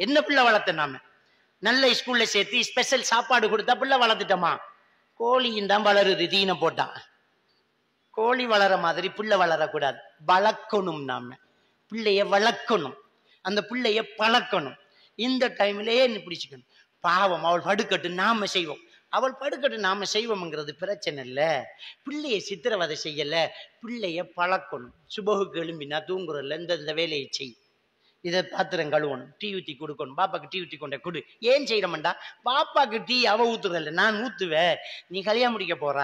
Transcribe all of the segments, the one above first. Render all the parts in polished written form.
என்ன பிள்ளை வளர்த்த நாம? நல்ல ஸ்கூல்ல சேர்த்து ஸ்பெஷல் சாப்பாடு கொடுத்தா பிள்ளை வளர்த்துட்டோமா? கோழியும் தான் வளருது தீனம் போட்டா. கோழி வளர மாதிரி பிள்ளை வளரக்கூடாது. வளர்க்கணும், நாம பிள்ளைய வளர்க்கணும், அந்த பிள்ளைய பழக்கணும். இந்த டைம்லயே பிடிச்சுக்கணும். பாவம், அவள் படுக்கட்டு நாம செய்வோம், அவள் படுக்கட்டு நாம செய்வோம்ங்கிறது பிரச்சனை இல்ல. பிள்ளைய சித்திரவதை செய்யல, பிள்ளைய பழக்கணும். சுபகுக்கு எழும்பினா தூங்குறதுல இந்த வேலையை செய். இதை பாத்திரம் கழுவணும், டீ ஊற்றி கொடுக்கணும், பாப்பாக்கு டீ ஊற்றி கொண்ட கொடு. ஏன் செய்யறமாண்டா, பாப்பாக்கு டீ அவ ஊத்துறதில்ல, நான் ஊத்துவேன். நீ கல்யாணம் முடிக்க போற,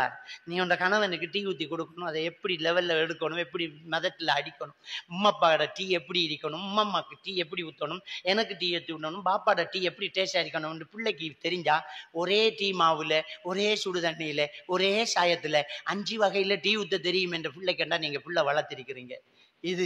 நீ உண்ட கணவனுக்கு டீ ஊற்றி கொடுக்கணும். அதை எப்படி லெவல்ல எடுக்கணும், எப்படி மதத்துல அடிக்கணும், உம்மப்பாட டீ எப்படி இருக்கணும், உம்மம்மாக்கு டீ எப்படி ஊற்றணும், எனக்கு டீ ஊற்றி விடணும், பாப்பாட டீ எப்படி டேஸ்ட் அடிக்கணும்னு பிள்ளைக்கு தெரிஞ்சா, ஒரே டீ மாவுல, ஒரே சுடு தண்ணியில, ஒரே சாயத்துல 5 வகையில டீ ஊத்த தெரியும் என்ற பிள்ளை கண்டா நீங்க பிள்ளை வளர்த்திருக்கிறீங்க. இது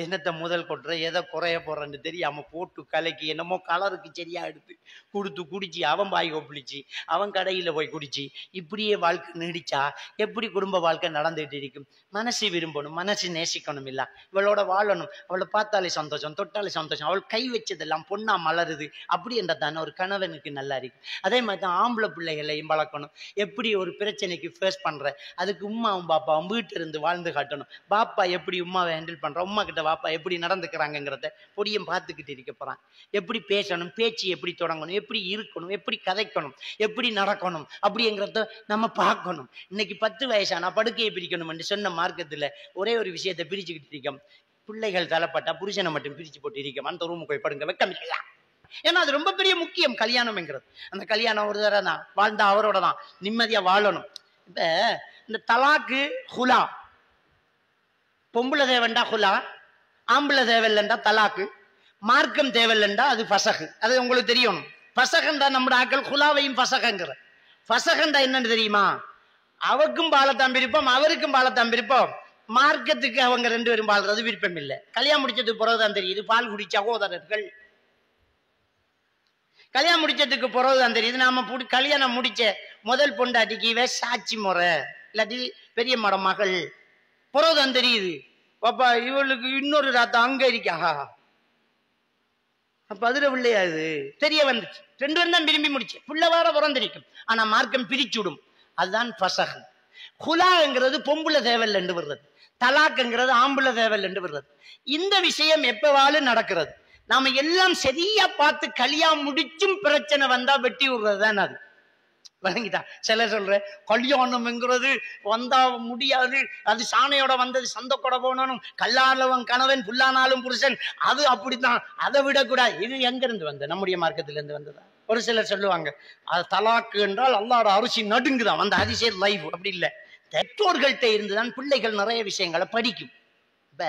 என்னத்தை முதல் கொட்டுற, எதை குறைய போறன்னு தெரியாம போட்டு கலக்கி என்னமோ கலருக்கு சரியா எடுத்து கொடுத்து குடிச்சு, அவன் பாய் கொப்பிடிச்சு, அவன் கடையில போய் குடிச்சு, இப்படியே வாழ்க்கை நீடிச்சா எப்படி குடும்ப வாழ்க்கை நடந்துட்டு இருக்கும்? மனசு விரும்பணும், மனசு நேசிக்கணும். இல்ல, இவளோட வாழணும், அவளை பார்த்தாலே சந்தோஷம், தொட்டாலே சந்தோஷம், அவள் கை வச்சதெல்லாம் பொண்ணா மலருது அப்படி என்றதான ஒரு கணவனுக்கு நல்லா இருக்கும். அதே மாதிரி தான் ஆம்பளை பிள்ளைகளையும் வளர்க்கணும். எப்படி ஒரு பிரச்சனைக்கு ஃபேஸ் பண்ற, அதுக்கு உம்மாவும் பாப்பாவும் வீட்டு இருந்து வாழ்ந்து காட்டணும். பாப்பா எப்படி உம்மாவை ஹேண்டில் பண்ற, உம்மா கிட்ட பாப்பா எப்படி நடந்துக்கிறாங்கிறத பொடியும் பார்த்துக்கிட்டு இருக்க போறான். எப்படி பேசணும், பேச்சு எப்படி தொடங்கணும், எப்படி இருக்கணும், எப்படி கதைக்கணும், எப்படி நடக்கணும் அப்படிங்கிறத நம்ம பார்க்கணும். இன்னைக்கு 10 வயசானா படுக்கையை பிரிக்கணும் என்று சொன்ன மார்க்கத்துல ஒரே ஒரு விஷயத்தை பிரிச்சுக்கிட்டு இருக்கோம். பிள்ளைகள் தலைப்பட்டா புருஷனை மட்டும் பிரிச்சு போட்டு இருக்கோம். அந்த ரூமுக்கு போய் படுங்க வைக்கம் இல்லையா? ஏன்னா அது ரொம்ப பெரிய முக்கியம் கல்யாணம்ங்கிறது. அந்த கல்யாணம் ஒரு தடவை தான் வாழ்ந்தா அவரோட தான் நிம்மதியா வாழணும். இப்ப இந்த தலாக்கு ஹுலா, பொம்பளை தேவண்டா ஹுலா, ஆம்பளை தேவையில்லண்டா தலாக்கு, மார்க்கம் தேவையில்லண்டா அது பசகு. அது உங்களுக்கு தெரியும். பசகண்டா நம்ம ஆக்கள் ஹுலாவையும் பசகங்கிற. பசகண்டா என்னன்னு தெரியுமா? அவருக்கும் பாலத்தான் விருப்பம், அவருக்கும் பாலத்தான் விருப்பம். மார்க்கத்துக்கு அவங்க 2 பேரும் வாழ்றது விருப்பம் இல்லை. கல்யாணம் முடிச்சதுக்கு பிறகுதான் தெரியுது பால் குடி சகோதரர்கள். கல்யாணம் முடிச்சதுக்கு பிறகுதான் தெரியுது நாம கல்யாணம் முடிச்ச முதல் பொண்டாட்டிக்கு இவ சாட்சி முறை, இல்லாட்டி பெரிய மட மகள். பிறகுதான் தெரியுது பாப்பா இவளுக்கு இன்னொரு ராத்தா அங்க இருக்கா. அப்ப அதுல பிள்ளையாது தெரிய வந்துச்சு. 2 பேரும் தான் விரும்பி முடிச்சு, பிள்ளை வேற பிறந்திருக்கும். ஆனா மார்க்கம் பிரிச்சுடும். அதுதான் பசகு. ஹுலாங்கிறது பொம்புல தேவல் என்று வர்றது, தலாக்குங்கிறது ஆம்புல தேவல் என்று வர்றது. இந்த விஷயம் எப்பவாலும் நடக்கிறது. நாம எல்லாம் சரியா பார்த்து கல்யாணம் முடிச்சும் பிரச்சனை வந்தா வெட்டி விடுறது தான் அது. வழங்கிட்டா சில சொல்ற கல்யாணம்ங்கிறது வந்தா முடியாது, அது சாணையோட வந்தது சந்தக்கோட போனாலும், கல்லானவன் கணவன் புல்லானாலும் புருஷன், அது அப்படித்தான், அதை விடக்கூடாது. இது எங்க இருந்து வந்த? நம்முடைய மார்க்கத்துல இருந்து வந்ததா? ஒரு சிலர் சொல்லுவாங்க அது தலாக்கு என்றால் அல்லாஹ்வோட அரிசி நடுங்குதான் அந்த அதிசய லைஃப். அப்படி இல்லை, பெற்றோர்கள்ட்ட இருந்துதான் பிள்ளைகள் நிறைய விஷயங்களை படிக்கும். இப்ப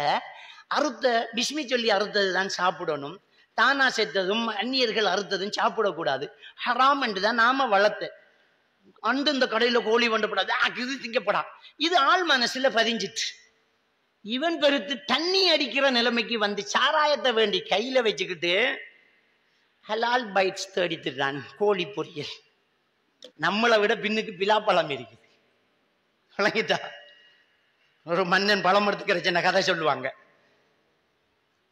அறுத்த பிஸ்மி சொல்லி அறுத்ததுதான் சாப்பிடணும், தானா செத்ததும் அந்நியர்கள் அறுத்ததும் சாப்பிடக்கூடாது, ஹராம் என்றுதான் நாம வளர்த்த. அண்டு இந்த கடையில கோழி வண்டப்படாது, இது திங்கப்படா. இது ஆள் மனசுல பதிஞ்சிட்டு இவன் பெருத்து தண்ணி அடிக்கிற நிலைமைக்கு வந்து சாராயத்தை வேண்டி கையில வச்சுக்கிட்டு ஹலால் பைட்ஸ் தேடித்துறான். கோழி பொரியல் நம்மளை விட பின்னுக்கு பிலாப்பழம் இருக்குது. வழங்கிட்டா ஒரு மன்னன் பழம் எடுத்துக்கிற சின்ன கதை சொல்லுவாங்க.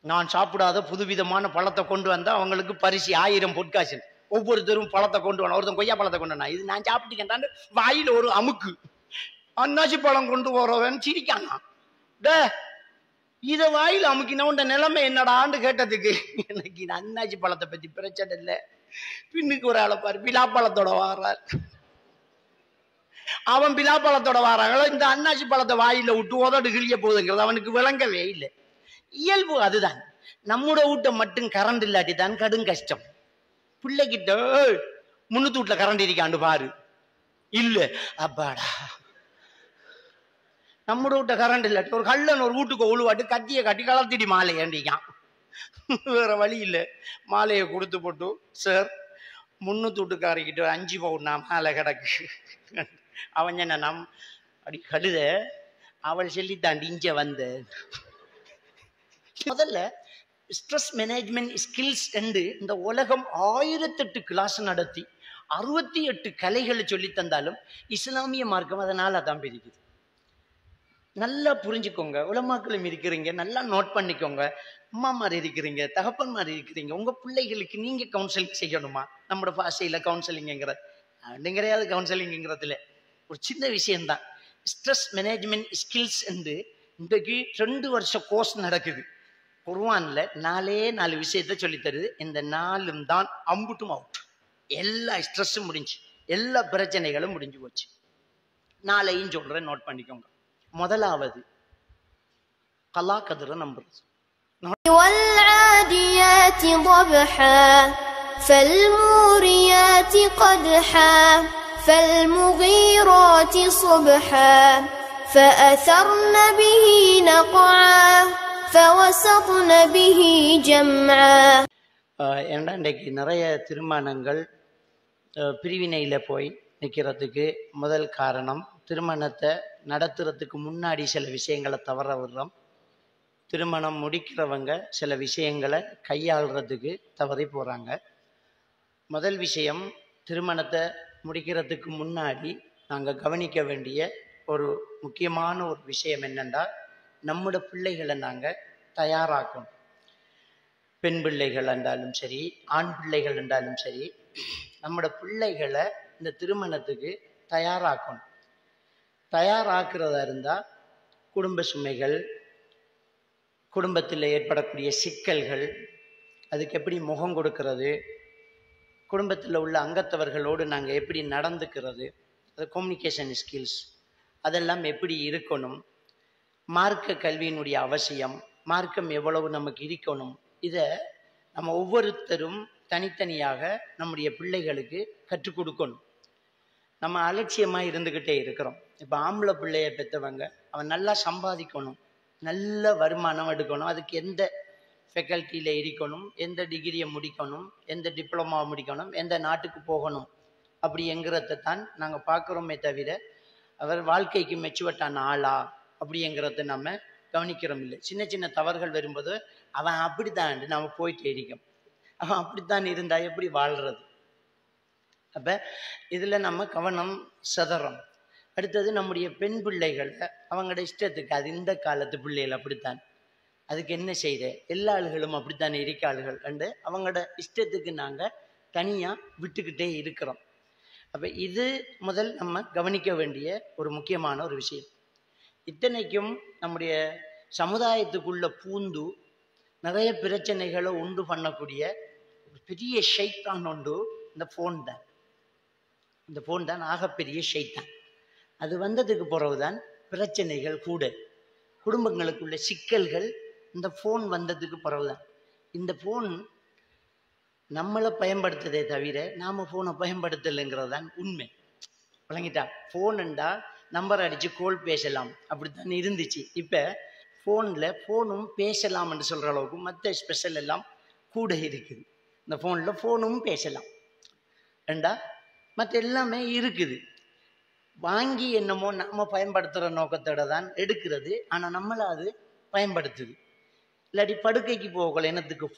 நான் சாப்பிடாத புதுவிதமான பழத்தை கொண்டு வந்தா அவங்களுக்கு பரிசு 1000 பொற்காசு. ஒவ்வொருத்தரும் பழத்தை கொண்டு வந்தா, ஒருத்தன் கொய்யா பழத்தை கொண்டு வந்தா, இது நான் சாப்பிட்டுக்கிட்டான்னு வாயில ஒரு அமுக்கு. அன்னாசி பழம் கொண்டு போறவன் சிரிக்கானா, இத வாயில அமுக்கின உண்ட நிலைமை என்னடான்னு கேட்டதுக்கு, எனக்கு இந்த அன்னாசி பழத்தை பத்தி பிரச்சனை இல்லை, பின்னுக்கு ஒரு ஆளை பாரு பிலாப்பழத்தோட வாரார், அவன் பிலாப்பழத்தோட வாராங்களோ, இந்த அன்னாசி பழத்தை வாயில விட்டு உதடு கிழிய போகுதுங்கிறது அவனுக்கு விளங்கவே இல்லை. இயல்பு அதுதான். நம்மோட வீட்டை மட்டும் கரண்ட் இல்லாட்டி தான் கடும் கஷ்டம். பிள்ளைகிட்ட 300 வீட்டுல கரண்ட் இருக்காண்டு பாரு, இல்ல அப்பாடா. நம்மோட வீட்டை கரண்ட் இல்லாட்டி ஒரு கள்ளன் ஒரு வீட்டுக்கு உழுவாட்டு கத்தியை கட்டி கலத்திடி மாலை ஏண்டிக்கான். வேற வழி இல்லை, மாலையை கொடுத்து போட்டு, சார் 300 வீட்டுக்காரிக்கிட்ட 5 பவுன் மாலை கிடக்கு. அவன் என்ன நம் அப்படி கழுத அவள் சொல்லி தாண்டி இஞ்ச வந்த. முதல்ல ஸ்ட்ரெஸ் மேனேஜ்மெண்ட் ஸ்கில்ஸ் என்று இந்த உலகம் 1008 கிளாஸ் நடத்தி 68 கலைகளை சொல்லி தந்தாலும் இஸ்லாமிய மார்க்கம் அதனால தான் பிரிக்குது. நல்லா புரிஞ்சுக்கோங்க, உலமாக்களும் இருக்கிறீங்க, நல்லா நோட் பண்ணிக்கோங்க. அம்மா மாதிரி இருக்கிறீங்க, தகப்பன் மாதிரி இருக்கிறீங்க, உங்க பிள்ளைகளுக்கு நீங்க கவுன்சிலிங் செய்யணுமா? நம்மளோட பாஷையில கவுன்சிலிங்ங்கிற கிடையாது. கவுன்சிலிங்கிறதுல ஒரு சின்ன விஷயம்தான். ஸ்ட்ரெஸ் மேனேஜ்மெண்ட் ஸ்கில்ஸ் என்று இன்றைக்கு 2 வருஷ கோர்ஸ் நடக்குது. குர்ஆன்ல 4 விஷயத்த சொல்லி தருது. இந்த 4 தான் அம்புட்டும் அவுட். எல்லா ஸ்ட்ரெஸ்ஸும் முடிஞ்சு, எல்லா பிரச்சனைகளும் முடிஞ்சு போச்சு. 4 சொல்றேன், நோட் பண்ணிக்கோங்க. முதலாவது கலா கதிர நம்புறது. والعاديات ضبحا فالموريات قدحا فالمغيرات صبحا فأثرن به نقعا فوسطن به جمعا. ஏன்னா இன்றைக்கு நிறைய திருமணங்கள் பிரிவினையில போய் நிற்கிறதுக்கு முதல் காரணம், திருமணத்தை நடத்துறதுக்கு முன்னாடி சில விஷயங்களை தவற விடுறோம். திருமணம் முடிக்கிறவங்க சில விஷயங்களை கையாளுறதுக்கு தவறி போகிறாங்க. முதல் விஷயம், திருமணத்தை முடிக்கிறதுக்கு முன்னாடி நாங்கள் கவனிக்க வேண்டிய ஒரு முக்கியமான ஒரு விஷயம் என்னென்னா, நம்மளோட பிள்ளைகளை நாங்கள் தயாராக்கணும். பெண் பிள்ளைகள் என்றாலும் சரி, ஆண் பிள்ளைகள் என்றாலும் சரி, நம்மளோட பிள்ளைகளை இந்த திருமணத்துக்கு தயாராக்கணும். தயாராக்குறதா இருந்தால் குடும்ப சுமைகள், குடும்பத்தில் ஏற்படக்கூடிய சிக்கல்கள், அதுக்கு எப்படி முகம் கொடுக்கறது, குடும்பத்தில் உள்ள அங்கத்தவர்களோடு நாங்கள் எப்படி நடந்துக்கிறது, அது கம்யூனிகேஷன் ஸ்கில்ஸ், அதெல்லாம் எப்படி இருக்கணும், மார்க்க கல்வியினுடைய அவசியம், மார்க்கம் எவ்வளவு நமக்கு இருக்கணும், இதை நம்ம ஒவ்வொருத்தரும் தனித்தனியாக நம்முடைய பிள்ளைகளுக்கு கற்றுக் கொடுக்கணும். நம்ம அலட்சியமாக இருந்துக்கிட்டே இருக்கிறோம். இப்போ ஆம்பளை பிள்ளைய பெற்றவங்க அவன் நல்லா சம்பாதிக்கணும், நல்ல வருமானம் எடுக்கணும், அதுக்கு எந்த ஃபேக்கல்ட்டியில் இருக்கணும், எந்த டிகிரியை முடிக்கணும், எந்த டிப்ளமா முடிக்கணும், எந்த நாட்டுக்கு போகணும் அப்படிங்கிறத தான் நாங்கள் பார்க்குறோமே தவிர அவர் வாழ்க்கைக்கு மெச்சுவட்டான ஆளா அப்படிங்கிறத நம்ம கவனிக்கிறோம் இல்லை. சின்ன சின்ன தவறுகள் வரும்போது அவன் அப்படித்தான் நம்ம போயிட்டே இருக்கோம். அவன் அப்படித்தான் இருந்தா எப்படி வாழ்றது? அப்போ இதில் நம்ம கவனம் சதறோம். அடுத்தது நம்முடைய பெண் பிள்ளைகளை அவங்களோட இஷ்டத்துக்கு, அது இந்த காலத்து பிள்ளைகள் அப்படித்தான், அதுக்கு என்ன செய்த, எல்லா ஆளுகளும் அப்படித்தான் இருக்க ஆளுகள் அண்டு அவங்களோட இஷ்டத்துக்கு நாங்கள் தனியாக விட்டுக்கிட்டே இருக்கிறோம். அப்போ இது முதல் நம்ம கவனிக்க வேண்டிய ஒரு முக்கியமான ஒரு விஷயம். இத்தனைக்கும் நம்முடைய சமுதாயத்துக்குள்ள பூந்து நிறைய பிரச்சனைகளை உண்டு பண்ணக்கூடிய ஒரு பெரிய ஷைத்தான் உண்டு, இந்த ஃபோன் தான். இந்த ஃபோன் தான் ஆகப்பெரிய ஷைத்தான். அது வந்ததுக்கு பிறகுதான் பிரச்சனைகள் கூட, குடும்பங்களுக்குள்ள சிக்கல்கள் இந்த ஃபோன் வந்ததுக்கு பிறகுதான். இந்த ஃபோன் நம்மளை பயன்படுத்துதே தவிர நாம ஃபோனை பயன்படுத்தலைங்கிறது தான் உண்மை. விளங்கிட்டா? ஃபோனுண்டா நம்பர் அடித்து கோல் பேசலாம், அப்படித்தான் இருந்துச்சு. இப்போ ஃபோனில் ஃபோனும் பேசலாம் என்று சொல்கிற அளவுக்கு மற்ற ஸ்பெஷல் எல்லாம் கூட இருக்குது. இந்த ஃபோனில் ஃபோனும் பேசலாம் ஏண்டா மற்ற எல்லாமே இருக்குது. வாங்கி என்னமோ நம்ம பயன்படுத்துகிற நோக்கத்தோட தான் எடுக்கிறது, ஆனால் நம்மளை அது பயன்படுத்துது. இல்லாட்டி படுக்கைக்கு போகல என்னத்துக்கு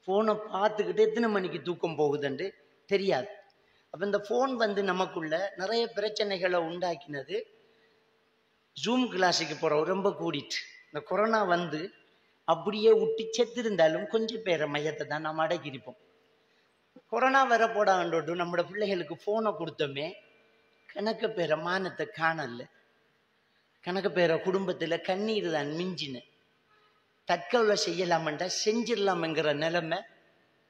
ஃபோனை பார்த்துக்கிட்டு எத்தனை மணிக்கு தூக்கம் போகுதுன்னு தெரியாது. அப்போ இந்த ஃபோன் வந்து நமக்குள்ள நிறைய பிரச்சனைகளை உண்டாக்கினது. ஜூம் கிளாஸுக்கு போகிறோம் ரொம்ப கூடிட்டு, இந்த கொரோனா வந்து அப்படியே விட்டு செத்திருந்தாலும் கொஞ்சம் பேரை மையத்தை தான் நம்ம அடக்கியிருப்போம். கொரோனா வர போடாண்டோடு நம்மளோட பிள்ளைகளுக்கு ஃபோனை கொடுத்தோமே, கணக்க பேரை மானத்தை காணல, கணக்க பேரை குடும்பத்தில் கண்ணீர் தான் மிஞ்சின, தற்கொலை செய்யலாமண்டா செஞ்சிடலாம்ங்கிற நிலைமை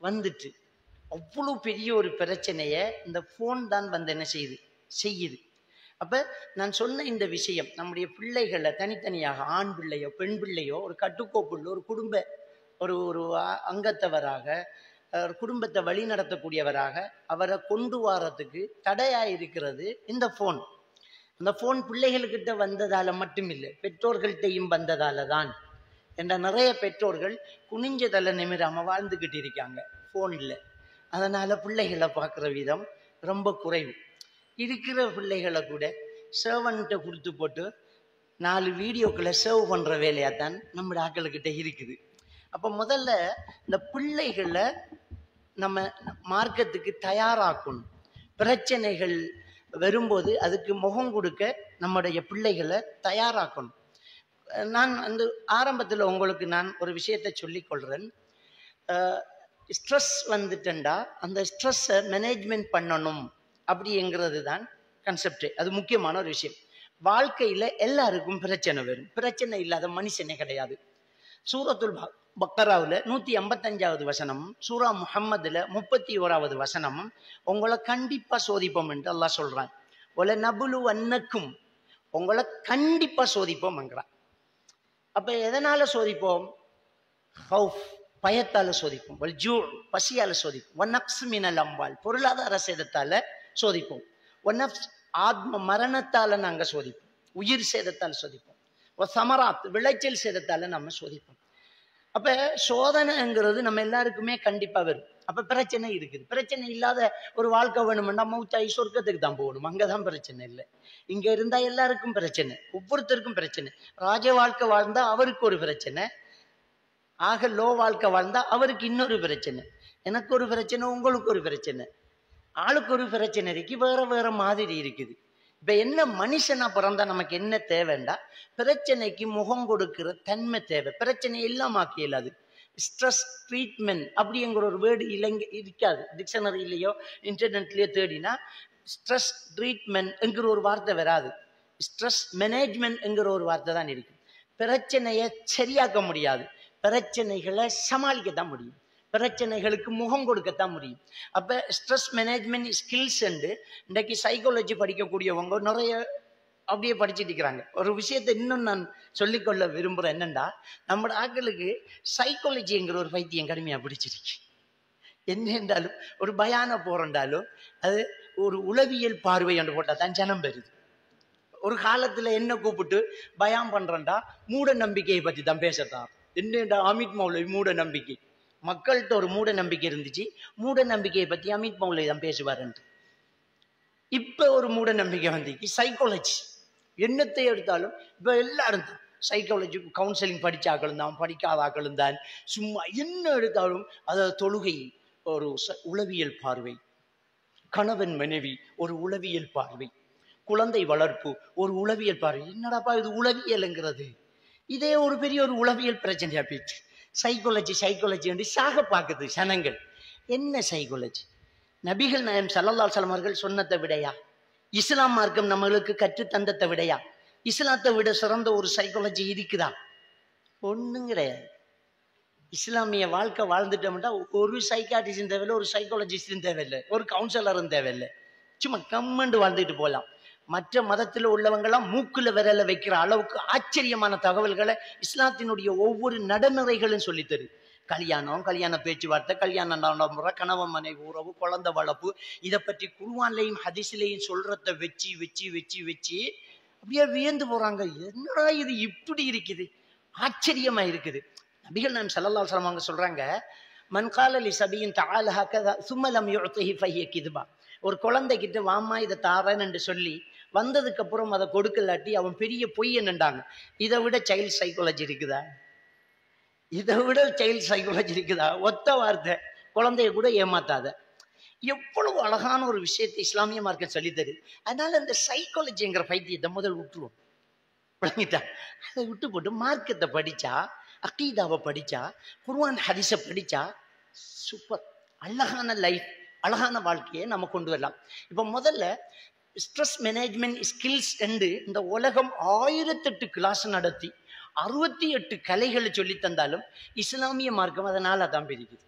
வந்துட்டு. அவ்வளோ பெரிய ஒரு பிரச்சனையை இந்த ஃபோன் தான் வந்து என்ன செய்யுது. அப்போ நான் சொன்ன இந்த விஷயம் நம்முடைய பிள்ளைகளை தனித்தனியாக, ஆண் பிள்ளையோ பெண் பிள்ளையோ, ஒரு கட்டுக்கோப்புள்ள ஒரு குடும்ப ஒரு அங்கத்தவராக, குடும்பத்தை வழி நடத்தக்கூடியவராக அவரை கொண்டு வரத்துக்கு தடையாக இருக்கிறது இந்த ஃபோன். அந்த ஃபோன் பிள்ளைகள்கிட்ட வந்ததால் மட்டும் இல்லை, பெற்றோர்கள்ட்டையும் வந்ததால தான். என்ற நிறைய பெற்றோர்கள் குனிஞ்ச தலை நிமிராமல் வாழ்ந்துக்கிட்டு இருக்காங்க ஃபோனில். அதனால் பிள்ளைகளை பார்க்குற விதம் ரொம்ப குறைவு. இருக்கிற பிள்ளைகளை கூட சர்வன்ட்டை கொடுத்து போட்டு 4 வீடியோக்களை சர்வ் பண்ணுற வேலையாக தான் நம்ம ஆட்களுக்கிட்ட இருக்குது. அப்போ முதல்ல இந்த பிள்ளைகளை நம்ம மார்க்கத்துக்கு தயாராக்கணும். பிரச்சனைகள் வரும்போது அதுக்கு முகம் கொடுக்க நம்முடைய பிள்ளைகளை தயாராக்கணும். நான் அந்த ஆரம்பத்தில் உங்களுக்கு நான் ஒரு விஷயத்தை சொல்லிக் கொள்கிறேன். ஸ்ட்ரெஸ் வந்துட்டேன்டா அந்த ஸ்ட்ரெஸ்ஸை மேனேஜ்மெண்ட் பண்ணணும் அப்படிங்கிறது தான் கன்செப்டே. அது முக்கியமான ஒரு விஷயம். வாழ்க்கையில் எல்லாருக்கும் பிரச்சனை வரும். பிரச்சனை இல்லாத மனுஷனே கிடையாது. சூரத்துல் பக்கராவில் 155வது வசனம், சூரா முஹம்மதுல 31வது வசனம் உங்களை கண்டிப்பாக சோதிப்போம் என்று அல்லாஹ் சொல்கிறான். ஒல நபுலு வன்னக்கும், உங்களை கண்டிப்பாக சோதிப்போம்ங்கிறான். அப்போ எதனால் சோதிப்போம்? ஹவுஃப், பயத்தால் சோதிப்போம். ஜூ, பசியால் சோதிப்போம். ஒன்னக்ஸ் மினல் அம்பால், பொருளாதார சேதத்தால் சோதிப்போம். ஒன்னப்ஸ், ஆத்ம மரணத்தால் நாங்கள் சோதிப்போம். உயிர் சேதத்தால் சோதிப்போம். ஒரு சமராத், விளைச்சல் சேதத்தால் நம்ம சோதிப்போம். அப்போ சோதனைங்கிறது நம்ம எல்லாருக்குமே கண்டிப்பாக வரும். அப்போ பிரச்சனை இருக்குது. பிரச்சனை இல்லாத ஒரு வாழ்க்கை வேணும்னா மௌத்தாயி சொர்க்கத்துக்கு தான் போகணும். அங்கே தான் பிரச்சனை இல்லை. இங்கே இருந்தால் எல்லாருக்கும் பிரச்சனை, ஒவ்வொருத்தருக்கும் பிரச்சனை. ராஜ வாழ்க்கை வாழ்ந்தால் அவருக்கு ஒரு பிரச்சனை, ஆக லோ வாழ்க்கை வாழ்ந்தால் அவருக்கு இன்னொரு பிரச்சனை, எனக்கு ஒரு பிரச்சனை, உங்களுக்கு ஒரு பிரச்சனை, ஆளுக்கு ஒரு பிரச்சனை இருக்கு, வேற வேற மாதிரி இருக்குது. இப்போ என்ன மனுஷனா பிறந்தா நமக்கு என்ன தேவைண்டா, பிரச்சனைக்கு முகம் கொடுக்கிற தன்மை தேவை. பிரச்சனை இல்லாமாக்கி இயலாது. ஸ்ட்ரெஸ் ட்ரீட்மெண்ட் அப்படிங்கிற ஒரு வேர்டு இருக்காது. டிக்ஷனரியிலையோ இன்டர்நெட்லேயோ தேடினா ஸ்ட்ரெஸ் ட்ரீட்மெண்ட்ங்கிற ஒரு வார்த்தை வராது. ஸ்ட்ரெஸ் மேனேஜ்மெண்ட்ங்கிற ஒரு வார்த்தை தான் இருக்கு. பிரச்சனையை சரியாக்க முடியாது, பிரச்சனைகளை சமாளிக்கத்தான் முடியும், பிரச்சனைகளுக்கு முகம் கொடுக்கத்தான் முடியும். அப்போ ஸ்ட்ரெஸ் மேனேஜ்மெண்ட் ஸ்கில்ஸ் இன்றைக்கு சைக்காலஜி படிக்கக்கூடியவங்க நிறைய அப்படியே படிச்சுட்டு இருக்கிறாங்க. ஒரு விஷயத்தை இன்னும் நான் சொல்லிக்கொள்ள விரும்புகிறேன். என்னென்னா, நம்ம ஆட்களுக்கு சைக்காலஜிங்கிற ஒரு பைத்தியம் கடுமையாக பிடிச்சிருக்கு. என்ன என்றாலும் ஒரு பயான போகிறண்டாலும் அது ஒரு உளவியல் பார்வை என்று போட்டால் தான் ஜனம் பெறுது. ஒரு காலத்தில் என்ன கூப்பிட்டு பயான் பண்ணுறேன்டா மூட நம்பிக்கையை பற்றி தான் பேசத்தான். என்னடா அமித் மௌலவி மூட நம்பிக்கை, மக்கள்கிட்ட ஒரு மூட நம்பிக்கை இருந்துச்சு, மூட நம்பிக்கையை பற்றி அமித் மௌலவி தான் பேசுவாருன்ட்டு. இப்போ ஒரு மூட நம்பிக்கை வந்துச்சு சைக்காலஜி. என்னத்தை எடுத்தாலும் இப்போ எல்லாரும் சைக்காலஜி கவுன்சிலிங் படித்தாக்களும் தான், படிக்காதாக்களும் தான், சும்மா என்ன எடுத்தாலும் அதாவது தொழுகை ஒரு உளவியல் பார்வை, கணவன் மனைவி ஒரு உளவியல் பார்வை, குழந்தை வளர்ப்பு ஒரு உளவியல் பார்வை. என்னடாப்பா இது உளவியல்ங்கிறது? இதே ஒரு பெரிய ஒரு உளவியல் பிரச்சனையா போயிட்டு சைக்காலஜி சைக்காலஜி என்று சாக பார்க்குது ஜனங்கள். என்ன சைக்காலஜி? நபிகள் நாயம் ஸல்லல்லாஹு அலைஹி வஸல்லம் அவர்கள் சொன்னதை விடையா? இஸ்லாம் மார்க்கம் நம்மளுக்கு கற்று தந்தத்தை விடையா? இஸ்லாத்தை விட சிறந்த ஒரு சைக்காலஜி இருக்குதா? ஒன்றும் கிடையாது. இஸ்லாமிய வாழ்க்கை வாழ்ந்துட்டோம்னா ஒரு சைக்காட்டிஸ்டும் தேவையில்லை, ஒரு சைக்காலஜிஸ்டும் தேவையில்லை, ஒரு கவுன்சிலரும் தேவையில்லை. சும்மா கம்மண்டு வாழ்ந்துட்டு போகலாம். மற்ற மதத்தில் உள்ளவங்களாம் மூக்குல விரல வைக்கிற அளவுக்கு ஆச்சரியமான தகவல்களை இஸ்லாத்தினுடைய ஒவ்வொரு நடைமுறைகளும் சொல்லித்தரு. கல்யாணம், கல்யாண பேச்சுவார்த்தை, கல்யாண நடைமுறை, கணவன் மனைவி உறவு, குழந்தை வளர்ப்பு, இதை பற்றி குர்ஆன்லையும் ஹதீஸ்லையும் சொல்றத வச்சு வச்சு வச்சு வச்சு அப்படியே வியந்து போறாங்க. என்னடா இது இப்படி இருக்குது, ஆச்சரியமா இருக்குது. நபிகள் நாயகம் ஸல்லல்லாஹு அலைஹி வஸல்லம் அவங்க சொல்றாங்க, மன் கால லி சபியின் தஆல ஹகதா சும்ம லம் யுஅதிஹி ஃபஹிய கிதுபா. ஒரு குழந்தைகிட்ட வாமா இதை தாரேன்னு என்று சொல்லி வந்ததுக்கு அப்புறம் அதை கொடுக்கலாட்டி அவன் பெரிய பொய் என்னண்டாங்க. இதை விட சைல்டு சைக்காலஜி இருக்குதா? இதை விட சைல்டு சைக்காலஜி இருக்குதா? ஒத்த வார்த்தை, குழந்தைய கூட ஏமாத்தாத. எவ்வளவு அழகான ஒரு விஷயத்தை இஸ்லாமிய மார்க்கம் சொல்லித்தரு. அதனால இந்த சைக்காலஜிங்கிற பைத்தியத்தை முதல் விட்டுருவோம். விளங்கிட்டா? அதை விட்டு போட்டு மார்க்கத்தை படிச்சா, அகீதாவை படிச்சா, குர்ஆன் ஹதீஸை படிச்சா சூப்பர், அழகான லைஃப், அழகான வாழ்க்கையை நம்ம கொண்டு வரலாம். இப்போ முதல்ல ஸ்ட்ரெஸ் மேனேஜ்மெண்ட் ஸ்கில்ஸ் என்று இந்த உலகம் 1008 கிளாஸ் நடத்தி 68 கலைகளை சொல்லி தந்தாலும் இஸ்லாமிய மார்க்கம் அதனால தான் பிரிக்குது.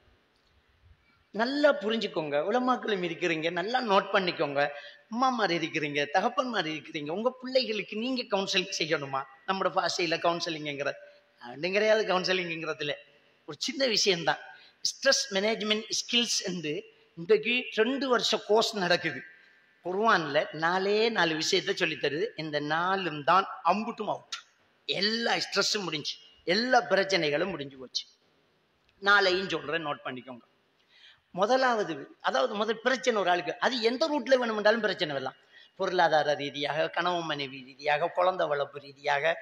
நல்லா புரிஞ்சுக்கோங்க. உலமாக்களும் இருக்கிறீங்க, நல்லா நோட் பண்ணிக்கோங்க. அம்மா மாதிரி இருக்கிறீங்க, தகப்பன் மாதிரி இருக்கிறீங்க. உங்க பிள்ளைகளுக்கு நீங்க கவுன்சிலிங் செய்யணுமா? நம்மளோட பாஷையில கவுன்சிலிங்கிறது அப்படிங்கிறது கவுன்சிலிங்கிறதுல ஒரு சின்ன விஷயம்தான். ஸ்ட்ரெஸ் மேனேஜ்மெண்ட் ஸ்கில்ஸ் என்று இன்றைக்கு 2 வருஷ கோர்ஸ் நடக்குது. குர்ஆன்ல 4 விஷயத்த சொல்லித்தருது. இந்த 4ம் தான் அம்புட்டும் அவுட். எல்லா ஸ்ட்ரெஸ்ஸும் முடிஞ்சு, எல்லா பிரச்சனைகளும் முடிஞ்சு போச்சு. 4ஐயும் சொல்றேன், நோட் பண்ணிக்கோங்க. முதலாவது, அதாவது முதல் பிரச்சனை ஒரு ஆளுக்கு அது எந்த ரூட்ல வேணுமென்றாலும் பிரச்சனை வரலாம். பொருளாதார ரீதியாக, கணவன் மனைவி ரீதியாக, குழந்தை வளர்ப்பு ரீதியாக,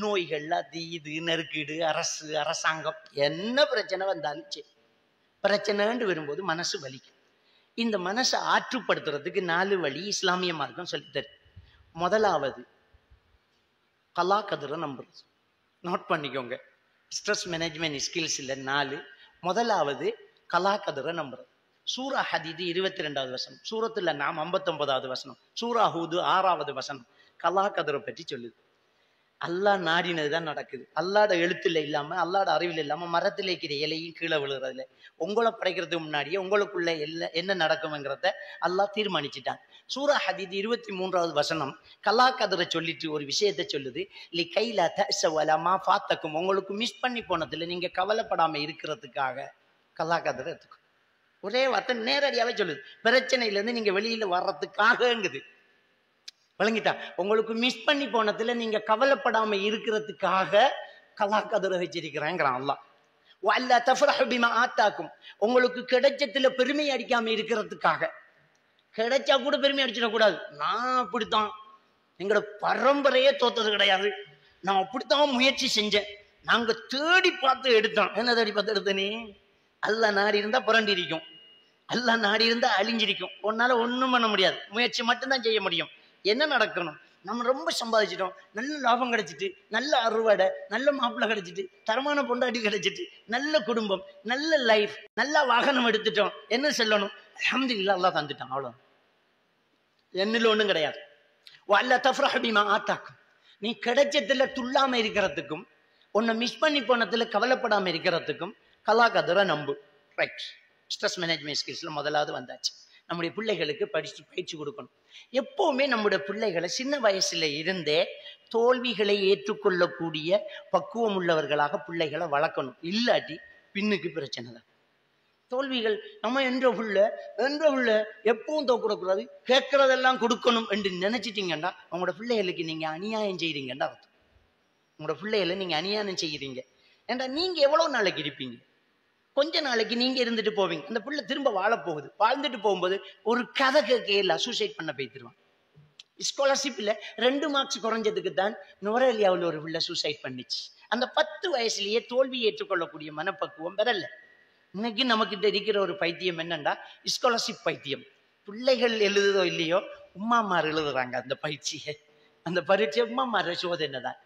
நோய்கள், அது இது நெருக்கீடு, அரசு அரசாங்கம், என்ன பிரச்சனை வந்தாலும் சரி, பிரச்சனைன்னு வரும்போது மனசு வலிக்கும். இந்த மனசை ஆற்றுப்படுத்துறதுக்கு 4 வழி இஸ்லாமிய மார்க்கம் சொல்லித்தரு. முதலாவது கலா கதிரை நம்புறது. நோட் பண்ணிக்கோங்க. ஸ்ட்ரெஸ் மேனேஜ்மெண்ட் ஸ்கில்ஸ் இல்லை 4. முதலாவது கலா கதிரை நம்புறது. சூரா ஹதீது 22வது வசனம், சூரத்துல நாம் 59வது வசனம், சூரா ஹூது 6வது வசனம் கலா கதிரை பற்றி சொல்லுது. அல்லாஹ் நாடினதுதான் நடக்குது. அல்லாட எழுத்துல இல்லாம, அல்லாட அறிவில் இல்லாம மரத்துல இருக்கிற இலையும் கீழே விழுறதுல உங்களை படைக்கிறதுக்கு முன்னாடியே உங்களுக்குள்ள என்ன நடக்கும்ங்கிறத அல்லாஹ் தீர்மானிச்சுட்டான். சூரா ஹதீது 23வது வசனம் கலா கதிரை சொல்லிட்டு ஒரு விஷயத்த சொல்லுது. லி கைலா தஸவலமா ஃபாத்தக்கும், உங்களுக்கு மிஸ் பண்ணி போனதுல நீங்க கவலைப்படாம இருக்கிறதுக்காக கலா கதிரை எடுத்துக்கும். ஒரே வார்த்தை நேரடியாவே சொல்லுது. பிரச்சனையில இருந்து நீங்க வெளியில வர்றதுக்காகங்குது. விளங்கிட்டா? உங்களுக்கு மிஸ் பண்ணி போனதுல நீங்க கவலைப்படாம இருக்கிறதுக்காக கலா கதிரை வச்சிருக்கிறேங்கிறான் அல்லாஹ். வஅல்லா தஃப்ரஹு பிமா ஆத்தாக்கும், உங்களுக்கு கிடைச்சதுல பெருமை அடிக்காம இருக்கிறதுக்காக. கிடைச்சா கூட பெருமை அடிச்சிடக்கூடாது. நான் அப்படித்தான், எங்களோட பரம்பரையே தோத்தது கிடையாது, நான் அப்படித்தான் முயற்சி செஞ்சேன், நாங்க தேடி பார்த்து எடுத்தோம். என்ன தேடி பார்த்து எடுத்தனே? அல்லாஹ் நாடி இருந்தா புரண்டி இருக்கும், அல்லாஹ் நாடி இருந்தா அழிஞ்சிருக்கும். உன்னால ஒண்ணும் பண்ண முடியாது, முயற்சி மட்டும்தான் செய்ய முடியும். என்ன நடக்கணும்? நம்ம ரொம்ப சம்பாதிச்சிட்டோம், நல்ல லாபம் கிடைச்சிட்டு, நல்ல அறுவடை, நல்ல மாப்பிள்ளை கிடைச்சிட்டு, தரமான பொண்டாட்டி கிடைச்சிட்டு, நல்ல குடும்பம், நல்ல லைஃப், நல்ல வாகனம் எடுத்துட்டோம். என்ன சொல்லணும்? அல்ஹம்துலில்லாஹ், அல்லாஹ் தந்துட்டான், அவ்வளவு. என்னில் ஒண்ணும் கிடையாது. வஅல்லா தஃப்ரஹு பிமா ஆத்தாக்கும், நீ கிடைச்சதுல துள்ளாம இருக்கிறதுக்கும் உன்னை மிஸ் பண்ணி போனதுல கவலைப்படாம இருக்கிறதுக்கும் கலா கதிரை நம்பு. ரைட். ஸ்ட்ரெஸ் மேனேஜ்மெண்ட் ஸ்கில்ஸ்ல முதலாவது வந்தாச்சு. நம்முடைய பிள்ளைகளுக்கு பயிற்சி கொடுக்கணும். எப்பவுமே நம்முடைய பிள்ளைகளை சின்ன வயசுல இருந்தே தோல்விகளை ஏற்றுக்கொள்ளக்கூடிய பக்குவம் உள்ளவர்களாக பிள்ளைகளை வளர்க்கணும். இல்லாட்டி பின்னுக்கு பிரச்சனை தான். தோல்விகள் நம்ம என்ற புள்ள எப்பவும் தோக்கூடக்கூடாது, கேட்கறதெல்லாம் கொடுக்கணும் என்று நினைச்சிட்டீங்கன்னா உங்களோட பிள்ளைகளுக்கு நீங்க அநியாயம் செய்றீங்கன்னு அர்த்தம். உங்களோட பிள்ளைகளை நீங்க அநியாயம் செய்யறீங்க. ஏன்டா நீங்க எவ்வளவு நாளைக்கு இருப்பீங்க? கொஞ்ச நாளைக்கு நீங்க இருந்துட்டு போவீங்க. அந்த பிள்ளை திரும்ப வாழ போகுது. வாழ்ந்துட்டு போகும்போது ஒரு கதை கேட்கல சூசைட் பண்ண போய்த்திருவான். ஸ்காலர்ஷிப்ல 2 மார்க்ஸ் குறைஞ்சதுக்கு தான் நுவரேலியாவில் ஒரு பிள்ளை சூசைட் பண்ணிச்சு. அந்த 10 வயசுலயே தோல்வி ஏற்றுக்கொள்ளக்கூடிய மனப்பக்குவம் பெறல. இன்னைக்கு நமக்கிட்ட இருக்கிற ஒரு பைத்தியம் என்னண்டா, ஸ்காலர்ஷிப் பைத்தியம். பிள்ளைகள் எழுதுதோ இல்லையோ, உம்மாமார் எழுதுறாங்க அந்த பயிற்சியை. அந்த பரீட்சை உம்மாமார சோதனை தான்.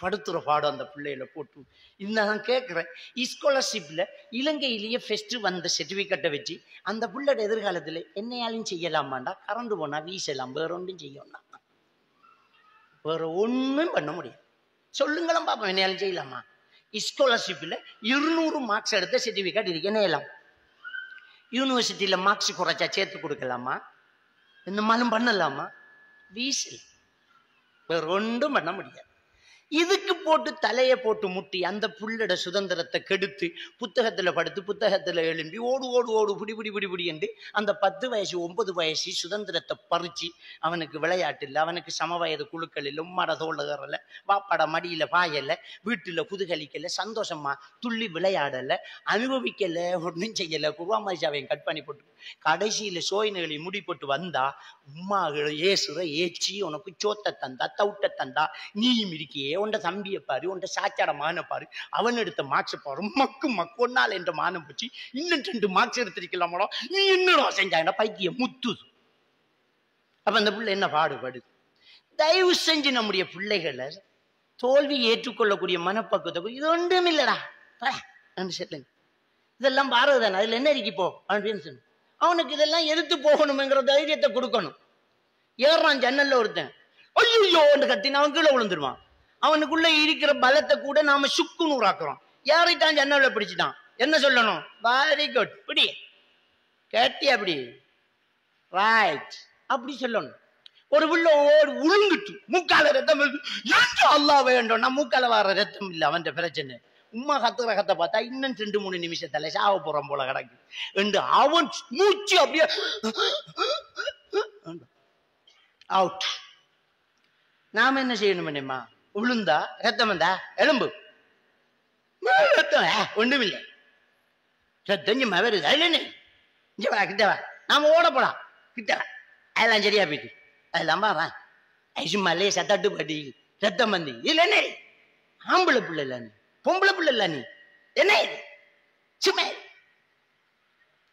படுத்துற பாடம் அந்த பிள்ளையில போட்டு. நான் கேட்கிறேன், ஸ்காலர்ஷிப்ல இலங்கையிலேயே ஃபெஸ்ட் வந்த சர்டிபிகேட்டை வச்சு அந்த பிள்ளையோட எதிர்காலத்துல என்னையாலும் செய்யலாமாண்டா? கரண்ட் போனா வீசலாம், வேற ஒன்றும் செய்யணும், வேற ஒண்ணும் பண்ண முடியாது. சொல்லுங்களும் பாப்போம், என்னையாலும் செய்யலாமா? ஸ்காலர்ஷிப்ல 200 மார்க்ஸ் எடுத்த சர்டிபிகேட் இருக்கு, என்னையெல்லாம் யூனிவர்சிட்டியில மார்க்ஸ் குறைச்சா சேர்த்து கொடுக்கலாமா? இந்த மாதிரி பண்ணலாமா? வீசல், வேற ஒன்றும் பண்ண முடியாது. இதுக்கு போட்டு தலையை போட்டு முட்டி அந்த புள்ளோட சுதந்திரத்தை கெடுத்து புத்தகத்துல படுத்து புத்தகத்துல எழும்பி ஓடு ஓடு ஓடு புடி புடி புடி புடி என்று அந்த 10 வயசு 9 வயசு சுதந்திரத்தை பறிச்சு அவனுக்கு விளையாட்டு இல்லை, அவனுக்கு சம வயது குழுக்கள் இல்லை, உம்மாட தோழகரல, வாப்பாட மடியில பாயல, வீட்டுல புதுகலிக்கல, சந்தோஷமா துள்ளி விளையாடல, அனுபவிக்கல, ஒன்றும் செய்யல, குருவாமாஜாவையும் கட் பண்ணி போட்டு கடைசியில சோயினுகளை முடி போட்டு வந்தா உம்மா ஏசுற ஏச்சி உனக்கு சோத்த தந்தா தவுட்ட தந்தா, நீயும் இருக்கியே, உண்ட தம்பியை பாரு, உண்ட சாச்சாட மான பாரு, அவன் எடுத்த மார்க்ஸ் பாரு, மக்கு ஒன்னால என்ற மானம் போச்சு, இன்னும் 2 மார்க்ஸ் எடுத்திருக்கலாமோ, நீ என்னடா செஞ்சாங்கடா பைத்தியம் முத்துது. அப்ப அந்த பிள்ளை என்ன பாடுபடுது? தயவு செஞ்சு நம்முடைய பிள்ளைகளை தோல்வி ஏற்றுக்கொள்ளக்கூடிய மனப்பக்குவத்தை, இது ஒன்றும் இல்லடா சொல்லுங்க, இதெல்லாம் பாரதானே, அதுல என்ன இருக்கு போ அப்படின்னு சொன்ன. அவனுக்கு இதெல்லாம் எதிர்த்து போகணுங்கிற தைரியத்தை கொடுக்கணும். ஏறான் ஜன்னல்ல ஒருத்தன், ஐயோ கத்தின அவன் கீழே விழுந்துருவான். அவனுக்குள்ள இருக்கிற பலத்தை கூட நாம சுக்கு நூறாக்குறோம். யாரைத்தான் ஜன்னல்ல பிடிச்சிட்டான், என்ன சொல்லணும்? வெரி குட், பிடி கேட்டி, அப்படி ரைட், அப்படி சொல்லணும். ஒரு புள்ள ஓடி உழுந்துட்டு மூக்கால ரத்தம், அல்லா வேண்டும், நான் மூக்கால வர ரத்தம் இல்லை, அவன் பிரச்சனை. உம்மா கத்துற கத்தை பார்த்தா இன்னும் 2-3 நிமிஷத்துல சாவ போறான் போல கிடக்கு என்று அவன் மூச்சு அப்படியே அவுட். நாம என்ன செய்யணும்? என்னம்மா உளுந்தா ரத்தம் வந்தா எலும்பு ரத்தம் ஒண்ணுமில்லை, ரத்தம் வருது, அதுல கிட்டவா நாம ஓட போலாம், கிட்டவா அதெல்லாம் சரியா போயிட்டு, அதெல்லாம் பாரு சும்மாலே சத்தாட்டு பட்டி ரத்தம் வந்து இல்ல என்ன ஆம்பளை பிள்ளை இல்ல, நீ பொம்பளை பிள்ளை இல்ல, நீ என்ன சும்மா.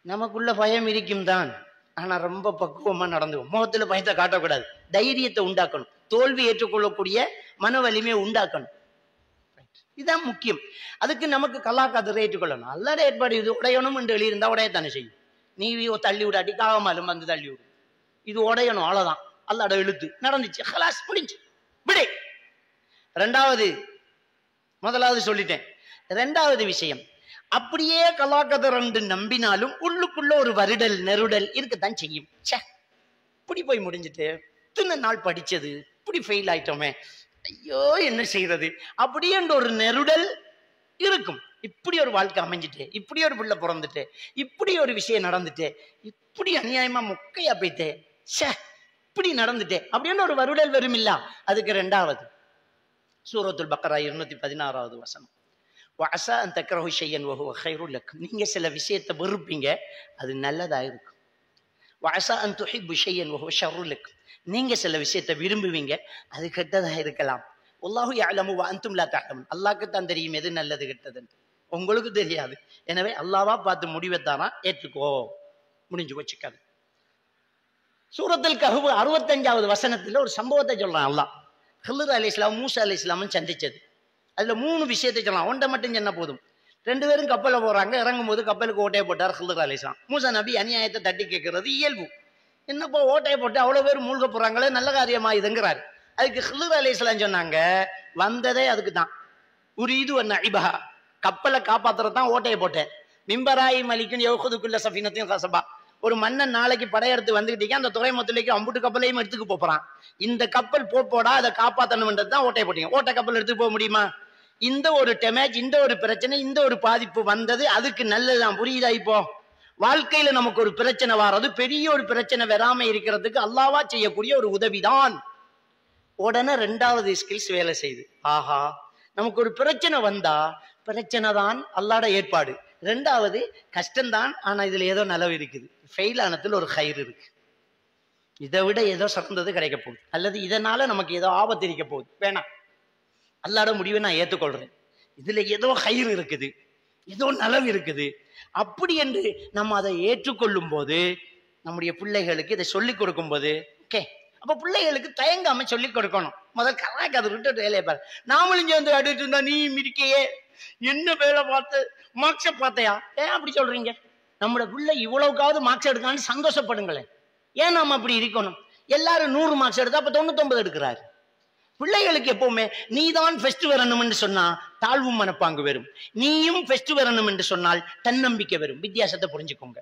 நமக்குள்ள பயம் இருக்கும் தான், ஆனா ரொம்ப பக்குவமா நடந்துக்கும். முகத்துல பயத்தை காட்டக்கூடாது, தைரியத்தை உண்டாக்கணும். தோல்வி ஏற்றுக்கொள்ளக்கூடிய மன வலிமையை உண்டாக்கணும். இதுதான் முக்கியம். அதுக்கு நமக்கு கலாக்காதரை ஏற்றுக்கொள்ளணும். அல்லாட ஏற்பாடு இது உடையணும் என்று எழுதியிருந்தா உடையத்தானே செய்யும். நீ தள்ளி விடாட்டி காவமாலும் வந்து தள்ளி விடும். இது உடையணும், அவ்வளவுதான். அல்லாட எழுத்து நடந்துச்சு, ஹலாஸ் முடிஞ்சு விடு. முதலாவது சொல்லிட்டேன். ரெண்டாவது விஷயம், அப்படியே கலாக்கதர் என்று நம்பினாலும் உள்ளுக்குள்ள ஒரு வருடல் நெருடல் இருக்கத்தான் செய்யும். இப்படி போய் முடிஞ்சுட்டு இத்தனை நாள் படிச்சது இப்படி ஃபெயில் ஆயிட்டோமே, ஐயோ என்ன செய்யறது அப்படின்ற ஒரு நெருடல் இருக்கும். இப்படி ஒரு வாழ்க்கை அமைஞ்சிட்டு, இப்படி ஒரு பிள்ளை பிறந்துட்டு, இப்படி ஒரு விஷயம் நடந்துட்டு, இப்படி அநியாயமா மொக்கையா போயிட்டு, இப்படி நடந்துட்டு அப்படின்னு ஒரு வருடல் வரும் இல்ல. அதுக்கு ரெண்டாவது சூரத்துல் பக்கரா 216வது வசனம், வஅஸா அன் தக்ரஹு ஷையன் வஹுவ கைருல் லக்கும். நீங்க சில விஷயத்தை வெறுப்பீங்க, அது நல்லதா இருக்கும். வஅஸா அன் துஹிப்பு ஷையன் வஹுவ ஷர்ருல் லக்கும். நீங்க சில விஷயத்தை விரும்புவீங்க, அது கெட்டதா இருக்கலாம். வல்லாஹு யஅலமு வ அன்தும் லா தஅலமுன். அல்லாஹ்க்கு தான் தெரியும் எது நல்லது கெட்டதுன்னு, உங்களுக்கு தெரியாது. எனவே அல்லாஹ்வா பார்த்து முடிவெத்தானா ஏற்றுக்கோ, முடிஞ்சு வச்சுக்காது. சூரத்துல் கஹ்ஃப் 65வது வசனத்துல ஒரு சம்பவத்தை சொல்றான் அல்லாஹ். ஹில்ர் அலைஹிஸ்ஸலாம் மூசா அலைஹிஸ்ஸலாமும் சந்திச்சது. அதுல 3 விஷயத்தை சொல்லலாம். ஒன்றை மட்டும் சொன்னா போதும். 2 பேரும் கப்பல்ல போறாங்க. இறங்கும் போது கப்பலுக்கு ஓட்டையை போட்டார் ஹில்ர் அலைஹிஸ்ஸலாம். மூசா நபி அநியாயத்தை தட்டி கேட்கறது இயல்பு. என்னப்போ ஓட்டையை போட்டு அவ்வளவு பேர் மூழ்க போறாங்களே, நல்ல காரியமா இதுங்கிறாரு. அதுக்கு ஹில்ர் அலைஹிஸ்ஸலாம் சொன்னாங்க, வந்ததே அதுக்கு தான். உரீது அன் இபஹா, கப்பலை காப்பாத்துறதான் ஓட்டையை போட்டேன். மிம்பராயி மலிக்குன் யௌஹுதுக்குள்ள சஃபீனத்தின் கஸபா. ஒரு மன்னன் நாளைக்கு படையெடுத்து வந்துகிட்டீங்க, அந்த துறைமுகத்திலேக்கு அம்புட்டு கப்பலையும் எடுத்துக்கு போறான். இந்த கப்பல் போடா அதை காப்பாற்றணும்ன்றது தான் ஓட்டை போட்டீங்க. ஓட்டை கப்பல் எடுத்து போக முடியுமா? இந்த ஒரு டேமேஜ், இந்த ஒரு பிரச்சனை, இந்த ஒரு பாதிப்பு வந்தது, அதுக்கு நல்லதுதான். புரியுதா? இப்போ வாழ்க்கையில நமக்கு ஒரு பிரச்சனை வர்றது, பெரிய ஒரு பிரச்சனை வராம இருக்கிறதுக்கு அல்லாஹ்வா செய்யக்கூடிய ஒரு உதவிதான். உடனே 2வது ஸ்கில்ஸ் வேலை செய்யுது. ஆஹா, நமக்கு ஒரு பிரச்சனை வந்தா பிரச்சனை தான் அல்லாஹ்ட ஏற்பாடு. 2வது கஷ்டம்தான், ஆனா இதுல ஏதோ நலவு இருக்குது. ஃபெயில் ஆனதுல ஒரு கயிறு இருக்கு. இதை விட ஏதோ சிறந்தது கிடைக்க போகுது, அல்லது இதனால நமக்கு ஏதோ ஆபத்து இருக்க போகுது. வேணாம், அல்லாஹ்ட முடிவை நான் ஏற்றுக்கொள்றேன். இதுல ஏதோ கயிறு இருக்குது, ஏதோ நலவு இருக்குது. அப்படி என்று நம்ம அதை ஏற்றுக்கொள்ளும் போது, நம்முடைய பிள்ளைகளுக்கு இதை சொல்லிக் கொடுக்கும் போது, ஓகே, அப்ப பிள்ளைகளுக்கு தயங்காம சொல்லிக் கொடுக்கணும். முதல் கலாக்கு அதை விட்டு வேலையை பாரு. நாமளும் சேர்ந்து அடிட்டு இருந்தா நீ இருக்கையே, என்ன வேலை பார்த்து மார்க்ஸை பார்த்தையா? ஏன் அப்படி சொல்றீங்க? நம்மளோட பிள்ளை இவ்வளவுக்காவது மார்க்ஸ் எடுக்கான்னு சந்தோஷப்படுங்களேன். ஏன் நாம அப்படி இருக்கணும்? எல்லாரும் 100 மார்க்ஸ் எடுத்தா அப்ப 99 எடுக்கிறாரு. பிள்ளைகளுக்கு எப்பவுமே நீதான் ஃபர்ஸ்ட் வரணும் என்று சொன்னா தாழ்வு மனப்பாங்கு வரும். நீயும் ஃபர்ஸ்ட் வரணும் என்று சொன்னால் தன்னம்பிக்கை வரும். வித்தியாசத்தை புரிஞ்சுக்கோங்க.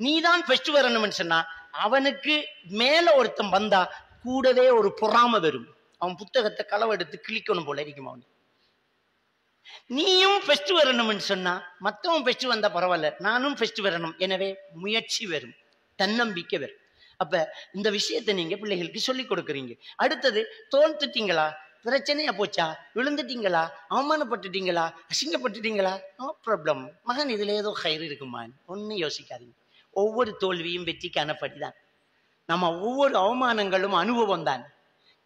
நீதான் ஃபர்ஸ்ட் வரணும் என்று சொன்னா அவனுக்கு மேல ஒருத்தன் வந்தா கூடவே ஒரு பொறாம வரும். அவன் புத்தகத்தை களவெடுத்து கிளிக்கணும் போல இருக்கும் அவன். நீயும் ஃபர்ஸ்ட் வரணும்னு சொன்னா மத்தவன் ஃபர்ஸ்ட் வந்தா பரவாயில்ல, நானும் ஃபர்ஸ்ட் வரணும். எனவே முயற்சி வரும், தன்னம்பிக்கை வரும். அப்ப இந்த விஷயத்தை நீங்க பிள்ளைகளுக்கு சொல்லி கொடுக்குறீங்க. அடுத்தது, தோல்த்துட்டீங்களா, பிரச்சனையா போச்சா, விழுந்துட்டீங்களா, அவமானப்பட்டுட்டீங்களா, அசிங்கப்பட்டுட்டீங்களா, நோ ப்ராப்ளம் மகன், இதுல ஏதோ கயிறு இருக்குமா, ஒன்னும் யோசிக்காதீங்க. ஒவ்வொரு தோல்வியும் வெற்றிக்கான படிதான். நம்ம ஒவ்வொரு அவமானங்களும் அனுபவம் தான்.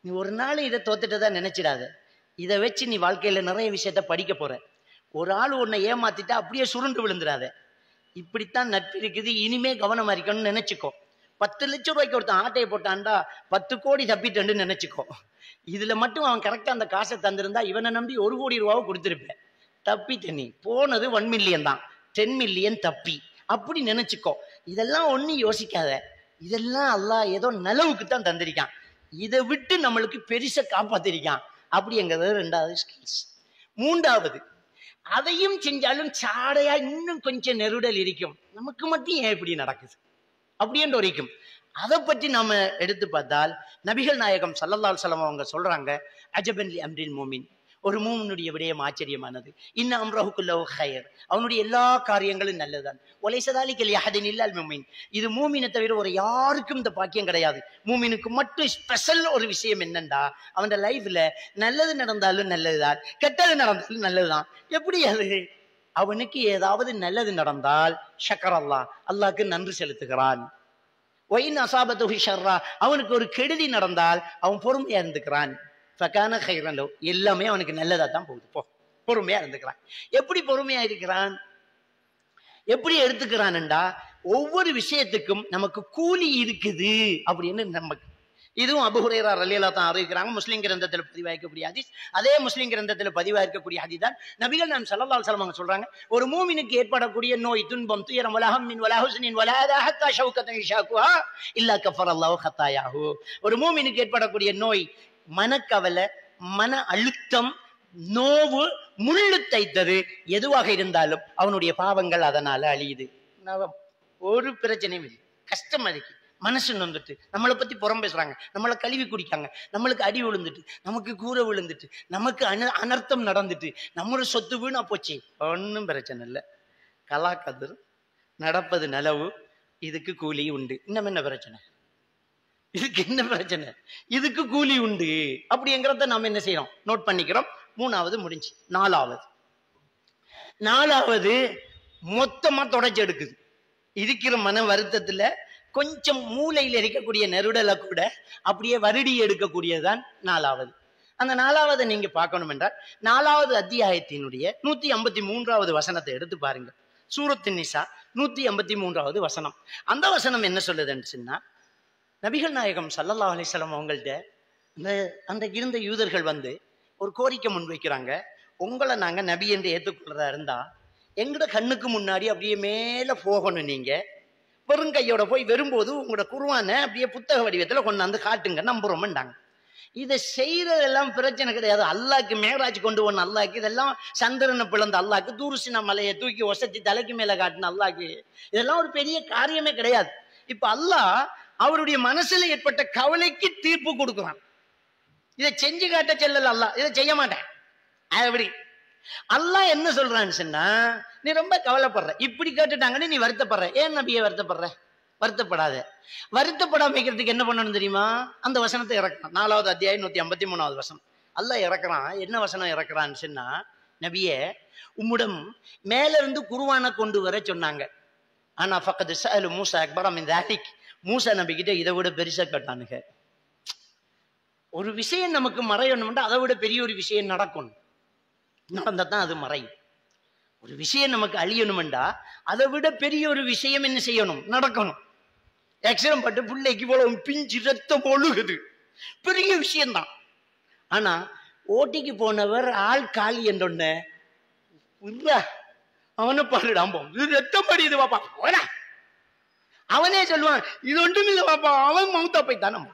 நீ ஒரு நாள் இதை தோத்துட்டதான் நினைச்சிடாத. இதை வச்சு நீ வாழ்க்கையில நிறைய விஷயத்த படிக்க போற. ஒரு ஆள் உன்னை ஏமாத்திட்டா அப்படியே சுருண்டு விழுந்துடாத. இப்படித்தான் நட்பு இருக்குது, இனிமே கவனமா இருக்கணும்னு நினைச்சுக்கோ. 10 லட்சம் ரூபாய்க்கு ஒருத்தன் ஆட்டையை போட்டான்டா 10 கோடி தப்பிட்டு நினைச்சுக்கோ. இதுல மட்டும் அவன் கரெக்டா அந்த காசை தந்திருந்தா இவனை நம்பி 1 கோடி ரூபாவை கொடுத்துருப்பேன். தப்பிட்ட நீ போனது 1 மில்லியன் தான், 10 மில்லியன் தப்பி. அப்படி நினைச்சுக்கோ. இதெல்லாம் ஒன்னும் யோசிக்காத. இதெல்லாம் அல்லாஹ் ஏதோ நலவுக்கு தான் தந்திருக்கான். இதை விட்டு நம்மளுக்கு பெருசா காப்பாத்திருக்கான். அப்படிங்கிறது 2வது ஸ்கில்ஸ். 3வது, அதையும் செஞ்சாலும் சாடையா இன்னும் கொஞ்சம் நெருடல் இருக்கும். நமக்கு மட்டும் ஏன் இப்படி நடக்குது அப்படின்ற வரைக்கும் அதை பற்றி நாம எடுத்து பார்த்தால், நபிகள் நாயகம் ஸல்லல்லாஹு அலைஹி வஸல்லம் அவங்க சொல்றாங்க, அஜபன் லி அம்ரில் மூமின், ஒரு மூமினுடைய விடயம் ஆச்சரியமானது. இன்ன அம்ரஹு குல்லஹு கைர், அவனுடைய எல்லா காரியங்களும் நல்லதுதான். ஒலைஸ ஸாலிக லிஅஹதின் இல்லல் மூமின், இது மூமினை தவிர ஒரு யாருக்கும் இந்த பாக்கியம் கிடையாது. மூமினுக்கு மட்டும் ஸ்பெஷல் ஒரு விஷயம் என்னண்டா, அவன் லைஃப்ல நல்லது நடந்தாலும் நல்லதுதான், கெட்டது நடந்தாலும் நல்லதுதான். எப்படி அது? அவனுக்கு ஏதாவது நல்லது நடந்தால் ஷக்கர் அல்லாஹ், அல்லாஹ்க்கு நன்றி செலுத்துகிறான். ஒயின் அசாபத்துஹு ஷர்ரா, அவனுக்கு ஒரு கெடுதி நடந்தால் அவன் பொறுமையா இருந்துக்கிறான். ஃபகான கைரன் லஹு, எல்லாமே அவனுக்கு நல்லதா தான் போகுது. பொறுமையா இருந்துக்கிறான். எப்படி பொறுமையா இருக்கிறான், எப்படி எடுத்துக்கிறான்டா, ஒவ்வொரு விஷயத்துக்கும் நமக்கு கூலி இருக்குது அப்படின்னு நமக்கு இதுவும் அபூ ஹுரைரா ரலியல்லாஹு தஆலா அறிவிக்கிறாங்க. முஸ்லிம் கிரந்தத்தில் பதிவாயிருக்கக்கூடிய ஹதீஸ். அதே முஸ்லிம் கிரந்தத்தில் பதிவாயிருக்கக்கூடிய ஹதீஸ் தான் நபிகள் நாயகம் ஸல்லல்லாஹு அலைஹி வஸல்லம் சொல்றாங்க, ஒரு மூமினுக்கு ஏற்படக்கூடிய நோய், துன்பம், துயரம், வலா ஹம்மின் வலா ஹுஸ்னின் வலா அதா ஹத்தா ஷௌகத்தன் யஷாகுஹா இல்லா கஃபரல்லாஹு ஹத்தாயாஹு. ஒரு மூமினுக்கு ஏற்படக்கூடிய நோய் மனக்கவலை, மன அழுத்தம், நோவு, முள்ளு தைத்தது எதுவாக இருந்தாலும் அவனுடைய பாவங்கள் அதனால அழியுது. ஒரு பிரச்சனையும் இல்லை. கஷ்டம் இருக்கு, மனசு நொந்துட்டு, நம்மளை பத்தி புறம் பேசுறாங்க, நம்மளை கழுவி குடிக்காங்க, நம்மளுக்கு அடி விழுந்துட்டு, நமக்கு கூரை விழுந்துட்டு, நமக்கு அனர்த்தம் நடந்துட்டு, நம்மளோட சொத்து வீணா போச்சு, ஒன்னும் பிரச்சனை இல்லை. கலா கதிர் நடப்பது நலவு, இதுக்கு கூலி உண்டு. இன்னும் என்ன பிரச்சனை? இதுக்கு என்ன பிரச்சனை? இதுக்கு கூலி உண்டு அப்படிங்கிறத நாம என்ன செய்யறோம்? நோட் பண்ணிக்கிறோம். மூணாவது முடிஞ்சு. நாலாவது மொத்தமா தொடச்சு எடுக்குது. இருக்கிற மன வருத்தத்துல கொஞ்சம் மூளையில் இருக்கக்கூடிய நெருடலை கூட அப்படியே வருடி எடுக்கக்கூடியதுதான் நாலாவது. அந்த நாலாவது நீங்க பார்க்கணும் என்றால் 4வது அத்தியாயத்தினுடைய 153வது வசனத்தை எடுத்து பாருங்க. சூரத்து நிசா 153வது வசனம். அந்த வசனம் என்ன சொல்லுதுன்னு சொன்னா, நபிகள் நாயகம் ஸல்லல்லாஹு அலைஹி வஸல்லம் அவங்கள்ட்ட அந்த இருந்த யூதர்கள் வந்து ஒரு கோரிக்கை முன்வைக்கிறாங்க. உங்களை நாங்க நபி என்று ஏற்றுக்கொள்றதா இருந்தா எங்கட கண்ணுக்கு முன்னாடி அப்படியே மேல போகணும், நீங்க பெருங்கையோட போய் வரும்போது உங்களோட குர்ஆன அப்படியே புத்தக வடிவத்துல கொண்டாந்து காட்டுங்க, நம்புறோம்ண்டாங்க. இதை செய்யறதெல்லாம் பிரச்சனை கிடையாது. அல்லாஹ்க்கு மேராஜ் கொண்டு போன அல்லாஹ்க்கு, இதெல்லாம் சந்திரனை பிளந்த அல்லாஹ்க்கு, தூருசினா மலையை தூக்கி ஒசத்தி தலைக்கு மேல காட்டின அல்லாஹ்க்கு இதெல்லாம் ஒரு பெரிய காரியமே கிடையாது. இப்ப அல்லாஹ் அவருடைய மனசுல ஏற்பட்ட கவலைக்கு தீர்ப்பு கொடுக்குறான். இதை செஞ்சு காட்ட செல்லல அல்லாஹ், இதை செய்ய மாட்டேன். அப்படி அல்லாஹ் என்ன சொல்றான்னு சொன்னா, நீ ரொம்ப கவலைப்படுற, இப்படி கேட்டுட்டாங்கன்னு நீ வருத்தப்படுற. ஏன் நபியை வருத்தப்படுற? வருத்தப்படாத. வருத்தப்படாம வைக்கிறதுக்கு என்ன பண்ணணும் தெரியுமா? அந்த வசனத்தை இறக்குறான். 4வது அத்தியாயம் 153வது வசனம். அல்லாஹ் இறக்குறான். என்ன வசனம் இறக்குறான்னு சொன்னா, நபியே உம்மிடம் மேல இருந்து குர்ஆனை கொண்டு வர சொன்னாங்க. ஆனா ஃபக்கத் சஅலு மூஸா அக்பர மின் தாலிக், மூஸா நபி கிட்ட இதை விட பெருசா கேட்டானுங்க. ஒரு விஷயம் நமக்கு மறையணும்னா அதை விட பெரிய ஒரு விஷயம் நடக்கணும், நடந்ததான் அது மறையும். ஒரு விஷயம் நமக்கு அழியணும்டா அதை விட பெரிய ஒரு விஷயம் என்ன செய்யணும்? நடக்கணும். ஆக்சிடென்ட் பட்டு பிள்ளைக்கு போல பிஞ்சு ரத்தம் ஒழுகுது, பெரிய விஷயம்தான். ஆனா ஓட்டிக்கு போனவர் ஆள் காலி என்றொன்ன அவனை பாருடாம்போ, இது ரத்தம் படியுது பாப்பா, அவனே சொல்லுவான் இது ஒன்றும் இல்லை பாப்பா, அவன் மவுத்தா போய்த்தான.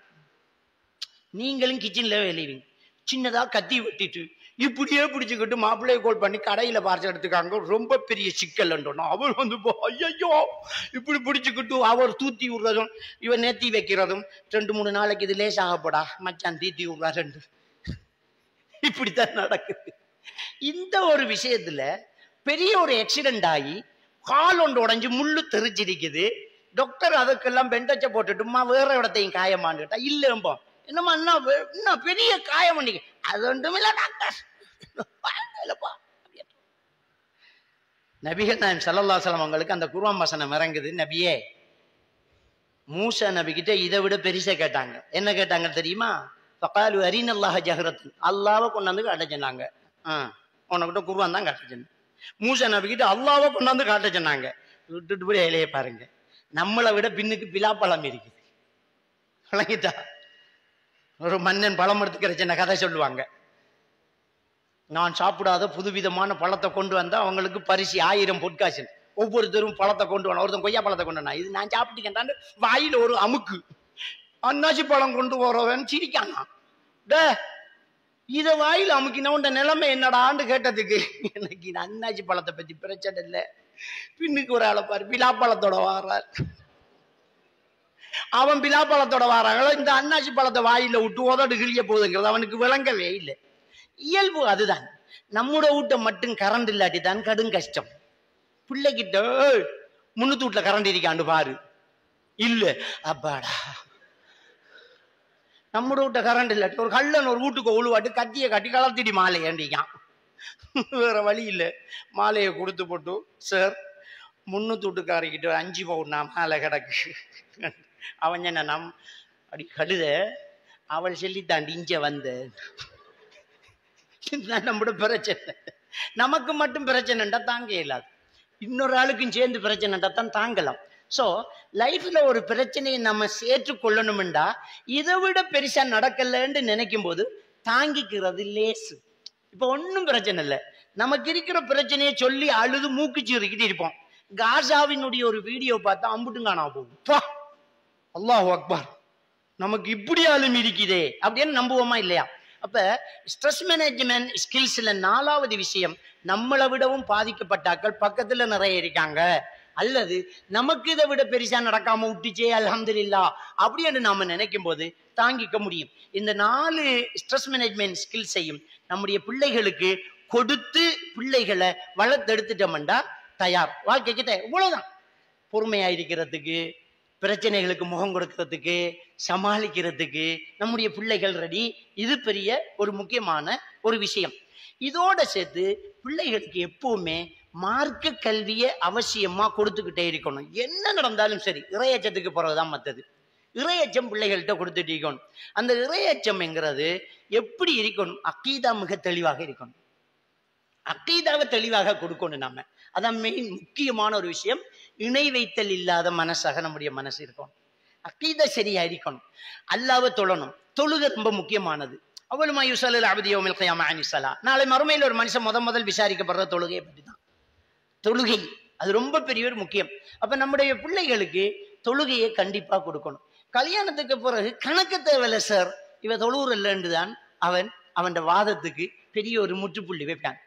நீங்களும் கிச்சன்ல வேலைவீங்க, சின்னதா கத்தி வெட்டிட்டு இப்படியே பிடிச்சுக்கிட்டு மாப்பிள்ளையை கோல் பண்ணி கடையில பார்த்து எடுத்துக்காங்க, ரொம்ப பெரிய சிக்கல். அவர் வந்து ஐயோ இப்படி பிடிச்சுக்கிட்டு அவர் தூத்தி விடுறதும் இவன் நேத்தி வைக்கிறதும் 2-3 நாளைக்கு இது லேசாகப்படா மச்சான் தீத்தி விடுறாரு, இப்படித்தான் நடக்குது. இந்த ஒரு விஷயத்துல பெரிய ஒரு ஆக்சிடென்ட் ஆகி கால் ஒன்று உடைஞ்சு முள்ளு தெரிச்சிருக்குது. டாக்டர் அதுக்கெல்லாம் பெண்டச்சை போட்டுட்டுமா வேற இடத்தையும் காயமான்னுட்டா இல்லம்போ, என்னம்மா என்ன பெரிய காயம் பண்ணிக்க, அது ஒன்றும் இல்லை டாக்டர். நபிகள் நாயகம் ஸல்லல்லாஹு அலைஹி வஸல்லம் அவங்களுக்கு அந்த குர்ஆன் வசனம் இறங்குது. நபியே மூஸா நபி கிட்ட இதை விட பெருசா கேட்டாங்க. என்ன கேட்டாங்க தெரியுமா? ஃபகாலு அரினல்லாஹ ஜஹரத்தன், அல்லாஹ்வை கொண்டாந்து காட்ட சொன்னாங்க. உனக்கிட்ட குர்ஆன் தான் காட்ட சொன்னாங்க. மூஸா நபி கிட்ட அல்லாஹ்வை கொண்டாந்து காட்ட சொன்னாங்க. விட்டுட்டு போய் வேலையை பாருங்க. நம்மளை விட பின்னுக்கு பிலாப்பழம் இருக்குது, விளங்கிட்டா? ஒரு மன்னன் பழம் எடுத்துக்கிற சின்ன கதை சொல்லுவாங்க. நான் சாப்பிடாத புதுவிதமான பழத்தை கொண்டு வந்தா அவங்களுக்கு பரிசு 1000 பொற்காசு. ஒவ்வொருத்தரும் பழத்தை கொண்டு வந்தா, ஒருத்தன் கொய்யா பழத்தை கொண்டு வந்தா, இது நான் சாப்பிட்டுக்கிட்டான்னு வாயில ஒரு அமுக்கு. அன்னாசி பழம் கொண்டு வரவன் சிரிக்கானா, இத வாயில அமுக்கினா உண்ட நிலைமை என்னடான்னு கேட்டதுக்கு, எனக்கு இது அன்னாசி பழத்தை பத்தி பிரச்சனை இல்லை, பின்னுக்கு ஒரு ஆளை பாரு பிலாப்பழத்தோட வாரார், அவன் பிலாப்பழத்தோட வாராங்களோ, இந்த அன்னாசி பழத்தை வாயில விட்டு உதடு கிழிய போகுதுங்கிறது அவனுக்கு விளங்கவே இல்லை. இயல்பு அதுதான். நம்மோட வீட்ட மட்டும் கரண்ட் இல்லாட்டி தான் கடும் கஷ்டம். பிள்ளைகிட்ட 300 வீட்டுல கரண்ட் இருக்காண்டு பாரு, இல்ல அப்பாடா. நம்மோட வீட்ட கரண்ட் இல்லாட்டி ஒரு கள்ளன் ஒரு வீட்டுக்கு ஒழுவாட்டு கத்தியை கட்டி கலத்திடி மாலை ஏண்டிக்கான், வேற வழி இல்லை. மாலையை கொடுத்து போட்டு, சார் 300 வீட்டுக்காரிக்கிட்ட 5 பவுன் மாலை கிடக்கு. அவன் என்ன நம் அப்படி கழுத, அவள் சொல்லி தாண்டி இஞ்ச வந்த, நம்மட பிரச்சனை. நமக்கு மட்டும் பிரச்சனைண்டா தாங்க இயலாது, இன்னொரு ஆளுக்கும் சேர்ந்து பிரச்சனைண்டா தான் தாங்கலாம். சோ லைஃப்ல ஒரு பிரச்சனையை நம்ம ஏற்றுக்கொள்ளணும்டா இதை விட பெருசா நடக்கலன்னு நினைக்கும் போது தாங்கிக்கிறது லேசு. இப்ப ஒன்னும் பிரச்சனை இல்லை, நமக்கு இருக்கிற பிரச்சனையை சொல்லி அழுது மூக்குச்சீறிக்கிட்டு இருப்போம். காசாவினுடைய ஒரு வீடியோ பார்த்தா அம்புட்டுங்கானா போகும். அல்லாஹ் அக்பர், நமக்கு இப்படி ஆளும் இருக்குதே அப்படின்னு நம்புவோமா இல்லையா? அப்ப ஸ்ட்ரெஸ் மேனேஜ்மெண்ட் ஸ்கில்ஸ்ல 4வது விஷயம், நம்மளை விடவும் பாதிக்கப்பட்டாக்கள் பக்கத்துல நிறைய இருக்காங்க, அல்லது நமக்கு இதை விட பெருசா நடக்காம விட்டுச்சே அல்ஹம்துலில்லாஹ் அப்படின்னு நாம நினைக்கும் போது தாங்கிக்க முடியும். இந்த 4 ஸ்ட்ரெஸ் மேனேஜ்மெண்ட் ஸ்கில்ஸையும் நம்முடைய பிள்ளைகளுக்கு கொடுத்து பிள்ளைகளை வளர்த்தெடுத்துட்டோம்டா தயார் வாழ்க்கைக்கு தயார். இவ்வளவுதான். பொறுமையா இருக்கிறதுக்கு, பிரச்சனைகளுக்கு முகம் கொடுக்கறதுக்கு, சமாளிக்கிறதுக்கு நம்முடைய பிள்ளைகள் ரெடி. இது பெரிய ஒரு முக்கியமான ஒரு விஷயம். இதோட சேர்த்து பிள்ளைகளுக்கு எப்பவுமே மார்க்க கல்வியை அவசியமா கொடுத்துக்கிட்டே இருக்கணும். என்ன நடந்தாலும் சரி, இறையச்சத்துக்கு போறதுதான் மற்றது. இறையச்சம் பிள்ளைகள்கிட்ட கொடுத்துட்டு இருக்கணும். அந்த இறையச்சம் என்கிறது எப்படி இருக்கணும்? அக்கீதா மிக தெளிவாக இருக்கணும். அக்கீதாவை தெளிவாக கொடுக்கணும் நாம. அதான் மெயின் முக்கியமான ஒரு விஷயம். இணை வைத்தல் இல்லாத மனசாக நம்முடைய மனசு இருக்கணும். அக்கீதா சரியா இருக்கணும். அல்லாஹ்வை தொழணும். தொழுகை ரொம்ப முக்கியமானது. அவ்வளவுமா யுஸல்லல் அப்து யௌமல் கியாமா அனிஸ்ஸலா. நாளை மறுமையில் ஒரு மனுஷன் முதல் விசாரிக்கப்படுற தொழுகையை பற்றி தான். தொழுகை அது ரொம்ப பெரிய ஒரு முக்கியம். அப்ப நம்முடைய பிள்ளைகளுக்கு தொழுகையை கண்டிப்பா கொடுக்கணும். கல்யாணத்துக்கு பிறகு கணக்கு தேவையில்லை சார், இவ தொழுவுர் இல்லைன்றுதான் அவன் வாதத்துக்கு பெரிய ஒரு முற்றுப்புள்ளி வைப்பான்.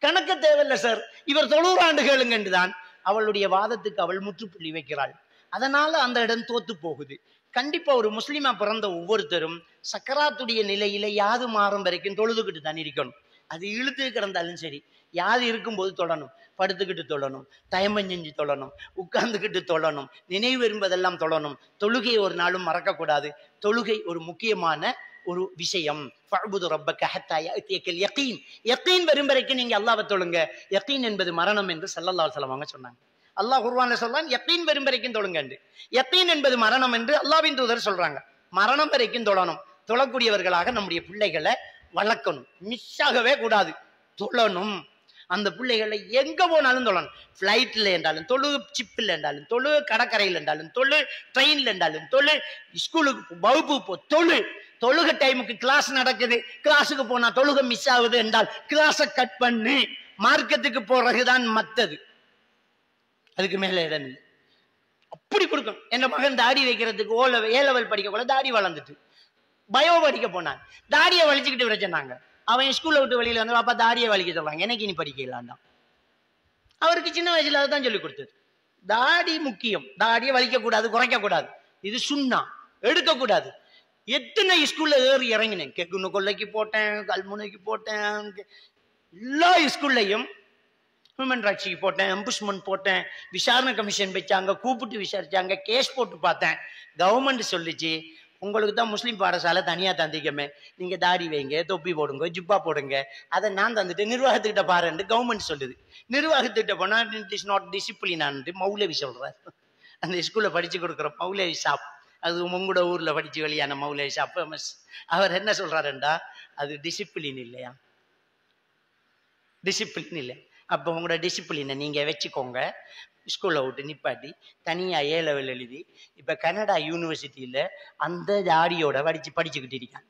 கணக்கு தேவையில்லை சார், இவர் 90 ஆண்டுகளுங்க என்றுதான் அவளுடைய வாதத்துக்கு அவள் முற்றுப்புள்ளி வைக்கிறாள். அதனால அந்த இடம் தோத்து போகுது. கண்டிப்பா ஒரு முஸ்லிமா பிறந்த ஒவ்வொருத்தரும் சக்கராத்துடைய நிலையில யாது மாறும் வரைக்கும் தொழுதுகிட்டு தான் இருக்கணும். அது இழுத்து கிடந்தாலும் சரி, யாது இருக்கும்போது தொழணும், படுத்துக்கிட்டு தொழணும், தயமம் செஞ்சு தொழணும், உட்கார்ந்துக்கிட்டு தொழணும், நினைவு என்பதெல்லாம் தொழணும். தொழுகை ஒரு நாளும் மறக்கக்கூடாது. தொழுகை ஒரு முக்கியமான ஒரு விஷயம். ஃபஅ்புது ரப்பக ஹத்தா யஅதியக்கல் யகீன். யகீன் வரும் வரைக்கும் நீங்க அல்லாஹ்வை தொழுங்க. யகீன் என்பது மரணம் என்று ஸல்லல்லாஹு அலைஹி வஸல்லம் அவங்க சொன்னாங்க. அல்லாஹ் குர்ஆன்ல சொல்றான், யகீன் வரும் வரைக்கும் தொழுங்க என்று. யகீன் என்பது மரணம் என்று அல்லாஹ்வின் தூதர் சொல்றாங்க. மரணம் வரைக்கும் தொழணும். தொழக்கூடியவர்களாக நம்முடைய பிள்ளைகளை வளர்க்கணும். மிஸ் ஆகவே கூடாது. தொழணும். அந்த பிள்ளைகளை எங்க போனாலும் தொழணும். பிளைட்ல என்றாலும் தொழு, சிப்பில் என்றாலும் தொழு, கடற்கரையில் என்றாலும் தொழு, ட்ரெயின்ல என்றாலும் தொழு, ஸ்கூலுக்கு வகுப்பு போ தொழு. தொழுக டைமுக்கு கிளாஸ் நடக்குது, கிளாஸுக்கு போனா தொழுக மிஸ் ஆகுது என்றால் கிளாஸை கட் பண்ணு. மார்க்கத்துக்கு போறதுதான் மத்தது, அதுக்கு மேல இடம் இல்லை. அப்படி கொடுக்கணும். என் மகன் தாடி வைக்கிறதுக்கு ஏ லெவல் படிக்க கூட தாடி வளர்ந்துட்டு பயோ படிக்க போனான். தாடியை வலிச்சுக்கிட்டு வச்சுனாங்க. அவன் ஸ்கூல்ல விட்டு வெளியில வந்து பாப்பா தாடியை வலிக்க சொல்றாங்க, எனக்கு இனி படிக்க இல்லாண்டாம். அவருக்கு சின்ன வயசுல அதுதான் சொல்லி கொடுத்தது. தாடி முக்கியம். தாடியை வலிக்க கூடாது, குறைக்க கூடாது. இது சுண்ணா, எடுக்கக்கூடாது. எத்தனை ஸ்கூல்ல ஏறி இறங்கினேன். கெக்குன்னு கொல்லைக்கு போட்டேன், கல்முனைக்கு போட்டேன், எல்லா ஸ்கூல்லையும் ஹியூமன் ரைட்ஸுக்கு போட்டேன், எம்புஷ்மெண்ட் போட்டேன், விசாரணை கமிஷன் வச்சாங்க, கூப்பிட்டு விசாரிச்சாங்க, கேஸ் போட்டு பார்த்தேன். கவர்மெண்ட் சொல்லிச்சு, உங்களுக்கு தான் முஸ்லீம் பாடசாலை தனியா தந்திக்கமே, நீங்க தாடி வைங்க, தொப்பி போடுங்க, ஜிப்பா போடுங்க, அதை நான் தந்துட்டு நிர்வாகத்துக்கிட்ட பாருன்னு கவர்மெண்ட் சொல்லுது. நிர்வாகத்துக்கிட்ட போனா இட் இஸ் நாட் டிசிப்ளின் ஆனது மௌலவி சொல்றாரு. அந்த ஸ்கூல்ல படிச்சு கொடுக்குற மௌலவி ஷாப், அது உங்களோட ஊர்ல படிச்சு வெளியான மௌலவி ஷாப் ஃபேமஸ். அவர் என்ன சொல்றாருண்டா, அது டிசிப்ளின் இல்லையா, டிசிப்ளின் இல்லை. அப்போ உங்களோட டிசிப்ளினை நீங்க வச்சுக்கோங்க. ஸ்கூல்ல விட்டு நிப்பாட்டி தனியா ஏ லெவல் எழுதி இப்ப கனடா யூனிவர்சிட்டியில அந்த தாடியோட படிச்சுக்கிட்டு இருக்காங்க.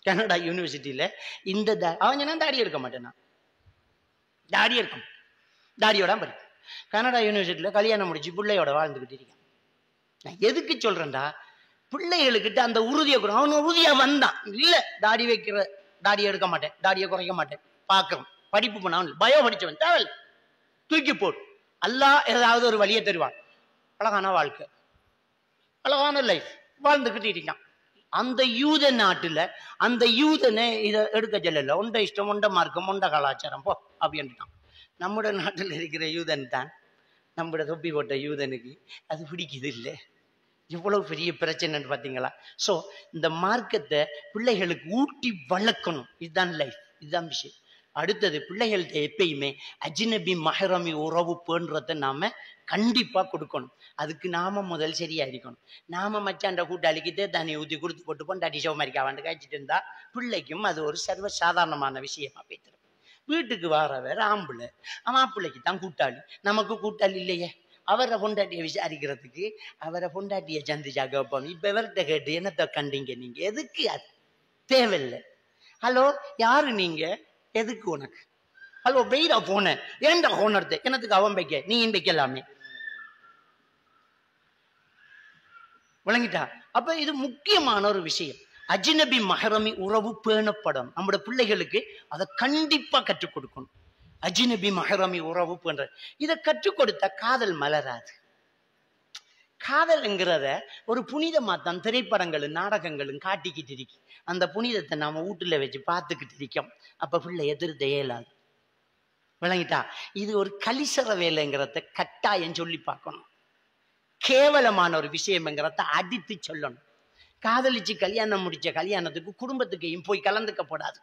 கனடா யூனிவர்சிட்டியில இந்த அவன் நான் தாடி எடுக்க மாட்டேன்னா, தாடி இருக்கும், தாடியோட படிக்கும். கனடா யூனிவர்சிட்டியில கல்யாணம் முடிச்சு பிள்ளையோட வாழ்ந்துகிட்டு இருக்கான். நான் எதுக்கு சொல்றேன்டா, பிள்ளைகளுக்கிட்ட அந்த உறுதியை கூட. அவன் உறுதியா வந்தான், இல்ல தாடி வைக்கிற, தாடியை எடுக்க மாட்டேன், தாடியை குறைக்க மாட்டேன், பாக்குறோம், படிப்பு பண்ணாமல் பயோ படிச்சவன் தேவையில்லை, தூக்கி போடு. அல்லாஹ் ஏதாவது ஒரு வழியை தருவான். அழகான வாழ்க்கை, அழகான லைஃப் வாழ்ந்துகிட்டு இருக்கான். அந்த யூத நாட்டுல அந்த யூதனை இதை எடுக்க சொல்லல, ஒன்றை இஷ்டம், ஒன்றை மார்க்கம், ஒன்றை கலாச்சாரம் போ அப்படின்ட்டான். நம்முடைய நாட்டில் இருக்கிற யூதன் தான், நம்முடைய தொப்பி போட்ட யூதனுக்கு அது பிடிக்குது இல்லை. எவ்வளவு பெரிய பிரச்சனைன்னு பார்த்தீங்களா? ஸோ இந்த மார்க்கத்தை பிள்ளைகளுக்கு ஊட்டி வளர்க்கணும். இதுதான் லைஃப், இதுதான் விஷயம். அடுத்தது, பிள்ளைகள்கிட்ட எப்பயுமே அஜ்னபி மஹரமி உறவு பேன்றதை நாம கண்டிப்பா கொடுக்கணும். அதுக்கு நாம முதல் சரியா இருக்கணும். நாம மச்சாண்ட கூட்டாளிக்கிட்டே தண்ணி ஊற்றி கொடுத்து போட்டு பொண்டாட்டி சோமாரிக்கா வந்து காய்ச்சிட்டு இருந்தா பிள்ளைக்கும் அது ஒரு சர்வ சாதாரணமான விஷயமா போய்த்திரும். வீட்டுக்கு வர வேற ஆம்பளை, மாப்பிள்ளைக்கு தான் கூட்டாளி, நமக்கு கூட்டாளி இல்லையே. அவரை பொண்டாட்டியை விசாரிக்கிறதுக்கு அவரை பொண்டாட்டியை சந்திச்சா கேட்போம். இப்ப இவர்கிட்ட கேட்டு என்னத்தை கண்டீங்க நீங்க, எதுக்கு? அது தேவையில்லை. ஹலோ, யாரு நீங்க, எதுக்கு உனக்கு? ஹலோ வெயிடா போன ஏன்டா ஹோனர்த்து என்னத்துக்கு அவன் வைக்க நீ வைக்கலாமே. விளங்கிட்டா? அப்ப இது முக்கியமான ஒரு விஷயம். அஜ்னபி மஹரமி உறவு பேணப்படும். நம்முடைய பிள்ளைகளுக்கு அதை கண்டிப்பா கற்றுக் கொடுக்கணும். அஜ்னபி மஹரமி உறவு பேண இதை கற்றுக் கொடுத்த காதல் மலராது. காதல்ங்கிறத ஒரு புனிதமாத்தான் திரைப்படங்களும் நாடகங்களும் காட்டிக்கிட்டு இருக்கு. அந்த புனிதத்தை நாம வீட்டுல வச்சு பார்த்துக்கிட்டு இருக்கோம். அப்ப பிள்ளை எதிர்த்து இயலாது. விளங்கிட்டா? இது ஒரு கலிசர வேலைங்கிறத கட்டாயம் சொல்லி பார்க்கணும். கேவலமான ஒரு விஷயம்ங்கிறத அடித்து சொல்லணும். காதலிச்சு கல்யாணம் முடிச்ச கல்யாணத்துக்கு குடும்பத்துக்கையும் போய் கலந்துக்கப்படாது.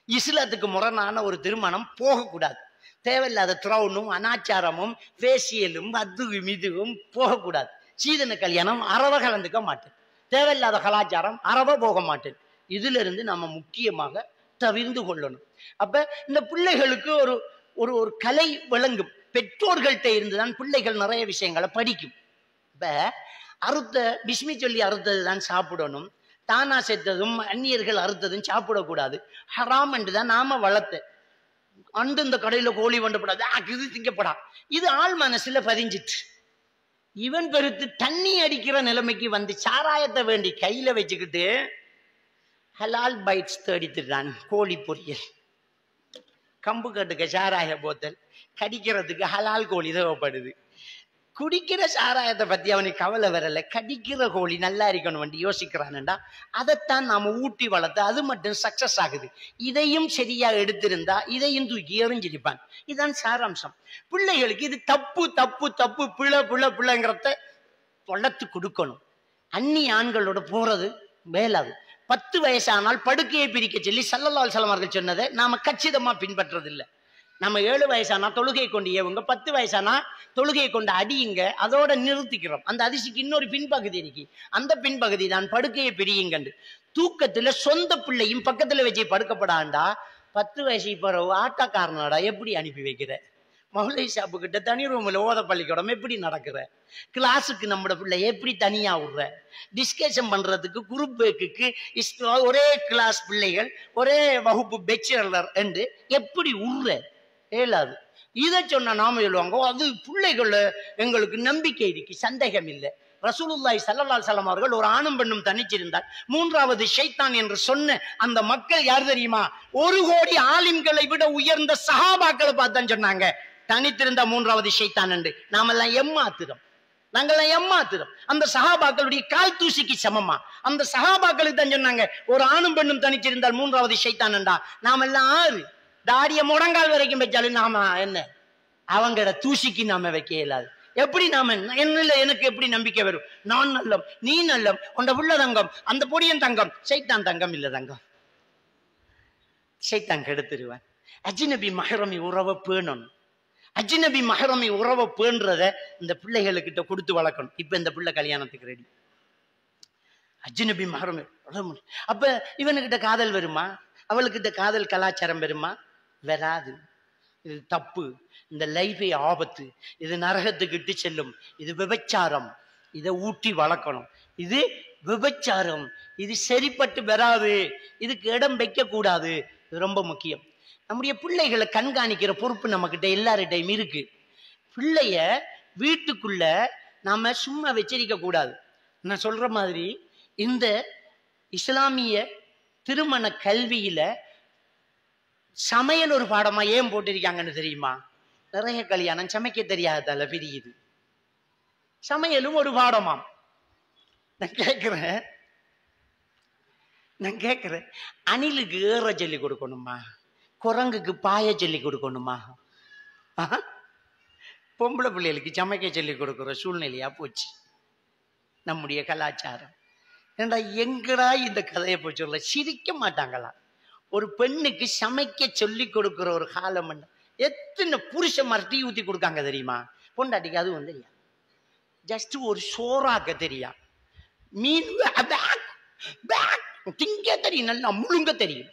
இஸ்லாத்துக்கு முரணான ஒரு திருமணம் போகக்கூடாது. தேவையில்லாத த்ரௌனும் அனாச்சாரமும் ஃபேசியலும் அதுவும் இதுவும் போகக்கூடாது. சீதன கல்யாணம் அறவ கலந்துக்க மாட்டேன். தேவையில்லாத கலாச்சாரம் அறவ போக மாட்டேன். இதுல இருந்து நம்ம முக்கியமாக தவிர்ந்து கொள்ளணும். அப்ப இந்த பிள்ளைகளுக்கு ஒரு ஒரு ஒரு கலை விளங்கும். பெற்றோர்கள்ட்ட இருந்துதான் பிள்ளைகள் நிறைய விஷயங்களை படிக்கும். இப்ப அறுத்த பிஸ்மி சொல்லி அறுத்ததுதான் சாப்பிடணும். தானா செத்ததும் அந்நியர்கள் அறுத்ததும் சாப்பிடக்கூடாது. ஹராம் என்று தான் நாம வளர்த்த. அண்டு இந்த கடையில கோழி வண்டப்படாது, இது திங்கப்படா. இது ஆள் மனசுல பதிஞ்சிட்டு இவன் பெருத்து தண்ணி அடிக்கிற நிலைமைக்கு வந்து சாராயத்தை வேண்டி கையில வச்சுக்கிட்டு ஹலால் பைட்ஸ் தேடித்துறான். கோழி பொரியல், கம்பு கட்டுக்க சாராய போத்தல், கடிக்கிறதுக்கு ஹலால் கோழி தேவைப்படுது. குடிக்கிற சாராயத்தை பத்தி அவனுக்கு கவலை வரல. கடிக்கிற கோழி நல்லா இருக்கணும் யோசிக்கிறான்டா. அதைத்தான் நாம ஊட்டி வளர்த்து அது மட்டும் சக்சஸ் ஆகுது. இதையும் சரியா எடுத்திருந்தா இதையும் தூக்கி எறிஞ்சிருப்பான். இதுதான் சாராம்சம். பிள்ளைகளுக்கு இது தப்பு தப்பு தப்பு பிள்ளை பிள்ளை பிள்ளைங்கிறத வளர்த்து கொடுக்கணும். அந்நிய ஆண்களோட போறது மேலாது. 10 வயசானால் படுக்கையை பிரிக்க சொல்லி ஸல்லல்லாஹு அலைஹி வஸல்லம் அவர்கள் சொன்னதை நாம கச்சிதமா பின்பற்றதில்லை. நம்ம 7 வயசானா தொழுகையை கொண்டு ஏவுங்க, 10 வயசானா தொழுகையை கொண்டு அடியுங்க, அதோட நிறுத்திக்கிறோம். அந்த அதிர்ச்சிக்கு இன்னொரு பின்பகுதி இருக்கு. அந்த பின்பகுதி தான் படுக்கையை பிரியுங்கண்டு. தூக்கத்துல சொந்த பிள்ளையும் பக்கத்துல வச்சு படுக்கப்படாண்டா 10 வயசு பிறகு ஆட்டக்காரனடா எப்படி அனுப்பி வைக்கிற? மௌலை ஷாப்பு கிட்ட தனி ரூம்ல ஓத பள்ளிக்கூடம் எப்படி நடக்கிற? கிளாஸுக்கு நம்மட பிள்ளை எப்படி தனியா விடுற? டிஸ்கஷன் பண்றதுக்கு குரூப் பேக்குக்கு ஒரே கிளாஸ் பிள்ளைகள் ஒரே வகுப்பு பெச்சலர் என்று எப்படி விடுற? ஏலாது. இதை சொன்ன நாம சொல்லுவாங்க அது பிள்ளைகள் எங்களுக்கு நம்பிக்கை இருக்கு, சந்தேகம் இல்லை. ரசூலுல்லாஹி ஸல்லல்லாஹு அலைஹி வஸல்லம் அவர்கள் ஒரு ஆணும் பெண்ணும் தனிச்சிருந்தால் 3வது ஷைத்தான் என்று சொன்ன அந்த மக்கள் யார் தெரியுமா? 1 கோடி ஆலிம்களை விட உயர்ந்த சஹாபாக்களை பார்த்தான் சொன்னாங்க. தனித்திருந்த 3வது ஷைத்தான் என்று நாமெல்லாம் ஏமாத்துறோம். நாங்கெல்லாம் ஏமாத்துறோம். அந்த சஹாபாக்களுடைய கால் தூசிக்கு சமமா? அந்த சஹாபாக்களுக்கு தான் சொன்னாங்க ஒரு ஆணும் பெண்ணும் தனிச்சிருந்தால் 3வது ஷைத்தான் என்றா. நாம எல்லாம் ஆறு தாடிய முடங்கால் வரைக்கும் வச்சாலும் நாம என்ன அவங்களோட தூசிக்கு நாம வைக்க இயலாது. எப்படி நாம என்ன எனக்கு எப்படி நம்பிக்கை வரும்? நான் நல்லம், நீ நல்லம், உண்ட உள்ள தங்கம், அந்த பொடியன் தங்கம். சைத்தான் தங்கம் இல்ல தங்கம், சைத்தான் கெடுத்துருவான். அஜ்னபி மஹ்ரமி உறவை பேணணும். அஜ்னபி மஹ்ரமி உறவை பேணுறத இந்த பிள்ளைகளுக்கிட்ட கொடுத்து வளர்க்கணும். இப்ப இந்த பிள்ளை கல்யாணத்துக்கு ரெடி. அஜ்னபி மஹ்ரமி. அப்ப இவனுக்கிட்ட காதல் வருமா? அவளுக்கிட்ட காதல் கலாச்சாரம் வருமா? வராது. இது தப்பு. இந்த லைஃபை ஆபத்து. இது நரகத்துக்கு இட்டு செல்லும். இது விபச்சாரம். இதை ஊட்டி வளர்க்கணும். இது விபச்சாரம். இது சரிப்பட்டு வராது. இதுக்கு இடம் வைக்க கூடாது. இது ரொம்ப முக்கியம். நம்முடைய பிள்ளைகளை கண்காணிக்கிற பொறுப்பு நம்ம கிட்ட எல்லார்டையும் இருக்கு. பிள்ளைய வீட்டுக்குள்ள நாம சும்மா வச்சிருக்க கூடாது. நான் சொல்ற மாதிரி இந்த இஸ்லாமிய திருமண கல்வியில சமையல் ஒரு பாடமா ஏன் போட்டிருக்காங்கன்னு தெரியுமா? நிறைய கல்யாணம் சமைக்க தெரியாததால பிரியுது. சமையலும் ஒரு பாடமாம். நான் கேட்கிறேன் அணிலுக்கு ஏற சொல்லி கொடுக்கணுமா? குரங்குக்கு பாய சொல்லி கொடுக்கணுமா? பொம்பளை பிள்ளைகளுக்கு சமைக்க சொல்லி கொடுக்குற சூழ்நிலையா போச்சு நம்முடைய கலாச்சாரம். ஏண்டா எங்கடா இந்த கதையை போய் சொல்ல சிரிக்க மாட்டாங்களா? ஒரு பெண்ணுக்கு சமைக்க சொல்லி கொடுக்குற ஒரு காலம் எத்தனை புருஷன் டீ ஊத்தி கொடுக்காங்க தெரியுமா? பொண்டாட்டிக்கு அதுவும் தெரியா. ஜஸ்ட் ஒரு சோறாக்க தெரியா. மீன் திங்க தெரியும், நல்லா முழுங்க தெரியும்.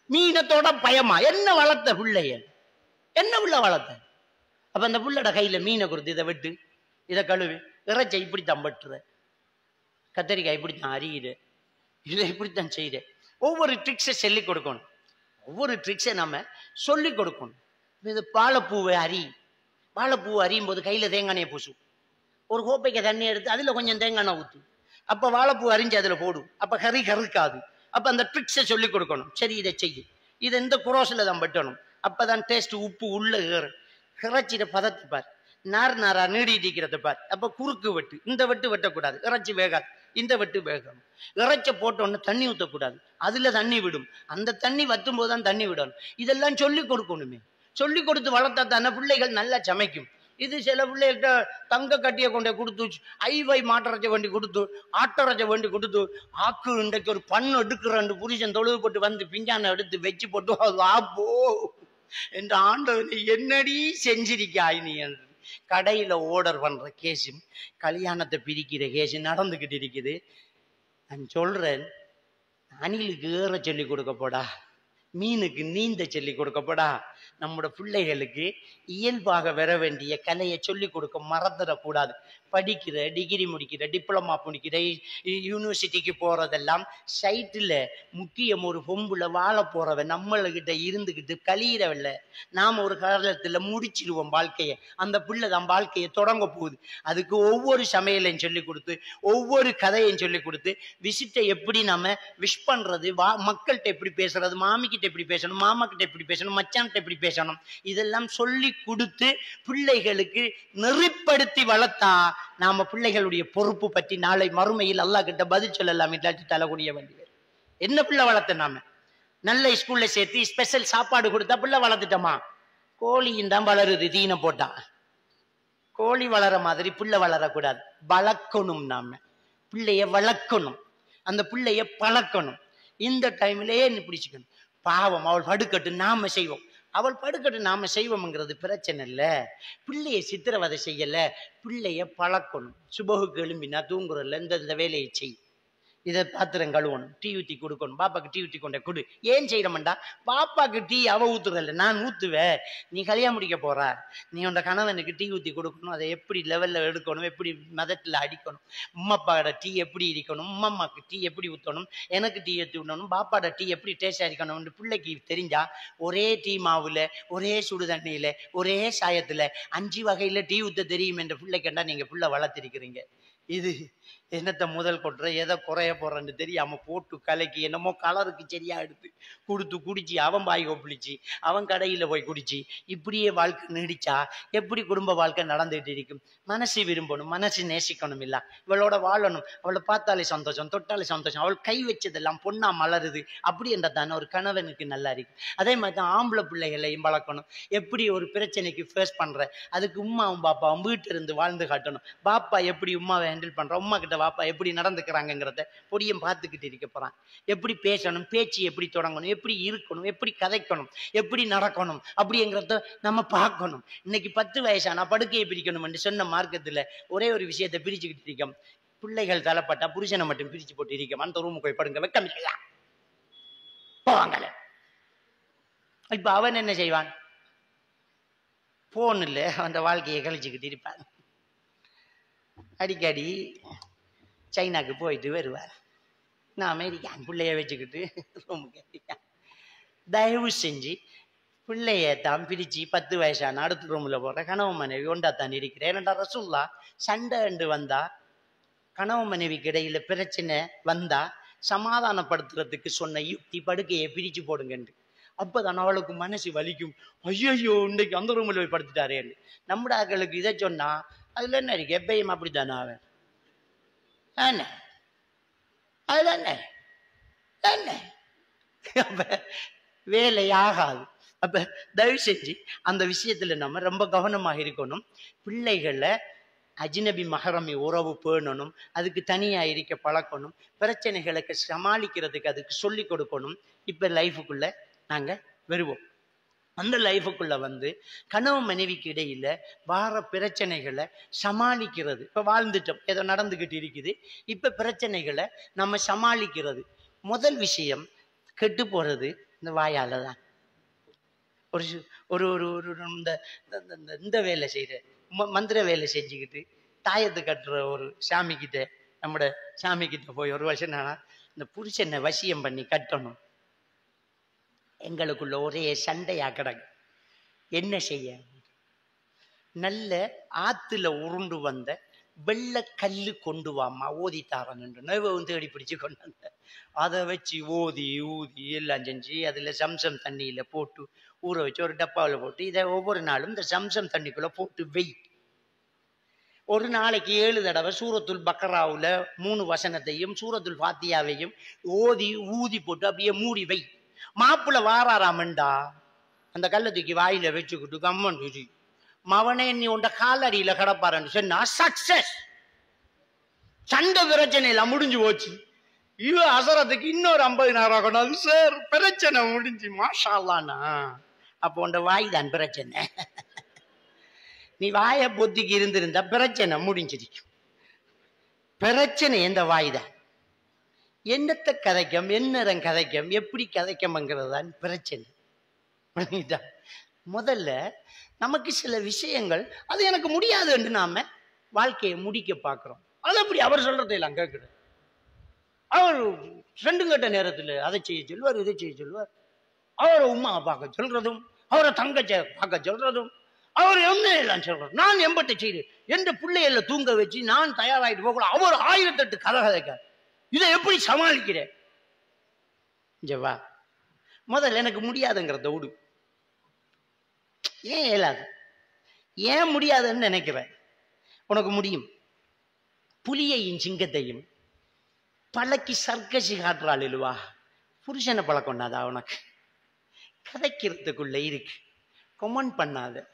மீனத்தோட பயமா? என்ன வளர்த்த பிள்ளைய? என்ன புள்ள வளர்த்த? அப்ப அந்த புள்ளோட கையில மீனை கொடுத்து இதை வெட்டு இதை கழுவி. இறைச்சை இப்படி தம்பட்டுற, கத்தரிக்காய் இப்படித்தான் அறியுது, இதை இப்படித்தான் செய்யுது. ஒவ்வொரு ட்ரிக்ஸை சொல்லி கொடுக்கணும். ஒவ்வொரு ட்ரிக்ஸை நம்ம சொல்லி கொடுக்கணும். இது வாழைப்பூவை வாழைப்பூவை அறியும் போது கையில் தேங்காய் பூசு. ஒரு கோப்பைக்கு தண்ணி எடுத்து அதில் கொஞ்சம் தேங்காய் ஊற்று. அப்போ வாழைப்பூ அரிஞ்சு அதில் போடும். அப்போ கருக்காது. அப்போ அந்த ட்ரிக்ஸை சொல்லி கொடுக்கணும். சரி, இதை செய்யும், இதை இந்த குரோஸில் தான் வெட்டணும். அப்போ தான் டேஸ்ட் உப்பு உள்ள ஏறும். இறைச்சியிட பதத்தை பார், நாரா நீடிட்டு இருக்கிறத பார். அப்போ குறுக்கு வெட்டு, இந்த வெட்டு வெட்டக்கூடாது, இறைச்சி வேகாது. இந்த வெட்டு வேகணும். இறைச்ச போட்டோன்னு தண்ணி ஊற்றக்கூடாது, அதில் தண்ணி விடும். அந்த தண்ணி வற்றும் போது தான் தண்ணி விடணும். இதெல்லாம் சொல்லி கொடுக்கணுமே. சொல்லி கொடுத்து வளர்த்தா தானே பிள்ளைகள் நல்லா சமைக்கும். இது சில பிள்ளைகிட்ட தங்க கட்டியை கொண்டே கொடுத்து, ஐவை மாட்டரைச்ச வேண்டி கொடுத்து, ஆட்டரைச்ச வேண்டி கொடுத்து, ஆக்கு இன்றைக்கு ஒரு பண்ணு எடுக்கிறண்டு புருஷன் தொழுவு போட்டு வந்து பிஞ்சானை எடுத்து வச்சு போட்டு ஆப்போ என்ற ஆண்டவனை என்னடி செஞ்சிருக்காய் நீ என்று கடையில் ஆர்டர் பண்ணுற கேஸும் கல்யாணத்தை பிரிக்கிற கேஸு நடந்துக்கிட்டு இருக்குது. நான் சொல்கிறேன், அணிலுக்கு ஏற சொல்லி கொடுக்கப்போடா, மீனுக்கு நீந்த சொல்லி கொடுக்கப்போடா. நம்மளோட பிள்ளைகளுக்கு இயல்பாக வர வேண்டிய கலையை சொல்லி கொடுக்க மறந்துடக்கூடாது. படிக்கிற, டிகிரி முடிக்கிற, டிப்ளமா முடிக்கிற, யூனிவர்சிட்டிக்கு போகிறதெல்லாம் சைட்டில் முக்கியம். ஒரு பொம்புல வாழ போகிறவன் நம்மள்கிட்ட இருந்துக்கிட்டு கழியிறவில்லை. நாம் ஒரு காலத்தில் முடிச்சிடுவோம் வாழ்க்கையை. அந்த பிள்ளை தான் வாழ்க்கையை தொடங்க போகுது. அதுக்கு ஒவ்வொரு சமையலையும் சொல்லி கொடுத்து, ஒவ்வொரு கதையையும் சொல்லி கொடுத்து, விசிட்டை எப்படி நம்ம விஷ் பண்ணுறது, மக்கள்கிட்ட எப்படி பேசுறது, மாமிக்கிட்ட எப்படி பேசணும், மாமா கிட்ட எப்படி பேசணும், மச்சான்கிட்ட எப்படி பேசணும், இதெல்லாம் சொல்லி கொடுத்து பிள்ளைகளுக்கு நெறிப்படுத்தி வளர்த்தா நாம பிள்ளைகளுடைய பொறுப்பு பற்றி நாளை மறுமையில் அல்லாஹ் கிட்ட பதில் சொல்லலாம். இல்லாட்டி தலக்கூடிய வேண்டியது. என்ன பிள்ளை வளர்த்த? நாம நல்ல ஸ்கூல்ல சேர்த்து ஸ்பெஷல் சாப்பாடு கொடுத்தா பிள்ளை வளர்த்துட்டோமா? கோழியும் தான் வளருது தீனை போட்டா. கோழி வளர மாதிரி பிள்ளை வளரக்கூடாது. வளர்க்கணும். நாம பிள்ளைய வளர்க்கணும், அந்த பிள்ளைய பழக்கணும். இந்த டைம்லயே பிடிச்சிக்கணும். பாவம், அவள் படுக்கட்டு நாம செய்வோம், அவள் படுக்கட்டு நாம செய்வோம்ங்கிறது பிரச்சனை இல்லை. பிள்ளையை சித்திரவதை செய்யல, பிள்ளைய பழக்கணும். சுபகுக்கு எழும்பினா தூங்குறல இந்த வேலையை செய். இதை பாத்திரம் கழுவணும், டீ ஊற்றி கொடுக்கணும். பாப்பாக்கு டீ ஊற்றி கொண்டே கொடு. ஏன் செய்யறோம்டா? பாப்பாக்கு டீ அவ ஊத்துறதில்ல, நான் ஊத்துவேன். நீ கல்யாணம் முடிக்க போற, நீ உன் கணவனுக்கு டீ ஊற்றி கொடுக்கணும். அதை எப்படி லெவல்ல எடுக்கணும், எப்படி மதத்தில் அடிக்கணும், உம்மப்பாட டீ எப்படி இருக்கணும், உம்மம்மாக்கு டீ எப்படி ஊற்றணும், எனக்கு டீ ஊற்றி விடணும், பாப்பாட டீ எப்படி டேஸ்ட் அடிக்கணும்னு பிள்ளைக்கு தெரிஞ்சா ஒரே டீ மாவுல, ஒரே சுடு தண்ணியில, ஒரே சாயத்துல 5 வகையில டீ ஊத்த தெரியும் என்ற பிள்ளை கண்டா நீங்க பிள்ளை வளர்த்திருக்கிறீங்க. இது என்னத்தை முதல் கொட்டுற, எதை குறைய போறன்னு தெரியாம போட்டு கலக்கி என்னமோ கலருக்கு சரியா எடுத்து கொடுத்து குடிச்சு, அவன் பாய் கொப்பளிச்சு, அவன் கடையில போய் குடிச்சு, இப்படியே வாழ்க்கை நீடிச்சா எப்படி குடும்ப வாழ்க்கை நடந்துகிட்டு இருக்கும்? மனசு விரும்பணும், மனசு நேசிக்கணும். இல்ல இவளோட வாழணும், அவளை பார்த்தாலே சந்தோஷம், தொட்டாலே சந்தோஷம், அவள் கை வச்சதெல்லாம் பொண்ணா மலருது அப்படி என்ற தானே ஒரு கணவனுக்கு நல்லா இருக்கு. அதே மாதிரி தான் ஆம்பளை பிள்ளைகளையும் வளர்க்கணும். எப்படி ஒரு பிரச்சனைக்கு ஃபேஸ் பண்ற, அதுக்கு உம்மாவும் பாப்பாவும் வீட்டு இருந்து வாழ்ந்து காட்டணும். பாப்பா எப்படி உம்மாவை ஹேண்டில் பண்ற, உம்மா கிட்ட பாப்பா எப்படி நடந்துக்கிறாங்கிறத பொடியும் பார்த்துக்கிட்டு இருக்க போறான். எப்படி பேசணும், பேச்சு எப்படி தொடங்கணும், எப்படி இருக்கணும், எப்படி கதைக்கணும், எப்படி நடக்கணும் அப்படிங்கிறத நம்ம பார்க்கணும். இன்னைக்கு 10 வயசானா படுக்கையை பிரிக்கணும் என்று சொன்ன மார்க்கத்துல ஒரே ஒரு விஷயத்தை பிரிச்சுக்கிட்டு இருக்கோம். பிள்ளைகள் தலைப்பட்டா புருஷனை மட்டும் பிரிச்சு போட்டு இருக்கோம். அந்த ரூமுக்கு போய் படுங்க, வெக்கம் இல்லையா போவாங்கல. இப்ப அவன் என்ன செய்வான்? போன் இல்லை, அந்த வாழ்க்கையை கழிச்சுக்கிட்டு இருப்பான். அடிக்கடி சைனாக்கு போயிட்டு வருவார். நான் அமெரிக்கான் பிள்ளைய வச்சுக்கிட்டு ரூமுக்கு. தயவு செஞ்சு பிள்ளைய தான் பிரிச்சு 10 வயசான அடுத்த ரூம்ல போற கணவன் மனைவி ஒண்டாத்தான் இருக்கிறேன். ஏனண்டா ரசூல்லா சண்டை வந்தா, கணவன் மனைவிக்கு இடையில பிரச்சனை வந்தா சமாதானப்படுத்துறதுக்கு சொன்ன யுக்தி படுக்கையை பிரிச்சு போடுங்கன்று. அப்பதான் அவளுக்கு மனசு வலிக்கும். ஐயோ இன்னைக்கு அந்த ரூம்ல போய் படுத்துட்டாரேன்னு. நம்முடைய ஆக்களுக்கு இதை சொன்னா அதுல என்ன இருக்கு? எப்பயும் அப்படித்தானே அவன் என்ன அதுல என்ன அப்ப வேலையாகாது. அப்ப தயவு செஞ்சு அந்த விஷயத்துல நம்ம ரொம்ப கவனமாக இருக்கணும். பிள்ளைகளை அஜ்னபி மஹரமி உறவு பேணணும், அதுக்கு தனியா இருக்க பழக்கணும், பிரச்சனைகளுக்கு சமாளிக்கிறதுக்கு அதுக்கு சொல்லி கொடுக்கணும். இப்ப லைஃபுக்குள்ள நாங்க வருவோம். அந்த லைஃபுக்குள்ள வந்து கணவன் மனைவிக்கு இடையில வார பிரச்சனைகளை சமாளிக்கிறது. இப்ப வாழ்ந்துட்டோம், ஏதோ நடந்துகிட்டு இருக்குது. இப்ப பிரச்சனைகளை நம்ம சமாளிக்கிறது. முதல் விஷயம் கெட்டு போறது இந்த வாயால தான். ஒரு ஒரு ஒரு இந்த வேலை செய்யற மந்திர வேலை செஞ்சுக்கிட்டு தாயத்து கட்டுற ஒரு சாமி கிட்ட, நம்மட சாமி கிட்ட போய் ஒரு வருஷம் நானா இந்த புருஷனை வசியம் பண்ணி கட்டணும். எங்களுக்குள்ள ஒரே சண்டையா கிடக்கு. என்ன செய்ய? நல்ல ஆத்துல உருண்டு வந்த வெள்ளை கல்லு கொண்டு வாமா ஓதித்தாரன்னு நைவம் தேடி பிடிச்சு கொண்டு வந்த. அதை வச்சு ஓதி ஊதி எல்லாம் செஞ்சு அதுல சம்சம் தண்ணியில போட்டு ஊற வச்சு ஒரு டப்பாவில் போட்டு இதை ஒவ்வொரு நாளும் இந்த சம்சம் தண்ணிக்குள்ள போட்டு வெய். ஒரு நாளைக்கு 7 தடவை சூரத்துல் பக்கராவுல 3 வசனத்தையும் சூரத்துல் ஃபாத்தியாவையும் ஓதி ஊதி போட்டு அப்படியே மூடி வை. மாப்பிள்ள வாராராமண்டா அந்த கல்லை தூக்கி வாயில வச்சுக்கிட்டு கம்மன் ருசி மவனே நீ உண்ட காலடியில கிடப்பாருன்னு சொன்னா சக்சஸ். சண்டை பிரச்சனை எல்லாம் முடிஞ்சு போச்சு. இவ அசரத்துக்கு இன்னொரு 50,000 கொண்டாது சார், பிரச்சனை முடிஞ்சு மாஷால்லானா. அப்போ உண்ட வாய் தான் பிரச்சனை. நீ வாயை பொத்திக்கு இருந்திருந்தா பிரச்சனை முடிஞ்சிருக்கு. பிரச்சனை எந்த வாய் தான். என்னத்தை கதைக்கம், என்னறம் கதைக்கம், எப்படி கதைக்கம்ங்கிறது தான் பிரச்சனை. முதல்ல நமக்கு சில விஷயங்கள் அது எனக்கு முடியாது என்று நாம வாழ்க்கையை முடிக்க பார்க்கிறோம். அது அப்படி அவர் சொல்றதை எல்லாம் கேட்குறது. அவர் ரெண்டும் கட்ட நேரத்தில் அதை செய்ய சொல்வார், இதை செய்ய சொல்வார். அவரை உமாவை பார்க்க சொல்றதும் அவரை தங்கச்சை பார்க்க சொல்றதும் அவர் என்ன எல்லாம் சொல்றாரு. நான் எம்பட்டை செய்கிறேன் என்ற பிள்ளைகளை தூங்க வச்சு நான் தயாராகிட்டு போகலாம். அவர் 1008 கதை கதைக்கார். இதை எப்படி சமாளிக்கிறேன்? ஜவா முதல்ல எனக்கு முடியாதுங்கிறத விடு. ஏன் இயலாது? ஏன் முடியாதுன்னு நினைக்கிறேன்? உனக்கு முடியும். புலியையும் சிங்கத்தையும் பழக்கி சர்க்கசி காட்டுறாள் இல்லவா, புருஷனை பழக்கொண்டாதா உனக்கு? கதைக்கிறதுக்குள்ள இருக்கு. கமெண்ட் பண்ணாத,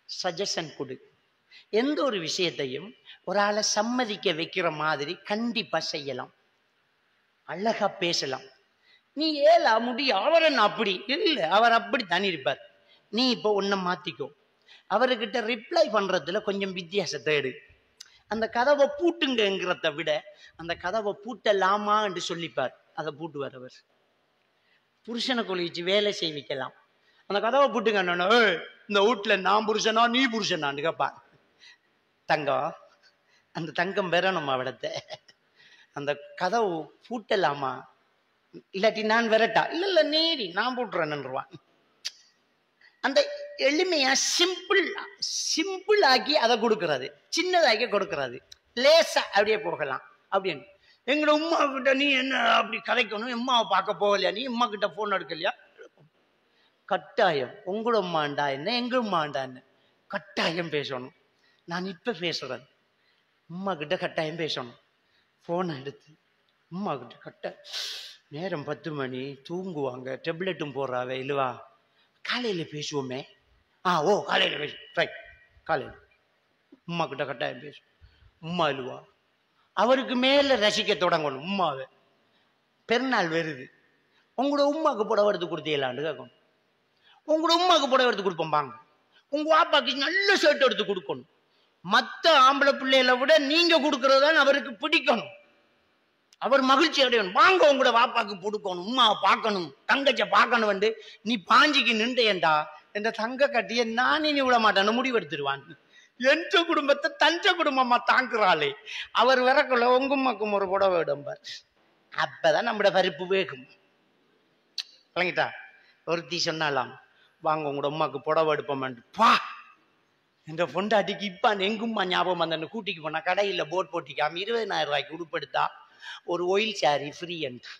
சஜஷன் கொடு. எந்த ஒரு விஷயத்தையும் ஒரு ஆளை சம்மதிக்க வைக்கிற மாதிரி கண்டிப்பா செய்யலாம், அழகா பேசலாம். நீ ஏலா முடியும் அவரை அப்படி இல்லை, அவர் அப்படி தனி இருப்பார். நீ இப்போ ஒன்றை மாத்திக்கோ. அவர்கிட்ட ரிப்ளை பண்றதுல கொஞ்சம் வித்தியாசத்தை எடு. அந்த கதவை பூட்டுங்கிறத விட அந்த கதவை பூட்டலாமா என்று சொல்லிப்பார், அதை பூட்டுவார் அவர். புருஷனை கொலிச்சு வேலை செய்விக்கலாம். அந்த கதவை பூட்டுங்க, இந்த வீட்டுல நான் புருஷனா நீ புருஷனான்னு கேட்பான். தங்கம், அந்த தங்கம் பெறணும் அவடத்தை. அந்த கதவு பூட்டலாமா, இல்லாட்டி நான் விரட்டா? இல்ல இல்ல நீடி நான் பூட்டுறேன்னுருவான். அந்த எளிமையா சிம்பிள் ஆக்கி அதை கொடுக்கறது, சின்னதாக்கி கொடுக்கறது, லேசா அப்படியே போகலாம் அப்படின்னு. எங்களோட உமா கிட்ட நீ என்ன அப்படி கதைக்கணும், அம்மாவை பார்க்க போகலையா, நீ அம்மா கிட்ட போன் எடுக்கலையா? கட்டாயம் உங்களோட அம்மாண்டா என்ன எங்க அம்மாண்டா என்ன கட்டாயம் பேசணும். நான் இப்ப பேசுறேன், அம்மா கிட்ட கட்டாயம் பேசணும். போனை எடுத்து அம்மா கிட்ட கட்டாயம். நேரம் 10 மணி, தூங்குவாங்க, டெப்லெட்டும் போடுறாவே இல்லவா, காலையில பேசுவோமே. ஓ காலையில பேசு, ரைட், காலையில் அம்மா கிட்ட கட்டாயம் பேசும். அம்மா இல்லவா, அவருக்கு மேல ரசிக்க தொடங்கணும் உம்மாவை. பெருநாள் வருது, உங்களோட உம்மாக்கு புடவை எடுத்து கொடுத்தீங்களான்னு கேட்கணும். உங்களோட உம்மாக்கு புடவை எடுத்து கொடுப்போம் வாங்க. உங்க வாப்பாக்கு நல்ல ஷர்ட் எடுத்து கொடுக்கணும். மற்ற ஆம்பளை பிள்ளைகளை விட நீங்க கொடுக்கறது தான் அவருக்கு பிடிக்கணும். அவர் மகிழ்ச்சி அடையணும். வாங்க உங்களோட வாப்பாக்கு கொடுக்கணும், உம்மாவை பார்க்கணும், தங்கச்ச பார்க்கணும் வந்து நீ பாஞ்சிக்கு நின்றேன்டா என்ற தங்க கட்டிய நானே நீ விட மாட்டேன்னு முடிவெடுத்துருவான். என்ற குடும்பத்தை தஞ்ச குடும்பமா தாங்குறாளே, அவர் விறக்குள்ள உங்கும்மாக்கும் ஒரு புடவை இடம்பார். அப்பதான் நம்மட பருப்பு வேகும். விளங்கிட்டா? ஒருத்தி சொன்னாலாம், வாங்க உங்களோட அம்மாக்கு புடவை எடுப்போம். பா இந்த பொண்டாட்டிக்கு இப்ப எங்கும்மா ஞாபகம் வந்தன்னு கூட்டிக்கு போனா கடையில போட் போட்டிக்காம 20,000 ரூபாய்க்கு உடுப்படுத்தா ஒரு ஒயில் சாரி ஃப்ரீ என்று.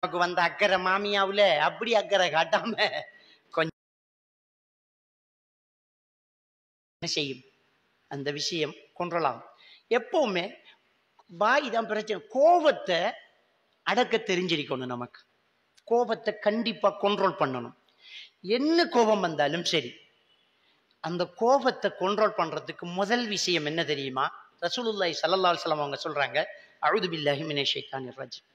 வந்த அக்கறை மாமியாவுல அப்படி அக்கறை காட்டாம கொஞ்சம் செய்யும். அந்த விஷயம் கொன்றலாம். எப்பவுமே வாய் தான் பிரச்சனை. கோபத்தை அடக்க தெரிஞ்சிருக்கணும். நமக்கு கோபத்தை கண்டிப்பா கண்ட்ரோல் பண்ணணும். என்ன கோபம் வந்தாலும் சரி, அந்த கோபத்தை கண்ட்ரோல் பண்றதுக்கு முதல் விஷயம் என்ன தெரியுமா? ரசூலுல்லாஹி ஸல்லல்லாஹு அலைஹி வஸல்லம் அவங்க சொல்றாங்க, அஊது பில்லாஹி மினஷ் ஷைத்தானிர் ரஜீம்.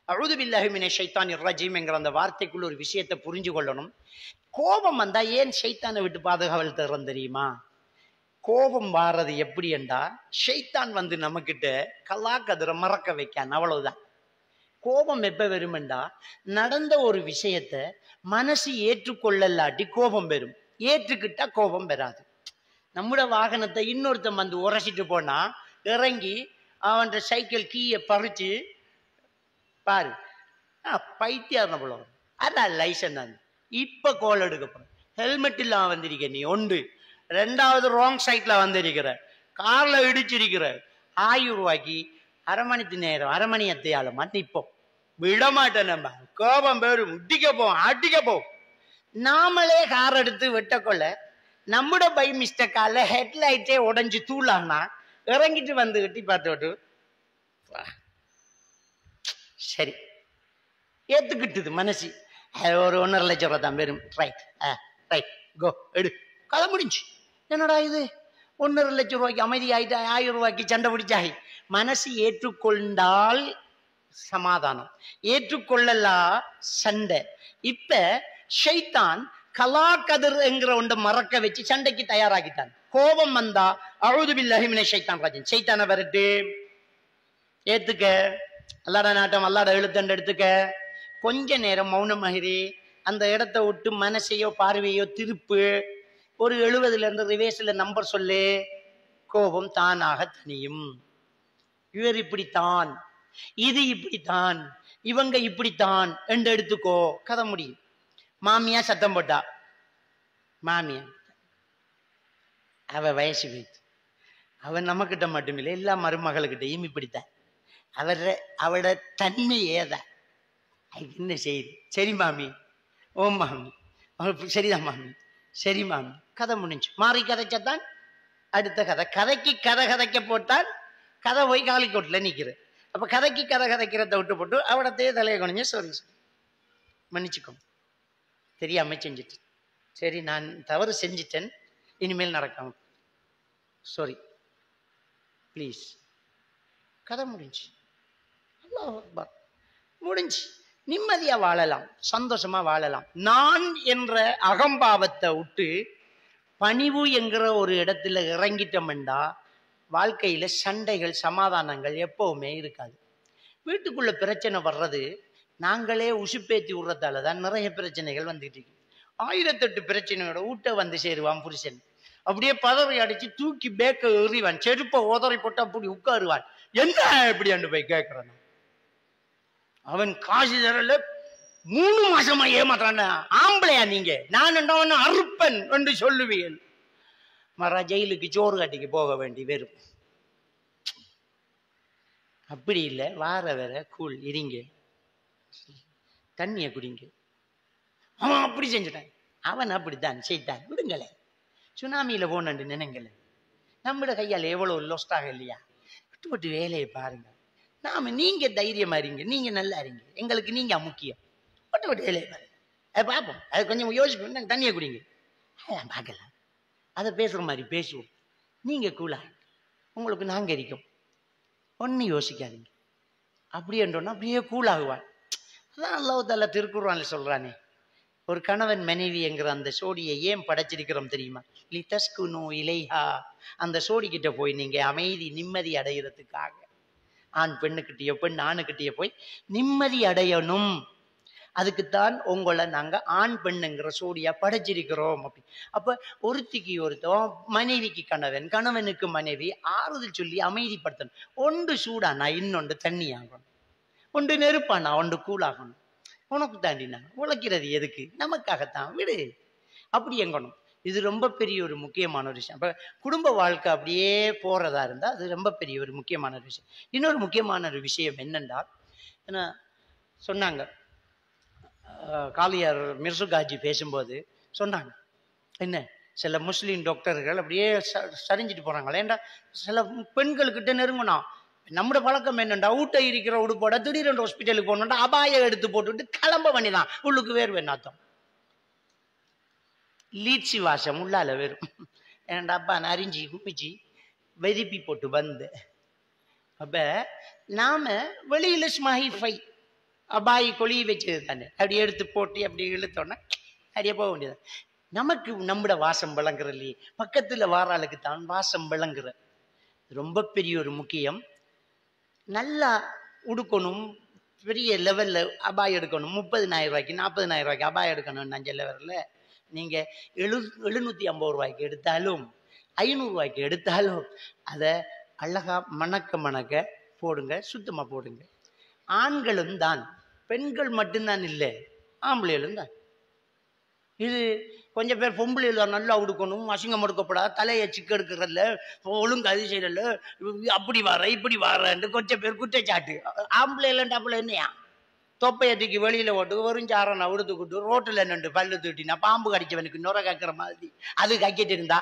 அஊது பில்லாஹி மினஷ் ஷைத்தானிர் ரஜீம் என்கிற அந்த வார்த்தைக்குள்ள ஒரு விஷயத்தை புரிஞ்சு கொள்ளணும். கோபம் வந்தா ஏன் ஷைத்தானை விட்டு பாதுகாவல் தர்றோம் தெரியுமா? கோபம் வாரது எப்படி என்றா, ஷைத்தான் வந்து நம்ம கிட்ட கலா கதிரை மறக்க வைக்கான், அவ்வளவுதான். கோபம் எப்ப வருமெண்டா நடந்த ஒரு விஷயத்த மனசு ஏற்றுக்கொள்ளலாட்டி கோபம் வரும், ஏற்றுக்கிட்டா கோபம் வராது. நம்முட வாகனத்தை இன்னொருத்தன் வந்து உரைச்சிட்டு போனா இறங்கி அவன் சைக்கிள் கீயை பறிச்சு பாரு பைத்தியாரம் போல அதான் லைசன்ஸ் தான். இப்ப கோல் எடுக்க போற ஹெல்மெட் இல்லாம வந்திருக்க நீ ஒன்று, ரெண்டாவது ராங் சைட்ல வந்திருக்கிற, கார்ல இடிச்சிருக்கிற, 1000 ரூபாய்க்கு அரை மணி அத்தையால நிப்போம், விடமாட்டேன். நம்ம கோபம் பேரும் அடிக்க போம். நாமளே கார் எடுத்து வெட்டக்கொள்ள நம்முட பை மிஸ்டேக்கால ஹெட்லைட்டே உடஞ்சி தூளான்னா இறங்கிட்டு வந்து கட்டி பார்த்து சரி ஏத்துக்கிட்டுது மனசு. ஒரு 1.5 லட்சம் ரூபாய் தான் வெறும். ரைட் ரைட் கோ எடு, கதை முடிஞ்சு. என்னடா இது 1.5 லட்சம் ரூபாய்க்கு அமைதி ஆயிட்டா, 1000 ரூபாய்க்கு சண்டை பிடிச்சாகி. மனசு ஏற்றுக்கொண்டால் சமாதானம், ஏற்றுக்கொள்ளலா சண்டை. இப்ப ஷைத்தான் கலா கதிர் என்கிற ஒன்றை மறக்க வச்சு சண்டைக்கு தயாராகிட்டான். கோபம் வந்தா அஊது பில்லாஹி மினஷ் ஷைத்தானிர் ரஜீம், ஷைத்தானை வரட்டு ஏத்துக்க, அல்லாட நாட்டம் அல்லாட எழுத்தண்டு எடுத்துக்க, கொஞ்ச நேரம் மௌனமாகிறே, அந்த இடத்தை விட்டு மனசையோ பார்வையோ திருப்பு, ஒரு 70ல இருந்து ரிவேஸ்ல நம்பர் சொல்லு, கோபம் தானாக தனியும். இவர் இப்படித்தான், இது இப்படித்தான், இவங்க இப்படித்தான் என்று எடுத்துக்கோ, கதை முடியும். மாமியா சத்தம் போட்டா, மாமியா அவ வயசு வீட்டு, அவன் நம்ம கிட்ட மட்டும் இல்லை எல்லா மருமகளுக்கிட்டையும் இப்படித்தான். அவட தன்மை ஏதான் என்ன செய்யுது, சரி மாமி, ஓ மாமி, சரிதான் மாமி, சரி மாமி, கதை முடிஞ்சு. மாறி கதைச்சத்தான் அடுத்த கதை, கதைக்கு கதை கதைக்க போட்டால் கதை போய் காலிக்கோட்டில் நிற்கிற. அப்ப கதைக்கு கதை கதைக்கிறத விட்டு போட்டு அவடத்தையே தலையை குனிஞ்சு சாரி மன்னிச்சுக்கோ, தெரியாம செஞ்சுட்டேன், சரி நான் தவறு செஞ்சிட்டேன், இனிமேல் நடக்காம சாரி ப்ளீஸ், கதை முடிஞ்சு. அல்லாஹ் அக்பர், முடிஞ்சு. நிம்மதியா வாழலாம், சந்தோஷமா வாழலாம். நான் என்ற அகம்பாவத்தை விட்டு பணிவு என்கிற ஒரு இடத்துல இறங்கிட்டோம்டா வாழ்க்கையில சண்டைகள் சமாதானங்கள் எப்பவுமே இருக்காது. வீட்டுக்குள்ள பிரச்சனை வர்றது நாங்களே உசுப்பேத்தி விடுறதால தான் நிறைய பிரச்சனைகள் வந்துட்டு இருக்கு. 1008 பிரச்சனையோட வீட்டை வந்து சேருவான் புருஷன், அப்படியே பதவி அடிச்சு தூக்கி பேக்க எறிவான், செருப்பை உதறி போட்டு அப்படி உட்காருவான். என்ன எப்படி அண்டு போய் கேட்கிறான், அவன் காசு தரல 3 மாசமா ஏமாற்றான். ஆம்பளையா நீங்க, நான் என்ன அறுப்பன் என்று சொல்லுவீன். மர ஜெயிலுக்கு சோறு கட்டிக்கு போக வேண்டி வெறும். அப்படி இல்லை, வார வேற கூழ் இருங்க, தண்ணிய குடிங்க. அவன் அப்படி செஞ்சுட்டான், அவன் அப்படித்தான் செய்தான், விடுங்களே. சுனாமியில போனண்டு நினைங்கல, நம்மட கையால் எவ்வளவு லொஸ்டாக இல்லையா. விட்டு வேலையை பாருங்க. நாம நீங்க தைரியமா இருங்க, நீங்க நல்லா இருங்க, எங்களுக்கு நீங்க முக்கியம். விட்டு வேலையை பாருங்க, அதை பார்ப்போம், அதை கொஞ்சம் யோசிப்போம். தண்ணியை குடிங்க, அதான் பார்க்கலாம், அதை பேசுற மாதிரி பேசுவோம். நீங்க கூலா, உங்களுக்கு நாங்க இருக்கோம், ஒன்னும் யோசிக்காதீங்க. அப்படி என்றோன்னா அப்படியே கூலாகுவான். அதான் அல்லாஹ் தஆலா திருக்குர்ஆன்ல சொல்றானே, ஒரு கணவன் மனைவி என்கிற அந்த சோடியை ஏன் படைச்சிருக்கிறோம் தெரியுமா? லிதஸ்குனு இலைஹா, அந்த சோடி கிட்ட போய் நீங்க அமைதி நிம்மதி அடைகிறதுக்காக. ஆண் பெண்ணுக்கிட்டேயோ பெண் ஆணுக்கிட்டேயோ போய் நிம்மதி அடையணும், அதுக்குத்தான் உங்களை நாங்க ஆண் பெண்ணுங்கிற சோடியா படைச்சிருக்கிறோம். அப்படி அப்ப ஒருத்திக்கு ஒருத்தன், மனைவிக்கு கணவன், கணவனுக்கு மனைவி ஆறுதல் சொல்லி அமைதிப்படுத்தணும். ஒன்று சூடானா இன்னொன்று தண்ணி ஆகணும், ஒன்று நெருப்பானா ஒன்று கூழாகணும். உனக்கு தாண்டினா உழைக்கிறது எதுக்கு, நமக்காகத்தான், விடு. அப்படி எங்கணும். இது ரொம்ப பெரிய ஒரு முக்கியமான ஒரு விஷயம். அப்ப குடும்ப வாழ்க்கை அப்படியே போறதா இருந்தா அது ரொம்ப பெரிய ஒரு முக்கியமான ஒரு விஷயம். இன்னொரு முக்கியமான ஒரு விஷயம் என்னென்றால், என்ன சொன்னாங்க, காலியார் மிர்சுகாஜி பேசும்போது சொன்னாங்க, என்ன சில முஸ்லீம் டாக்டர்கள் அப்படியே சரிஞ்சிட்டு போறாங்களே. ஏன்டா சில பெண்களுக்கிட்ட நெருங்கினா, நம்மட பழக்கம் என்னண்டா, ஊட்ட இருக்கிற உடுப்போட திடீரென்று ஹாஸ்பிட்டலுக்கு போனோம்டா அபாயம் எடுத்து போட்டுட்டு கிளம்ப பண்ணிதான், உள்ளுக்கு வேறு வேணாத்தம் லீட்சி வாசம் உள்ளால வெறும். ஏன்டா அப்பா நான் அரிஞ்சி குமிச்சி வெதிப்பி போட்டு வந்து. அப்ப நாம வெளியில ஸ்மைஃபை அபாயி கொழி வச்சது தானே, அப்படி எடுத்து போட்டு அப்படி இழுத்தோன்னா அப்படியே போக வேண்டியது. நமக்கு நம்மட வாசம் விளங்குற இல்லையே, பக்கத்துல வாராளுக்கு தான் வாசம் விளங்குற. ரொம்ப பெரிய ஒரு முக்கியம். நல்லா உடுக்கணும், பெரிய லெவல்ல அபாயம் எடுக்கணும், 30,000 ரூபாய்க்கு 40,000 ரூபாய்க்கு அபாயம் எடுக்கணும். நஞ்ச லெவலில் நீங்க 750 ரூபாய்க்கு எடுத்தாலும் 500 ரூபாய்க்கு எடுத்தாலும் அதை அழகா மணக்க போடுங்க, சுத்தமா போடுங்க. ஆண்களும் தான், பெண்கள் மட்டும்தான் இல்லை, ஆம்பளைகளும் தான். இது கொஞ்சம் பேர் பொம்பளையில நல்லா உடுக்கணும், அசிங்கம் எடுக்கப்படாது, தலையை சிக்க எடுக்கிறதில்ல, ஒழுங்கு அது செய்யல, அப்படி வர இப்படி வரன்னு கொஞ்சம் பேர் குற்றச்சாட்டு. ஆம்பளைலண்டாப்புல என்னையா தொப்பையத்துக்கு வெளியில ஓட்டு வெறும் சாரனை உடுத்துக்கிட்டு ரோட்டில் நின்று பல்லு தூட்டினா பாம்பு கடிச்சவனுக்கு நுர கக்கிற மாதிரி அது கக்கிட்டு இருந்தா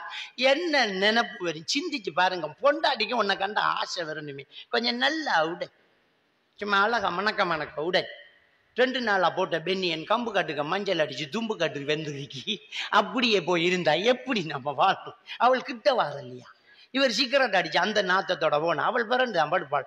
என்ன நினைப்பு வரும்? சிந்திச்சு பாருங்க. பொண்டாட்டிக்கும் உன்னை கண்ட ஆசை வரணுமே. கொஞ்சம் நல்லா உடை, சும்மா அழகா மணக்க உடை. 2 நாளா போட்ட பெண்ணியன் கம்பு கட்டுக்க மஞ்சள் அடிச்சு தும்பு கட்டு வெந்துருக்கி அப்படியே போய் இருந்தா எப்படி நம்ம வாழணும்? அவள் கிட்ட வார இல்லையா? இவர் சிகரெட் அடிச்சு அந்த நாத்தத்தோட போனா அவள் பிறந்து படுப்பாள்.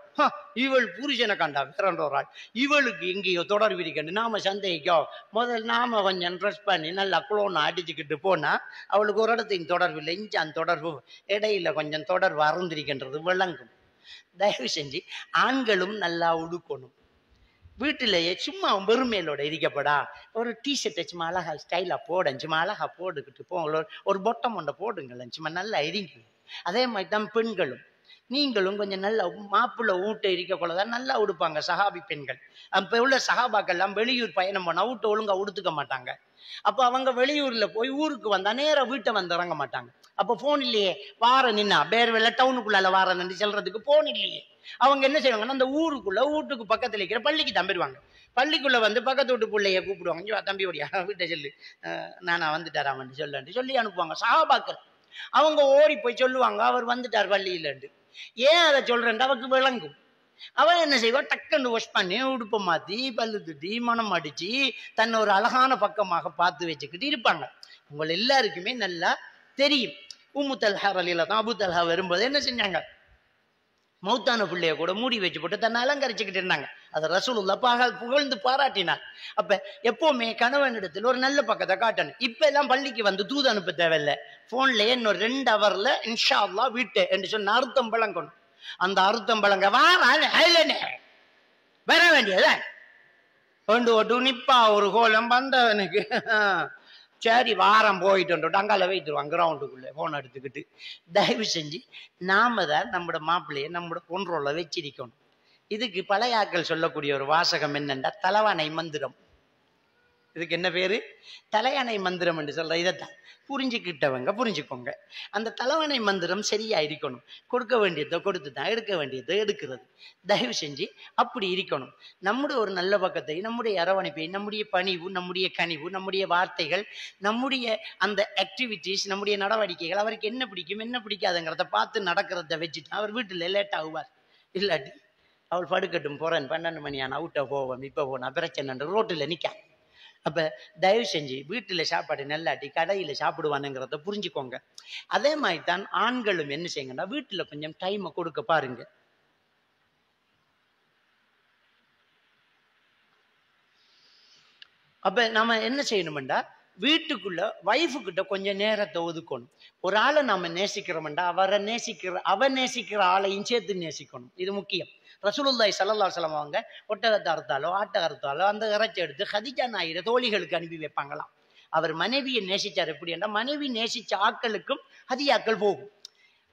இவள் புருஷனை கண்டா பிறன்ற ஒரு ஆள், இவளுக்கு எங்கேயோ தொடர் விரிக்கண்டு நாம சந்தேகிக்கோ. முதல் நாம கொஞ்சம் ட்ரெஸ் பண்ணி நல்லா குளோனை அடிச்சுக்கிட்டு போனா அவளுக்கு ஒரு இடத்தையும் தொடர்பு இல்லை. இஞ்சான் தொடர்பு இடையில கொஞ்சம் தொடர்பு அருந்திருக்கின்றது விளங்கும். தயவு செஞ்சு ஆண்களும் நல்லா உடுக்கணும். வீட்டிலேயே சும்மா வெறுமையிலோட இருக்கப்படா ஒரு டிஷர்ட்டை சும்மா அழகா ஸ்டைலா போட, சும்மா அழகா போட்டுக்கிட்டு போங்களோ, ஒரு பொட்டம் ஒன்றை போடுங்களேன், சும்மா நல்லா இருங்க. அதே மாதிரி தான் பெண்களும், நீங்களும் கொஞ்சம் நல்ல மாப்பிள்ளை ஊட்ட இருக்கக்கூடாதான் நல்லா உடுப்பாங்க சஹாபி பெண்கள். அப்ப உள்ள சஹாபாக்கள் எல்லாம் வெளியூர் பயணம் பண்ணா ஊட்ட ஒழுங்கா உடுத்துக்க மாட்டாங்க. அப்ப அவங்க வெளியூர்ல போய் ஊருக்கு வந்தா நேரம் வீட்டை வந்து இறங்க மாட்டாங்க. அப்ப போன் இல்லையே, வார நின்னா பேர்வெல்ல டவுனுக்குள்ளால வார நின்று செல்றதுக்கு போன் இல்லையே. அவங்க என்ன செய்வாங்கன்னா அந்த ஊருக்குள்ள வீட்டுக்கு பக்கத்துல இருக்கிற பள்ளிக்கு தம்பிடுவாங்க. பள்ளிக்குள்ள வந்து பக்கத்து வீட்டு பிள்ளைய கூப்பிடுவாங்க, தம்பி ஓடியா வீட்டை சொல்லு, நானா வந்துட்டாராமன்னு சொல்லி அனுப்புவாங்க சஹாபாக்கள். அவங்க ஓடி போய் சொல்லுவாங்க அவர் வந்துட்டார் பள்ளியிலண்டு. ஏன் அதை சொல்றேன் அவருக்கு விளங்கும். அவன் என்ன செய்வா, டக்குன்னு வாஷ் பண்ணி உடுப்பை மாத்தி பல்லு துட்டி மனம் அடிச்சு தன்னை ஒரு அழகான பக்கமாக பார்த்து வச்சுக்கிட்டு இருப்பாங்க. உங்களை எல்லாருக்குமே நல்லா தெரியும். உம்மு தல்ஹா ரலியல்லாஹு தான் அபூ தல்ஹா வரும்போது என்ன செஞ்சாங்க, மௌத்தான பிள்ளைய கூட மூடி வச்சு போட்டு தன்னை அலங்கரிச்சுக்கிட்டு இருந்தாங்க. அதை ரசூலுல்லாஹ் புகழ்ந்து பாராட்டினார். அப்ப எப்பவுமே கணவனிடத்தில் ஒரு நல்ல பக்கத்தை காட்டணும். இப்ப எல்லாம் பள்ளிக்கு வந்து தூது அனுப்ப தேவையில்லை, போன்லயே இன்னொரு 2 ஹவர்ல இன்ஷா அல்லாஹ் வீட்டு என்று சொன்ன அர்த்தம் பழங்கணும். அந்த அர்த்தம் பழங்க வர வேண்டியத கொண்டு ஓட்டு நிப்பா ஒரு கோலம் வந்தவனுக்கு சரி வாரம் போயிட்டு அங்கால வைத்துருவாங்க கிரவுண்டுக்குள்ள போன் எடுத்துக்கிட்டு. தயவு செஞ்சு நாம தான் நம்மட மாப்பிள்ளைய நம்மட கொன்றோல வச்சிருக்கணும். இதுக்கு பழையாக்கள் சொல்லக்கூடிய ஒரு வாசகம் என்னன்னா தலைவானை மந்திரம். இதுக்கு என்ன பேரு? தலையானை மந்திரம் என்று சொல்ற. இதைத்தான் புரிஞ்சுக்கிட்டவங்க புரிஞ்சுக்கோங்க. அந்த தலைவனை மந்திரம் சரியா இருக்கணும். கொடுக்க வேண்டியதை கொடுத்து தான் எடுக்க வேண்டியதை எடுக்கிறது. தயவு செஞ்சு அப்படி இருக்கணும். நம்முடைய ஒரு நல்ல பக்கத்தை, நம்முடைய அரவணைப்பை, நம்முடைய பணிவு, நம்முடைய கனிவு, நம்முடைய வார்த்தைகள், நம்முடைய அந்த ஆக்டிவிட்டிஸ், நம்முடைய நடவடிக்கைகள், அவருக்கு என்ன பிடிக்கும் என்ன பிடிக்காதுங்கிறத பார்த்து நடக்கிறத வச்சுட்டு அவர் வீட்டில் லேட் ஆகுவார். இல்லாட்டி அவள் படுக்கட்டும் போறேன் 12 மணி ஆனா அவுட்ட போவோம் இப்ப போனா பிரச்சனை ரோட்டில் நிற்க. அப்ப தயவு செஞ்சு வீட்டுல சாப்பாடு நல்லாட்டி கடையில சாப்பிடுவானுங்கிறத புரிஞ்சுக்கோங்க. அதே மாதிரி தான் ஆண்களும் என்ன செய்யுங்கன்னா வீட்டுல கொஞ்சம் டைமை கொடுக்க பாருங்க. அப்ப நாம என்ன செய்யணும்டா வீட்டுக்குள்ள வைஃபு கிட்ட கொஞ்சம் நேரத்தை ஒதுக்கணும். ஒரு ஆளை நாம நேசிக்கிறோம்டா அவ நேசிக்கிற ஆளையும் சேர்த்து நேசிக்கணும். இது முக்கியம். ரசூலுல்லாஹி ஸல்லல்லாஹு அலைஹி வஸல்லம் அவங்க ஒட்டகத்தை அறுத்தாலோ ஆட்டை அறுத்தாலோ அந்த இறைச்சி எடுத்து ஹதீஜா நாயிர தோழிகளுக்கு அனுப்பி வைப்பாங்களாம். அவர் மனைவியை நேசிச்சார். எப்படி என்றால் மனைவி நேசிச்ச ஆக்களுக்கும் ஹதியாக்கள் போகும்.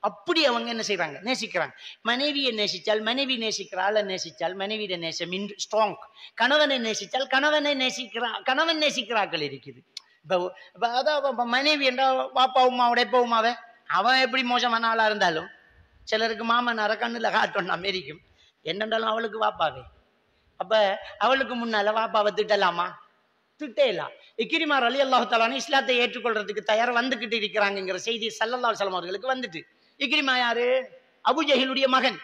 அப்படி அவங்க என்ன செய்யறாங்க, நேசிக்கிறாங்க. மனைவியை நேசிச்சால் மனைவி நேசிக்கிற ஆளை நேசிச்சால் மனைவியை நேசம் ஸ்ட்ராங். கணவனை நேசிச்சால் கணவன் நேசிக்கிறாக்கள் இருக்குது. இப்போ அதான் மனைவி என்றா பாப்பா உமாவோட எப்போ உமாவே அவன் எப்படி மோசமான ஆளா இருந்தாலும் சிலருக்கு மாமனார கண்ணுல காட்டணும் அமெரிக்கும் என்னென்றாலும் அவளுக்கு வாப்பாவே. அப்ப அவளுக்கு முன்னால வாப்பாவை திட்டலாமா? திட்டலாம். இக்ரிமா ரலியல்லாஹு தஆலா இஸ்லாத்தை ஏற்றுக்கொள்றதுக்கு தயார் வந்துகிட்டு இருக்கிறாங்கிற செய்தி ஸல்லல்லாஹு அலைஹி வஸல்லம் அவர்களுக்கு வந்துட்டு. இக்ரிமா யாரு? அபூ ஜஹலுடைய மகன்.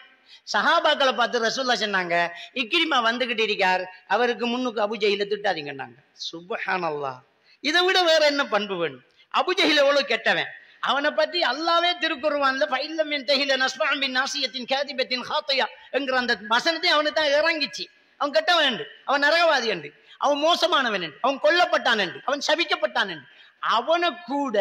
சஹாபாக்களை பார்த்து ரசூலுல்லாஹ் சொன்னாங்க, இக்ரிமா வந்துகிட்டு இருக்கார், அவருக்கு முன்னுக்கு அபூ ஜஹலை திட்டாதீங்கன்னாங்க. சுப்ஹானல்லாஹ். இதை விட வேற என்ன பண்பு வேணும்? அபூ ஜஹல் எவ்வளவு கெட்டவன். அவனை பற்றி அல்லாவே திருக்குர்ஆன்ல ஃபைல்லம் யன்தஹில நஸ்மஅன் பின் நாசியத்தின் காதிபத்தின் ஹாத்தியா என்கிற அந்த வசனத்தை அவனுக்கு தான் இறங்கிச்சு. அவன் கெட்டவன் என்று, அவன் நரகவாதி என்று, அவன் மோசமானவன் என்று, அவன் கொல்லப்பட்டான் என்று, அவன் சபிக்கப்பட்டான் என்று. அவனை கூட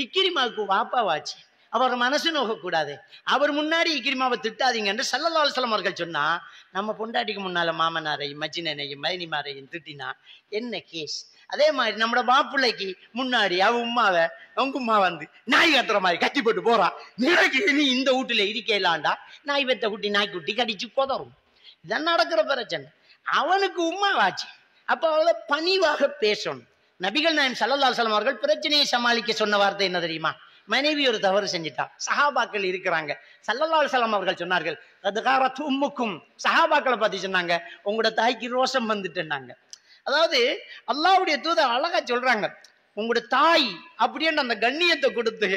இக்ரிமாவுக்கு வாப்பாவாச்சு. அவர் மனசு நோகக்கூடாது. அவர் முன்னாடி இக்ரிமாவை திட்டாதீங்க என்று ஸல்லல்லாஹு அலைஹி வஸல்லம் அவர்கள் சொன்னா, நம்ம பொண்டாட்டிக்கு முன்னால மாமனாரையும் மச்சினனையும் மைனிமாரையும் திட்டினா என்ன கேஸ்? அதே மாதிரி நம்மட மாப்பிள்ளைக்கு முன்னாடி அவ உமாவை அவங்க உமா வந்து நாய் கத்துற மாதிரி கட்டி போட்டு போறா, நினைக்கு நீ இந்த வீட்டுல இருக்கலாண்டா, நாய் வெத்த குட்டி நாய்க்குட்டி கடிச்சு கொதரும். இதான் நடக்கிற பிரச்சனை. அவனுக்கு உமாவாச்சு. அப்ப அவளை பணிவாக பேசணும். நபிகள் நாயகம் ஸல்லல்லாஹு அலைஹி வஸல்லம் அவர்கள் பிரச்சனையை சமாளிக்க சொன்ன வார்த்தை என்ன தெரியுமா? மனைவி ஒரு தவறு செஞ்சிட்டா, சஹாபாக்கள் இருக்கிறாங்க, ஸல்லல்லாஹு அலைஹி வஸல்லம் அவர்கள் சொன்னார்கள் கத்காரத் உம்முக்கும், சஹாபாக்களை பத்தி சொன்னாங்க, உங்களோட தாய்க்கு ரோஷம் வந்துட்டுன்னாங்க. அதாவது அல்லாஹ்வுடைய தூதர் அழகா சொல்றாங்க, உங்களோட தாய் அப்படின்னு அந்த கண்ணியத்தை கொடுத்து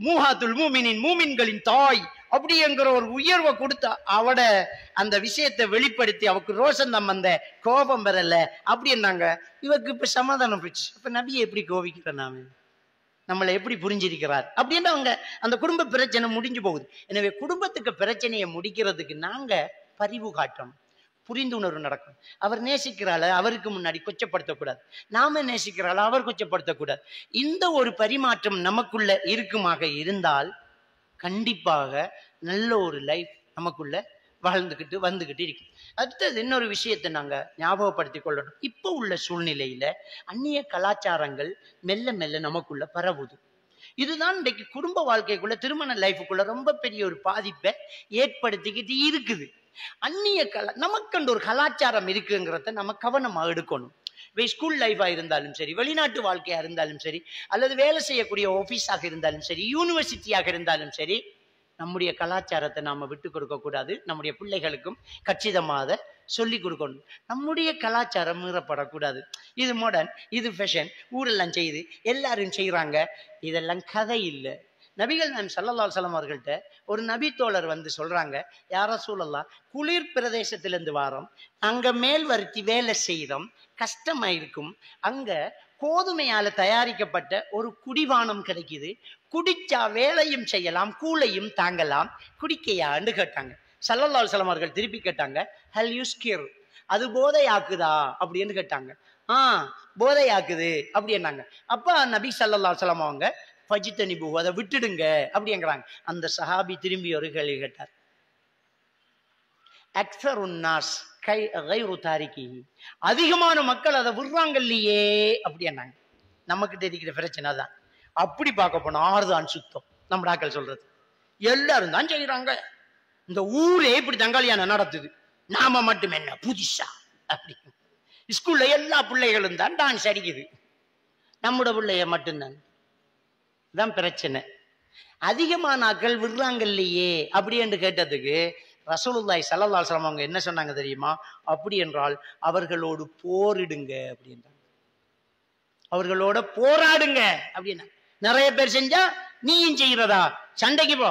மூஹாத்துல் மூமினின், மூமின்களின் தாய் அப்படிங்கிற ஒரு உயர்வை கொடுத்து அவட அந்த விஷயத்தை வெளிப்படுத்தி அவக்கு ரோஷம் தான் வந்த, கோபம் வரல அப்படின்னாங்க. இவருக்கு இப்ப சமாதானம் போச்சு. அப்ப நபியை எப்படி கோபிக்கிற நாம, நம்மளை எப்படி புரிஞ்சிருக்கிறார் அப்படின்னு அவங்க அந்த குடும்ப பிரச்சனை முடிஞ்சு போகுது. எனவே குடும்பத்துக்கு பிரச்சனையை முடிக்கிறதுக்கு நாங்க பரிவு காட்டணும், புரிந்துணர்வு நடக்கும். அவர் நேசிக்கிறாள், அவருக்கு முன்னாடி கொச்சப்படுத்தக்கூடாது. நாம நேசிக்கிறாள், அவர் கொச்சப்படுத்தக்கூடாது. இந்த ஒரு பரிமாற்றம் நமக்குள்ள இருக்குமாக இருந்தால் கண்டிப்பாக நல்ல ஒரு லைஃப் நமக்குள்ள வாழ்ந்துக்கிட்டு வந்துகிட்டு இருக்கு. அடுத்தது இன்னொரு விஷயத்தை நாங்க ஞாபகப்படுத்திக் கொள்ளணும். இப்போ உள்ள சூழ்நிலையில அந்நிய கலாச்சாரங்கள் மெல்ல மெல்ல நமக்குள்ள பரவுது. இதுதான் இன்றைக்கு குடும்ப வாழ்க்கைக்குள்ள, திருமண லைஃபுக்குள்ள ரொம்ப பெரிய ஒரு பாதிப்பை ஏற்படுத்திக்கிட்டு இருக்குது. அந்நிய நமக்கு ஒரு கலாச்சாரம் இருக்குங்கிறத நம்ம கவனமா எடுக்கணும். ஸ்கூல் லைஃபா இருந்தாலும் சரி, வெளிநாட்டு வாழ்க்கையா இருந்தாலும் சரி, அல்லது வேலை செய்யக்கூடிய ஆபீஸாக இருந்தாலும் சரி, யூனிவர்சிட்டியாக இருந்தாலும் சரி, நம்முடைய கலாச்சாரத்தை நாம விட்டு கொடுக்க கூடாது. நம்முடைய பிள்ளைகளுக்கும் கச்சிதமாக சொல்லி கொடுக்கணும். நம்முடைய கலாச்சாரம் மீறப்படக்கூடாது. இது மாடர்ன், இது ஃபேஷன், ஊரெல்லாம் செய்யுது, எல்லாரும் செய்யறாங்க, இதெல்லாம் கதை இல்லை. நபிகள் நாயகம் ஸல்லல்லாஹு அலைஹி வஸல்லம் அவர்கள்ட்ட ஒரு நபி தோழர் வந்து சொல்றாங்க, யா ரசூலல்லாஹ், குளிர் பிரதேசத்திலிருந்து வாரோம், அங்க மேல் வருத்தி வேலை செய்யறோம், கஷ்டமா இருக்கும், அங்க கோதுமையால தயாரிக்கப்பட்ட ஒரு குடிபானம் கிடைக்குது, குடிச்சா வேலையும் செய்யலாம், கூலையும் தாங்கலாம், குடிக்கையான்னு கேட்டாங்க. ஸல்லல்லாஹு அலைஹி வஸல்லம் அவர்கள் திருப்பி கேட்டாங்க, ஹல் யுஸ்கிர், அது போதையாக்குதா அப்படின்னு கேட்டாங்க. போதையாக்குது அப்படின்னாங்க. அப்ப நபி ஸல்லல்லாஹு அலைஹி வஸல்லம் அவங்க ஃபஜ்தனிபு, அதை விட்டுடுங்க அப்படிங்கிறாங்க. அந்த சஹாபி திரும்பி ஒரு கேள்வி கேட்டார், அக்ஸருன் நாஸ் கைரு தாரிகி, அதிகமான மக்கள் அதை விடுறாங்க இல்லையே அப்படின்னாங்க. நமக்கு தெரிகிற பிரச்சனை தான். அப்படி பார்க்க போனா ஆறுதான் சுத்தம். நம்ம டாக்கள் சொல்றது எல்லாரும் தான் செய்யறாங்க, இந்த ஊரே இப்படி தங்காளியான நடத்துது, நாம மட்டும் என்ன புதுசா அப்படி. ஸ்கூல்ல எல்லா பிள்ளைகளும் தான் டான்ஸ் அடிக்குது, நம்முடைய பிள்ளைய மட்டும்தான். தான் பிரச்சனை. அதிகமான ஆக்கள் விடுறாங்க இல்லையே அப்படி என்று கேட்டதுக்கு ரசூலுல்லாஹி ஸல்லல்லாஹு அலைஹி வஸல்லம் அவங்க என்ன சொன்னாங்க தெரியுமா? அப்படி என்றால் அவர்களோடு போரிடுங்க அப்படின்றாங்க, அவர்களோட போராடுங்க அப்படின்னா. நிறைய பேர் செஞ்சா நீயும் செய்யறதா, சண்டைக்கு போ,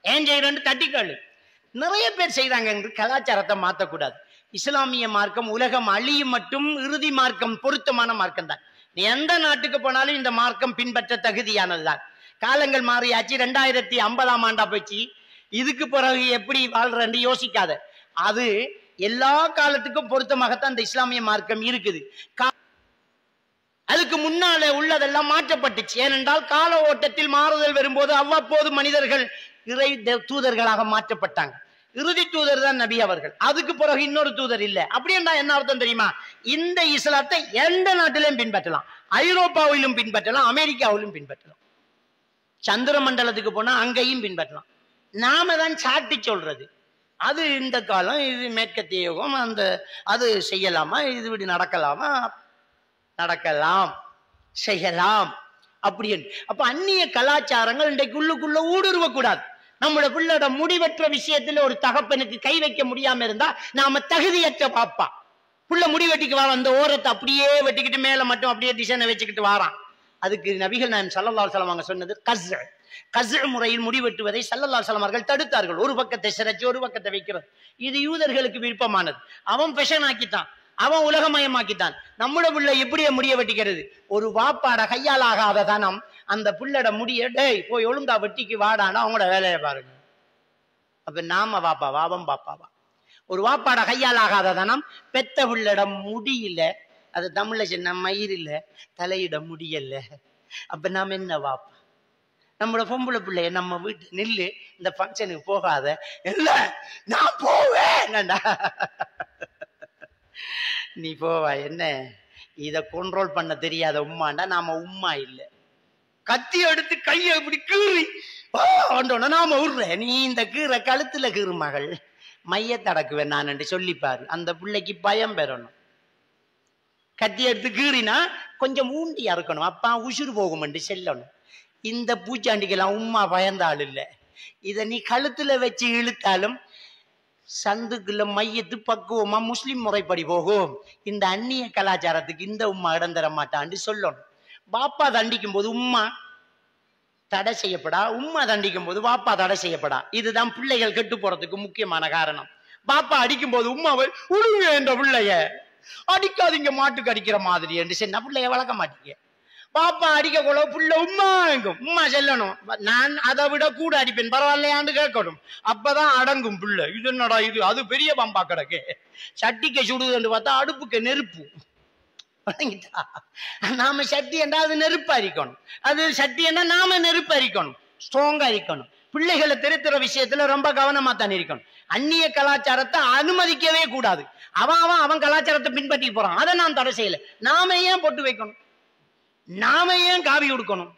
ஏன் செய்யறன்னு தட்டிக்காளு. நிறைய பேர் செய்யறாங்க என்று கலாச்சாரத்தை மாற்றக்கூடாது. இஸ்லாமிய மார்க்கம் உலகம் அழியும் மட்டும் இறுதி மார்க்கம், பொருத்தமான மார்க்கம் தான். நீ எந்த நாட்டுக்கு போனாலும் இந்த மார்க்கம் பின்பற்ற தகுதியானதுதான். காலங்கள் மாறியாச்சு, 2050ஆம் ஆண்டா போச்சு, இதுக்கு பிறகு எப்படி வாழ்றன்னு யோசிக்காத. அது எல்லா காலத்துக்கும் பொருத்தமாகத்தான் இந்த இஸ்லாமிய மார்க்கம் இருக்குது. அதுக்கு முன்னால உள்ளதெல்லாம் மாற்றப்பட்டுச்சு. ஏனென்றால் கால ஓட்டத்தில் மாறுதல் வரும்போது அவ்வப்போது மனிதர்கள் இறை தூதர்களாக மாற்றப்பட்டாங்க. இறுதி தூதர் தான் நபி அவர்கள், அதுக்கு பிறகு இன்னொரு தூதர் இல்லை. அப்படின்னா என்ன அர்த்தம் தெரியுமா? இந்த இஸ்லாத்தை எந்த நாட்டிலும் பின்பற்றலாம், ஐரோப்பாவிலும் பின்பற்றலாம், அமெரிக்காவிலும் பின்பற்றலாம், சந்திர மண்டலத்துக்கு போனா அங்கேயும் பின்பற்றலாம். நாம தான் சாட்டி சொல்றது, அது இந்த காலம், இது மேற்கத்திய யுகம், அந்த அது செய்யலாமா, இது இப்படி நடக்கலாமா, நடக்கலாம், செய்யலாம் அப்படின்னு. அப்ப அந்நிய கலாச்சாரங்கள் இன்றைக்கு உள்ளுக்குள்ள ஊடுருவக்கூடாது. நம்மளோட பிள்ளோட முடிவற்ற விஷயத்துல ஒரு தகப்பனுக்கு கை வைக்க முடியாம இருந்தா நாம தகுதியற்ற பாப்பா. புள்ள முடி வெட்டிக்கு வாரம், அந்த ஓரத்தை அப்படியே வெட்டிக்கிட்டு மேல மட்டும் அப்படியே டிசைனை வச்சுக்கிட்டு வாரான். அதுக்கு நபிகள் நாயகம் ஸல்லல்லாஹு அலைஹி வஸல்லம் அவங்க சொன்னது கஸ்ர் முறையில் முடிவெட்டுவதை ஸல்லல்லாஹு அலைஹி வஸல்லம் அவர்கள் தடுத்தார்கள். ஒரு பக்கத்தை சிரைச்சு ஒரு பக்கத்தை வைக்கிறது, இது யூதர்களுக்கு விருப்பமானது. அவன் பெஷன் ஆக்கித்தான், அவன் உலகமயமாக்கித்தான். நம்மளோட பிள்ளை எப்படியே முடிய வெட்டிக்கிறது? ஒரு வாப்பாட கையால் ஆகாத தனம் அந்த பிள்ளட முடிய, டேய் போய் ஒழுங்கா வெட்டிக்கு வாடானா அவங்களோட வேலையை பாருங்க. அப்ப நாம வாப்பாவா, அவன் பாப்பாவா? ஒரு வாப்பாட கையால் ஆகாத தனம் பெத்த பிள்ளடம் முடியல, அது தமிழ்ல சின்ன மயிர் இல்ல, தலையிட முடியல. அப்ப நாம என்ன வாப்பா? நம்மளோட பொம்பளை பிள்ளைய நம்ம வீட்டு நில்லு, இந்த ஃபங்க்ஷனுக்கு போகாத, இல்ல நான் போவேன். நீ போவா என்ன? இத கண்ட்ரோல் பண்ண தெரியாத உம்மாண்டா நாம உம்மா இல்ல. கத்தி எடுத்து கையை இப்படி கீறி நாம விடுற, நீ இந்த கீரை கழுத்துல கீறு மகள், மையத்தடக்குவேன் நான் சொல்லிப்பாரு. அந்த பிள்ளைக்கு பயம் பெறணும். கத்தி எடுத்து கீறினா கொஞ்சம் ஊண்டியா இருக்கணும், அப்பா உசுறு போகும் செல்லணும். இந்த பூச்சாண்டிக்கெல்லாம் உம்மா பயந்தாள் இல்ல. இத நீ கழுத்துல வச்சு இழுத்தாலும் சந்துக்குள்ள மையத்து பக்குவமா முஸ்லிம் முறைப்படி போகும். இந்த அந்நிய கலாச்சாரத்துக்கு இந்த உம்மா இடம் தர மாட்டான்னு சொல்லணும். பாப்பா தண்டிக்கும் போது உம்மா தடை செய்யப்படா, உம்மா தண்டிக்கும் போது பாப்பா தடை செய்யப்படா. இதுதான் பிள்ளைகள் கெட்டு போறதுக்கு முக்கியமான காரணம். பாப்பா அடிக்கும் போது உம்மாவை உழுங்க என்ற பிள்ளைய அடிக்காதீங்க, மாட்டுக்கு அடிக்கிற மாதிரி என்று சொன்ன பிள்ளைய வளர்க்க மாட்டீங்க. பாப்பா அடிக்க கூட புள்ள உம்மா எங்கும், உம்மா செல்லணும். நான் அதை விட கூட அடிப்பேன் பரவாயில்லையான்னு கேட்கணும். அப்பதான் அடங்கும் புள்ள. இது என்னடா இது, அது பெரிய பாம்பா கிடக்கு, சட்டிக்கு சுடுதுன்னு பார்த்தா அடுப்புக்கு நெருப்பு. நாம சட்டி என்றா அது நெருப்பு அரிக்கணும், அது சட்டி என்ன நாம நெருப்பு அரிக்கணும், ஸ்ட்ராங்கா இருக்கணும். பிள்ளைகளை திருத்துற விஷயத்துல ரொம்ப கவனமா தான் இருக்கணும். அந்நிய கலாச்சாரத்தை அனுமதிக்கவே கூடாது. அவன் கலாச்சாரத்தை பின்பற்றி போறான், அதை நான் தடை செய்யல. நாம ஏன் பொட்டு வைக்கணும், நாம ஏன் காவி உடுக்கணும்,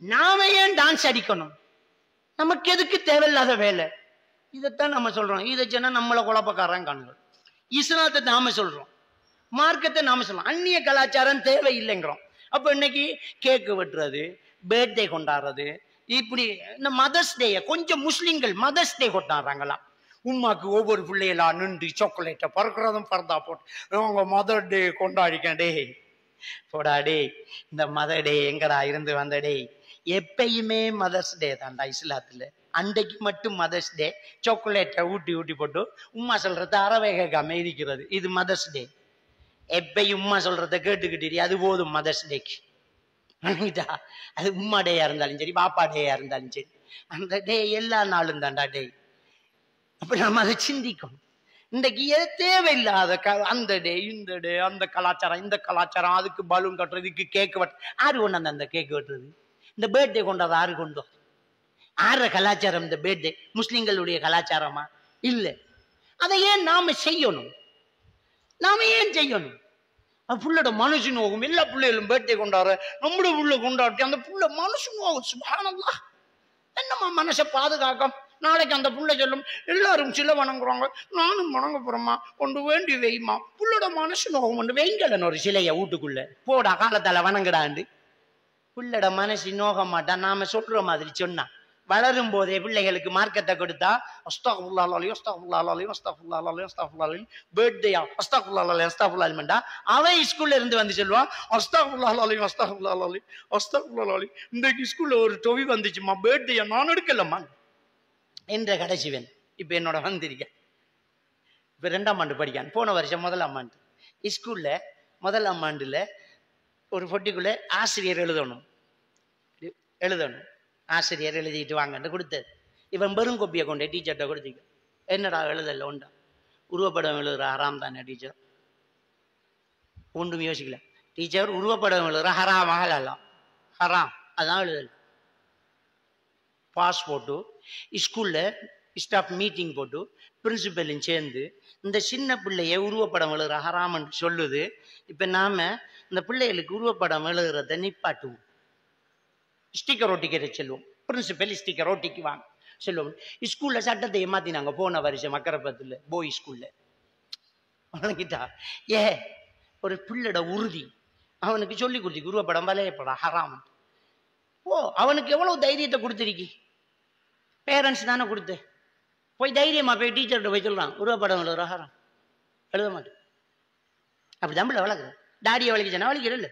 நாம ஏன் டான்ஸ் அடிக்கணும், நமக்கு எதுக்கு தேவையில்லாத வேலை? இதைத்தான் நம்ம சொல்றோம். இதை சொன்னா நம்மளை குழப்பக்காரன் காணுங்கள். இஸ்லாத்தை நாம சொல்றோம், மார்க்கத்தை நாம சொல்றோம். அந்நிய கலாச்சாரம் தேவையில்லைங்கிறோம். அப்ப இன்னைக்கு கேக்கு வெட்டுறது, பர்த்டே கொண்டாடுறது, இப்படி இந்த மதர்ஸ் டே கொஞ்சம் முஸ்லிம்கள் மதர்ஸ் டே கொண்டாடுறாங்களாம். உம்மாக்கு ஒவ்வொரு பிள்ளையெல்லாம் நின்று சாக்லேட்டை பறக்கிறதும் பறந்தா போட்டு அவங்க மதர் டே கொண்டாடிக்கண்டே போடா டே. இந்த மதர் டே எங்கடா இருந்து வந்த டே? எப்பயுமே மதர்ஸ் டே தான்டா இஸ்லாத்துல. அன்றைக்கு மட்டும் மதர்ஸ் டே சாக்லேட்டை ஊட்டி ஊட்டி போட்டு உம்மா சொல்றத அறவே கேட்காம இருக்கிறது, இது மதர்ஸ் டே. எப்பயும் உம்மா சொல்றத கேட்டுக்கிட்டு அது போதும் மதர்ஸ் டேக்கு. அது உம்மா டேயா இருந்தாலும் சரி, பாப்பா டேயா இருந்தாலும் சரி, அந்த டே எல்லா நாளும் தான்டா டே. அப்ப நம்ம அதை சிந்திக்கணும். இன்றைக்கு தேவையில்லாத அந்த டே இந்த டே, அந்த கலாச்சாரம் இந்த கலாச்சாரம், அதுக்கு பலூன் கட்டுறதுக்கு கேக்கு வெட்டு. ஆறு கொண்டாந்து அந்த கேக்கு வெட்டுறது, இந்த பர்த்டே கொண்டாது ஆறு கொண்டு ஆற கலாச்சாரம்? இந்த பர்த்டே முஸ்லிம்களுடைய கலாச்சாரமா? இல்ல. அதை ஏன் நாம செய்யணும்? நாம ஏன் செய்யணும்? புள்ளோட மனசு நோகும். எல்லா பிள்ளைகளும் பர்த்டே கொண்டாடுற, நம்மளோட புள்ள கொண்டாடி அந்த புள்ள மனசு நோகும். சுப்ஹானல்லாஹ், என்னம்மா மனசை பாதுகாக்கம். நாளைக்கு அந்த புள்ள சொல்லும், எல்லாரும் சில வணங்குறாங்க, நானும் வணங்க போறோம்மா, கொண்டு வேண்டி வைமா. புள்ளோட மனசு நோகம் கொண்டு வெங்கலன்னு ஒரு சிலைய வீட்டுக்குள்ள போடா, காலத்தால வணங்குடாண்டு. புள்ளோட மனசு நோக மாட்டான். நாம சொல்ற மாதிரி சொன்னா வளரும் போதே பிள்ளைகளுக்கு மார்க்கத்தை கொடுத்தா அஸ்தக்ஃபிருல்லாஹ் அலைஹி அஸ்தக்ஃபிருல்லாஹ் அலைஹி அஸ்தக்ஃபிருல்லாஹ் அலைஹி அஸ்தக்ஃபிருல்லாஹ் அலைஹி பர்த்டேயா அஸ்தக்ஃபிருல்லாஹ் அலைஹி அஸ்தக்ஃபிருல்லாஹ் அலைஹிடா. அவன் ஸ்கூல்ல இருந்து வந்து சொல்லுவான் அஸ்தக்ஃபிருல்லாஹ் அலைஹி அஸ்தக்ஃபிருல்லாஹ் அலைஹி அஸ்தக்ஃபிருல்லாஹ் அலைஹி. இன்றைக்கு ஸ்கூல்ல ஒரு டொவி வந்துச்சுமா, பர்த்டேயா, நான் எடுக்கலம்மா என்ற கடைசிவன். இப்ப என்னோட வந்திருக்க, இப்ப 2ஆம் ஆண்டு படிக்கான். போன வருஷம் 1ஆம் ஆண்டு ஸ்கூல்ல 1ஆம் ஆண்டுல ஒரு பொட்டிக்குள்ள ஆசிரியர் எழுதணும். ஆசிரியர் எழுதிட்டு வாங்கன்னு கொடுத்தது. இவன் பெரும் கோப்பியை கொண்டே டீச்சர்கிட்ட கொடுத்துக்க. என்னடா எழுதல உண்டா? உருவப்படம் எழுதுற ஹராம் தானே டீச்சர்? ஒன்றும் யோசிக்கல. டீச்சர் உருவப்படம் எழுதுற ஹராம் ஆகலாம், ஹராம், அதான் எழுதல. பாஸ் போட்டு ஸ்கூல்ல ஸ்டாஃப் மீட்டிங் போட்டு பிரின்சிபலும் சேர்ந்து இந்த சின்ன பிள்ளைய உருவப்படம் எழுதுற ஹராமன்னு சொல்லுது. இப்ப நாம இந்த பிள்ளைகளுக்கு உருவப்படம் எழுதுறத நிப்பாட்டுவோம், ஸ்டிக்கர் ஒட்டிக்கிற செல்வோம். பிரின்சிபல் ஸ்டிக்கர் ஒட்டிக்கு வாங்க சொல்லுவோம். ஸ்கூல்ல சட்டத்தை ஏமாத்தினாங்க போன வருஷம் மக்கரப்பத்துல போய் ஸ்கூல்ல வணங்கிட்டா. ஒரு பிள்ளோட உறுதி அவனுக்கு சொல்லி கொடுத்து உருவப்படம் வலையப்படா ஹராம். அவனுக்கு எவ்வளவு தைரியத்தை கொடுத்துருக்கி? பேரண்ட்ஸ் தானே கொடுத்து. போய் தைரியமா போய் டீச்சர்கிட்ட போய் சொல்றான் உருவப்படம் எழுதுற ஹராம், எழுத மாட்டேன். அப்படி தம்பில வளர்க்குறேன். டாடியை வலிக்குச்சேன்னா வலிக்கிறல்ல,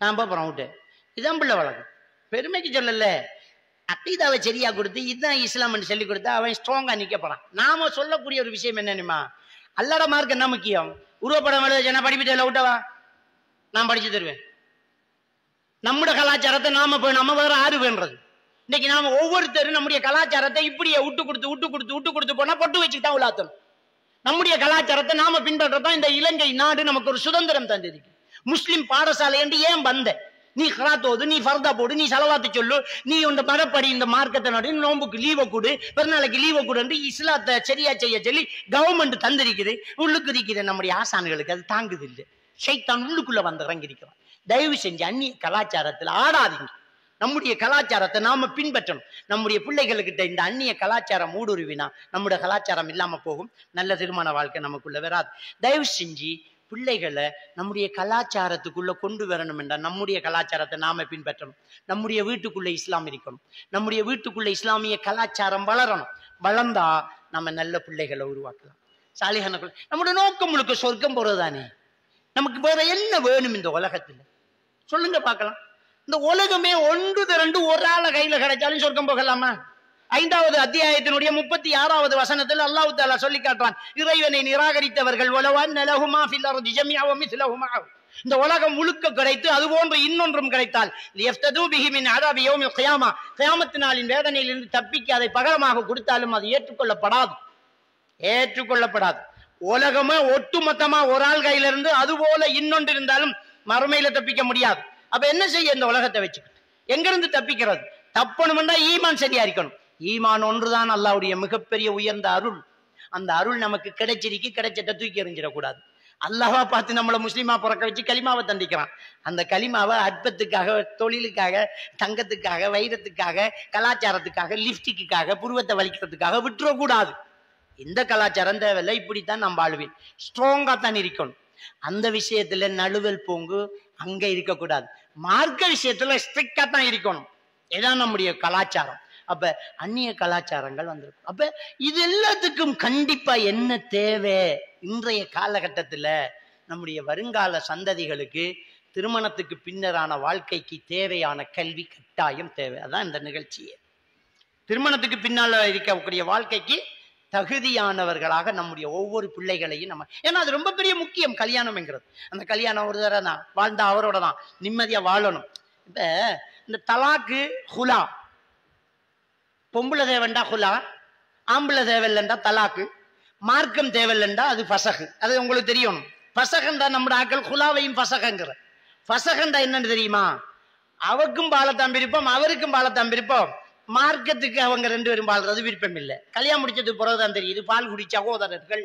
நான் போறேன் விட்டு. இதான் பிள்ளை வழக்கம். பெருமைக்கு சொல்லல, அக்கீதாவை சரியா கொடுத்து இதுதான் இஸ்லாம்னு சொல்லி கொடுத்தா அவன் ஸ்ட்ராங்கா நிக்க போறான். நாம சொல்லக்கூடிய ஒரு விஷயம் என்னன்னுமா, அல்லாட மார்க் என்ன முக்கியம்? உருவப்படம் எழுத படிப்பிட்டு விட்டவா, நான் படிச்சு தருவேன். நம்முடைய கலாச்சாரத்தை நாம நம்ம வேற ஆறு வேண்டது. இன்னைக்கு நாம ஒவ்வொருத்தரும் நம்முடைய கலாச்சாரத்தை இப்படியே விட்டு கொடுத்து போனா பொட்டு வச்சுக்கிட்டா உலாத்தணும். நம்முடைய கலாச்சாரத்தை நாம பின்பற்றதான் இந்த இலங்கை நாடு நமக்கு ஒரு சுதந்திரம் தந்திருக்கு. முஸ்லிம் பாடசாலை என்று ஏன் வந்த? நீ கிராத்தோது, நீ ஃபர்தா போடு, நீ செலவாத்து சொல்லு, நீ இந்த மரப்படி இந்த மார்க்கத்தை நடு, நோம்புக்கு லீவை கொடு, பிறநாளைக்கு லீவை கொடு, இஸ்லாத்தை சரியா செய்ய சொல்லி கவர்மெண்ட் தந்திருக்குது. உள்ளுக்கு இருக்கிற நம்முடைய ஆசான்களுக்கு அது தாங்குது இல்லை. ஷைத்தான் உள்ளுக்குள்ள வந்து இறங்கிருக்கிறான். தயவு செஞ்சு அந்நிய கலாச்சாரத்தில் ஆடாதீங்க. நம்முடைய கலாச்சாரத்தை நாம பின்பற்றணும். நம்முடைய பிள்ளைகளுக்கிட்ட இந்த அந்நிய கலாச்சாரம் ஊடுருவினா நம்முடைய கலாச்சாரம் இல்லாம போகும். நல்ல திருமண வாழ்க்கை நமக்குள்ள வராது. தயவு செஞ்சு பிள்ளைகளை நம்முடைய கலாச்சாரத்துக்குள்ள கொண்டு வரணும் என்றால் நம்முடைய கலாச்சாரத்தை நாம பின்பற்றணும். நம்முடைய வீட்டுக்குள்ள இஸ்லாம் இருக்கணும். நம்முடைய வீட்டுக்குள்ள இஸ்லாமிய கலாச்சாரம் வளரணும். வளர்ந்தா நம்ம நல்ல பிள்ளைகளை உருவாக்கலாம். சாலிஹான நம்முடைய நோக்கம் முழுக்க சொர்க்கம் போறதுதானே. நமக்கு வேற என்ன வேணும் இந்த உலகத்துல? சொல்லுங்க பார்க்கலாம். இந்த உலகமே ஒன்று திரண்டு ஒரு ஆள கையில கிடைச்சாலும் சொர்க்கம் போகலாமா? 5வது அத்தியாயத்தினுடைய 36வது வசனத்தில் அல்லாஹ் தஆலா சொல்லி காட்டுறான், இறைவனை நிராகரித்தவர்கள் இந்த உலகம் முழுக்க கிடைத்து அது போன்று இன்னொன்றும் கிடைத்தால் கியாமத் நாளின் வேதனையிலிருந்து தப்பிக்க அதை பகரமாக கொடுத்தாலும் அது ஏற்றுக்கொள்ளப்படாது. உலகமே ஒட்டுமொத்தமா ஒரு ஆள் கையில இருந்து அது போல இன்னொன்று இருந்தாலும் மறுமையில தப்பிக்க முடியாது. அப்ப என்ன செய்ய இந்த உலகத்தை வச்சுக்கிட்டு எங்கிருந்து தப்பிக்கிறது? தப்பணும்னா ஈமான் சரியா இருக்கணும். ஈமான் ஒன்றுதான் அல்லாஹ்வுடைய மிகப்பெரிய உயர்ந்த அருள். அந்த அருள் நமக்கு கிடைச்சிட்ட தூக்கி எறிஞ்சிடக்கூடாது. அல்லாஹ்வா பார்த்து நம்மளை முஸ்லீமா பிறக்க வச்சு கலிமாவை தண்டிக்கிறான். அந்த கலிமாவை அற்பத்துக்காக, தொழிலுக்காக, தங்கத்துக்காக, வைரத்துக்காக, கலாச்சாரத்துக்காக, லிப்டிக்குக்காக, புருவத்தை வலிக்கிறதுக்காக விட்டுறக்கூடாது. இந்த கலாச்சாரம் தேவையில்லை, இப்படித்தான் நம்ம வாழ்வேன். ஸ்ட்ராங்கா தான் இருக்கணும். அந்த விஷயத்துல நழுவல் போங்கு அங்க இருக்கக்கூடாது. மார்க்க விஷயத்துல ஸ்ட்ரிக்டா தான் இருக்கணும். இதான் நம்முடைய கலாச்சாரம். அப்ப அந்நிய கலாச்சாரங்கள் வந்திருக்கும். அப்ப இது எல்லாத்துக்கும் கண்டிப்பா என்ன தேவை? இன்றைய காலகட்டத்துல நம்முடைய வருங்கால சந்ததிகளுக்கு திருமணத்துக்கு பின்னரான வாழ்க்கைக்கு தேவையான கல்வி கட்டாயம் தேவை. அதான் இந்த நிகழ்ச்சியே. திருமணத்துக்கு பின்னால இருக்கக்கூடிய வாழ்க்கைக்கு தகுதியானவர்களாக நம்முடைய ஒவ்வொரு பிள்ளைகளையும் நம்ம, ஏன்னா அது ரொம்ப பெரிய முக்கியம் கல்யாணம்ங்கிறது. அந்த கல்யாணம் ஒரு தடவை தான் வாழ்ந்தா அவரோட தான் நிம்மதியா வாழணும். இப்ப இந்த தலாக்கு ஹுலா, பொம்பளை தேவைண்டா ஹுலா, ஆம்பளை தேவையில்லைண்டா தலாக்கு, மார்க்கம் தேவையில்லைண்டா அது ஃபசகு. அது உங்களுக்கு தெரியும். ஃபசகண்டா நம்முடைய ஆக்கள் ஹுலாவையும் ஃபசகங்கிற. ஃபசகண்டா என்னன்னு தெரியுமா? அவருக்கும் பாலத்தான் விருப்பம், அவருக்கும் பாலத்தான் விருப்பம். மார்க்கத்துக்கு அவங்க 2 பேரும் வாழ்றது விருப்பம் இல்லை. கல்யாணம் முடிச்சதுக்கு பிறகுதான் தெரியுது பால் குடி சகோதரர்கள்.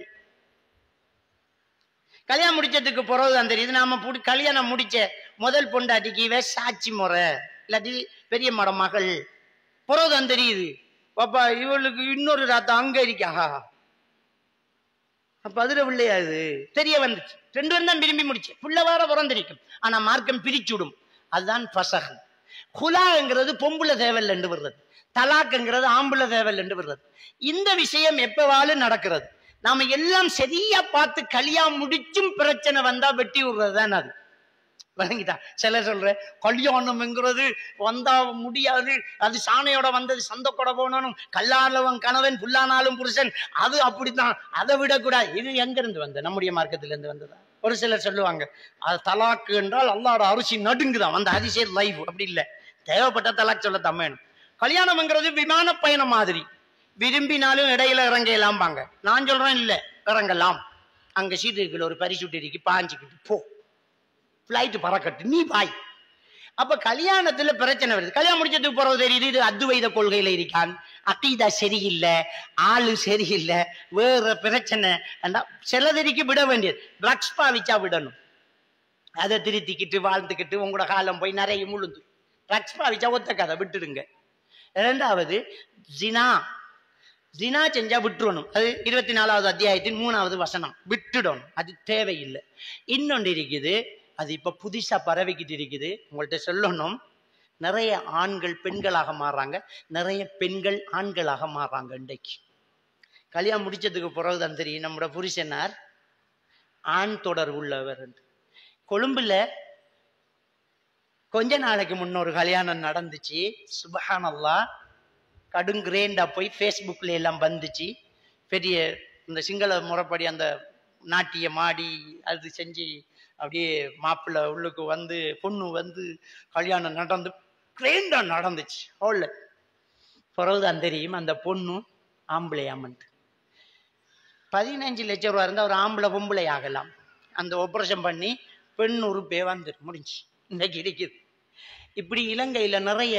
கல்யாணம் முடிச்சதுக்கு பிறகுதான் தெரியுது நாம கல்யாணம் முடிச்ச முதல் பொண்டாட்டிக்கு இவ சாட்சி முறை இல்லாட்டி பெரிய மட மகள். பிறகுதான் தெரியுது பாப்பா இவளுக்கு இன்னொரு ராத்தா அங்க இருக்கா. அப்ப அதுல பிள்ளையாது தெரிய வந்துச்சு. 2 பேரும் தான் விரும்பி முடிச்சு. புள்ள வார பிறந்திருக்கும். ஆனா மார்க்கம் பிரிச்சுடும். அதுதான் ஃபசகு. ஹுலாங்கிறது பொம்புல தேவல் என்று வருது. தலாக்குங்கிறது ஆம்புல தேவல் என்று வருது. இந்த விஷயம் எப்பவாலும் நடக்கிறது. நாம எல்லாம் சரியா பார்த்து கல்யாணம் முடிச்சும் பிரச்சனை வந்தா வெட்டி விடுறதுதான் அது. வழங்கிட்டா சில சொல்ற கல்யாணம்ங்கிறது வந்தா முடியாது, அது சாணையோட வந்தது சந்த கொடை போனாலும், கல்லானவன் கணவன் புல்லானாலும் புருஷன், அது அப்படித்தான், அதை விடக்கூடாது. இது எங்க இருந்து வந்த? நம்முடைய மார்க்கத்துல இருந்து வந்ததா? ஒரு சிலர் சொல்லுவாங்க அது தலாக்கு என்றால் அல்லாஹ்வோட அரிசி நடுங்குதான், அந்த அதிசய லைஃப். அப்படி இல்லை. தேவைப்பட்ட தலாக் சொல்ல தம்மேனும். கல்யாணம்ங்கிறது விமான பயணம் மாதிரி. விரும்பினாலும் இடையில இறங்கலாம்பாங்க. நான் சொல்றேன் இல்ல, இறங்கலாம். அங்க சீட்டு இருக்குல்ல, ஒரு பரிசுட்டு இருக்கு, பாஞ்சுக்கிட்டு போ, பிளைட் பறக்கட்டு, நீ பாய். அப்ப கல்யாணத்துல பிரச்சனை வருது. கல்யாணம் முடிச்சதுக்கு போறது தெரியுது இது அத்வைத கொள்கையில இருக்கான், அகீதா சரியில்லை, ஆளு சரியில்லை, வேற பிரச்சனை. சிலதறிக்கு விட வேண்டியது. ட்ரக்ஸ் பாவிச்சா விடணும். அதை திருத்திக்கிட்டு வாழ்ந்துக்கிட்டு உங்களோட காலம் போய் நிறைய முழுந்து. ட்ரக்ஸ் பாவிச்சா ஒத்த கதை, விட்டுடுங்க. 2வது ஜினா செஞ்சா விட்டுறணும். அது 24வது அத்தியாயத்தின் 3வது வசனம். விட்டுடணும், அது தேவையில்லை. இன்னொன்று இருக்குது, அது இப்ப புதுசா பரவிக்கிட்டு இருக்குது. உங்கள்கிட்ட சொல்லணும், நிறைய ஆண்கள் பெண்களாக மாறுறாங்க, நிறைய பெண்கள் ஆண்களாக மாறுறாங்க. இன்றைக்கு கல்யாணம் முடிச்சதுக்கு பிறகுதான் தெரியும் நம்மளோட புருஷனார் ஆண் தொடர்பு உள்ளவர். கொழும்புல கொஞ்ச நாளைக்கு முன்னொரு கல்யாணம் நடந்துச்சு. சுப்ஹானல்லாஹ், கடுங்கிரேண்டா போய் ஃபேஸ்புக்ல எல்லாம் வந்துச்சு. பெரிய இந்த சிங்கள முறைப்படி அந்த நாட்டிய மாடி அது செஞ்சு அப்படியே மாப்பிள்ளை உள்ளுக்கு வந்து பொண்ணு வந்து கல்யாணம் நடந்து கிரேண்டா நடந்துச்சு. ஹோல்ல பிறகுதான் தெரியும் அந்த பொண்ணு ஆம்பளையாமன்ட்டு. 15 லட்சம் ரூபா இருந்தால் ஒரு ஆம்பளை பொம்பளை ஆகலாம். அந்த ஆபரேஷன் பண்ணி பெண் உறுப்பே வந்துட்டு முடிஞ்சு இன்னைக்கு இருக்குது. இப்படி இலங்கையில நிறைய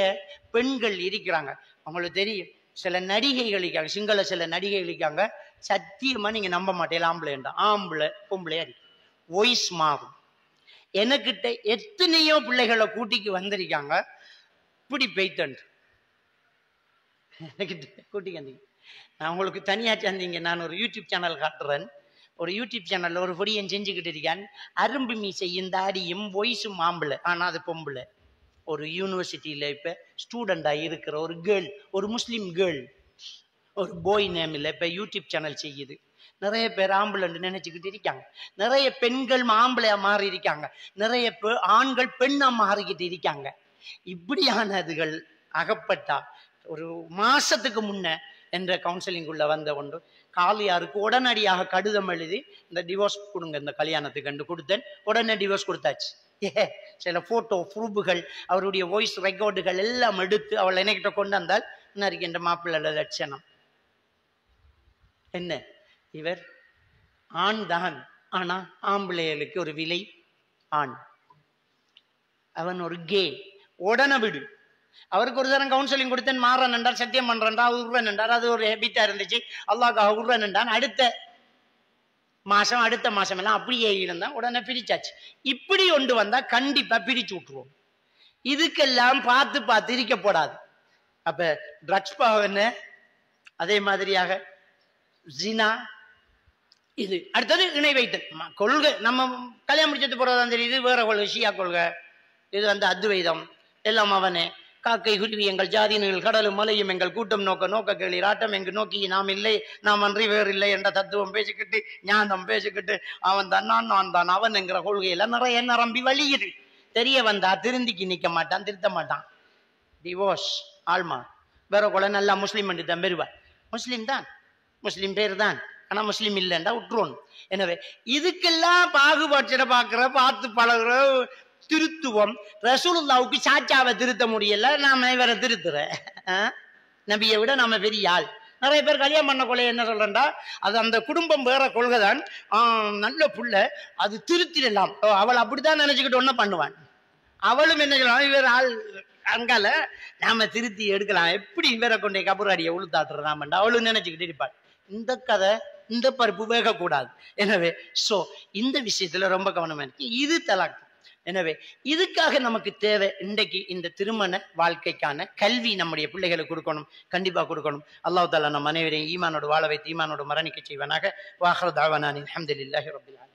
பெண்கள் இருக்கிறாங்க. அவங்களுக்கு தெரியும், சில நடிகைகள் இருக்காங்க, சிங்கள சில நடிகைகள் இருக்காங்க, சத்தியமா நீங்க நம்ப மாட்டேன், ஆம்பளைண்டா ஆம்பளை பொம்பளையா இருக்கு, வாய்ஸ் மாறும். எனக்கிட்ட எத்தனையோ பிள்ளைகளை கூட்டிக்கு வந்திருக்காங்க, இப்படி பெய்தண்டு எனக்கிட்ட கூட்டிக்கு வந்தீங்க. நான் உங்களுக்கு தனியா சேர்ந்தீங்க, நான் ஒரு யூடியூப் சேனல் காட்டுறேன். ஒரு யூடியூப் சேனல்ல ஒரு பொடியன் செஞ்சுக்கிட்டு இருக்கான், அரும்பு மீசையும் தாடியும் வாய்ஸும் ஆம்பளை, ஆனா அது பொம்பளை. ஒரு யூனிவர்சிட்டியில இப்ப ஸ்டூடெண்டா இருக்கிற ஒரு கேர்ள், ஒரு முஸ்லிம் கேர்ள், ஒரு பாய் நேம் இல்ல, இப்ப யூடியூப் சேனல் செய்யுது. நிறைய பேர் ஆம்பளைன்னு நினைச்சுக்கிட்டு இருக்காங்க. நிறைய பெண்கள் ஆம்பளையா மாறி இருக்காங்க, நிறைய ஆண்கள் பெண்ணா மாறிக்கிட்டு இருக்காங்க. இப்படியானதுகள் அகப்பட்டா ஒரு மாசத்துக்கு முன்ன என்ற கவுன்சிலிங் உள்ள வந்த ஒன்று காலியாருக்கு உடனடியாக கடிதம் எழுதி இந்த டிவோர்ஸ் கொடுங்க, இந்த கல்யாணத்துக்கு கண்டு கொடுத்தேன். உடனே டிவோர்ஸ் கொடுத்தாச்சு. சில போட்டோ ப்ரூஃபுகள், அவருடைய வாய்ஸ் ரெக்கார்டுகள் எல்லாம் எடுத்து அவள் என்கிட்ட கொண்டு வந்தால் இருக்கின்ற மாப்பிள்ளை லட்சணம் என்ன, இவர் ஆண் தான், ஆனா ஆம்பளைகளுக்கு ஒரு விலை ஆண், அவன் ஒரு கே. உடனே விடு. அவருக்கு ஒரு தரம் கவுன்சிலிங் கொடுத்தேன், மாறன் என்றார், சத்தியம் பண்றா, உருவன் என்றார், அது ஒரு ஹேபிட்டா இருந்துச்சு. அல்லாஹ்காக உருவன் என்றான். அடுத்த மாசம் எல்லாம் அப்படியே இருந்தா உடனே பிரிச்சாச்சு. இப்படி கொண்டு வந்தா கண்டிப்பா பிரிச்சு விட்டுருவோம். இதுக்கெல்லாம் பார்த்து இருக்க போடாது. அப்ப ட்ரக்ஸ் பாவன, அதே மாதிரியாக ஜினா, இது அடுத்தது இணை வைத்தல் கொள்கை. நம்ம கல்யாணம் முடிச்சது போறதான் தெரியுது, வேற கொள்கை ஷியா கொள்கை, இது அத்வைதம் எல்லாம் அவனே. காக்கை குருவி எங்கள் ஜாதியினர்கள், கடலும் மலையும் எங்கள் கூட்டம் நோக்க கேளீர் ஆட்டம் எங்கு நோக்கி நாம் இல்லை நாம் அன்றி வேறு இல்லை என்ற தத்துவம் பேசிக்கிட்டு, ஞானம் பேசிக்கிட்டு, அவன் தான் நான் தான் அவன் என்கிற கொள்கையில நிறைய நரம்பி வழியுது. தெரிய வந்தா திருந்திக்கு நிக்க மாட்டான், திருத்த மாட்டான். டிவோர்ஸ் ஆல்மா வேற கொலை. நல்லா முஸ்லீம் என்று தான் பெறுவார், முஸ்லீம் தான், முஸ்லீம் பேர் தான், ஆனா முஸ்லீம் இல்லைண்டா விட்டுருவோம். எனவே இதுக்கெல்லாம் பாகுபாட்சிட பார்க்கிற, பார்த்து பழகுற திருத்துவம். ரசூலுல்லாவுக்கு சாச்சாவை திருத்த முடியல, நாம இவரை திருத்துற. நபியை விட நாம பெரிய ஆள். நிறைய பேர் கல்யாணம் பண்ண கொலை என்ன சொல்றா, அது அந்த குடும்பம் வேற கொள்கைதான், நல்ல புள்ள, அது திருத்திடலாம். அவள் அப்படித்தான் நினைச்சுக்கிட்டு ஒன்ன பண்ணுவான். அவளும் என்ன சொல்லலாம், இவர் ஆள் அங்கால நாம திருத்தி எடுக்கலாம், எப்படி இவரை கொண்டே கபுராடியை உளுத்தாட்டுற நாமண்டா அவளும் நினைச்சுக்கிட்டு இருப்பாள். இந்த கதை, இந்த பருப்பு வேகக்கூடாது. எனவே இந்த விஷயத்துல ரொம்ப கவனமா இருக்கு. இது தலாக். எனவே இதுக்காக நமக்கு தேவை இன்றைக்கு இந்த திருமண வாழ்க்கைக்கான கல்வி நம்முடைய பிள்ளைகளுக்கு கொடுக்கணும், கண்டிப்பா கொடுக்கணும். அல்லாஹ் தஆலா நம் அனைவரையும் ஈமானோடு வாழ வைத்து ஈமானோடு மரணிக்க செய்வானாக. வாஹிரு தஅவானா அல்ஹம்துலில்லாஹி ரப்பில் ஆலமீன்.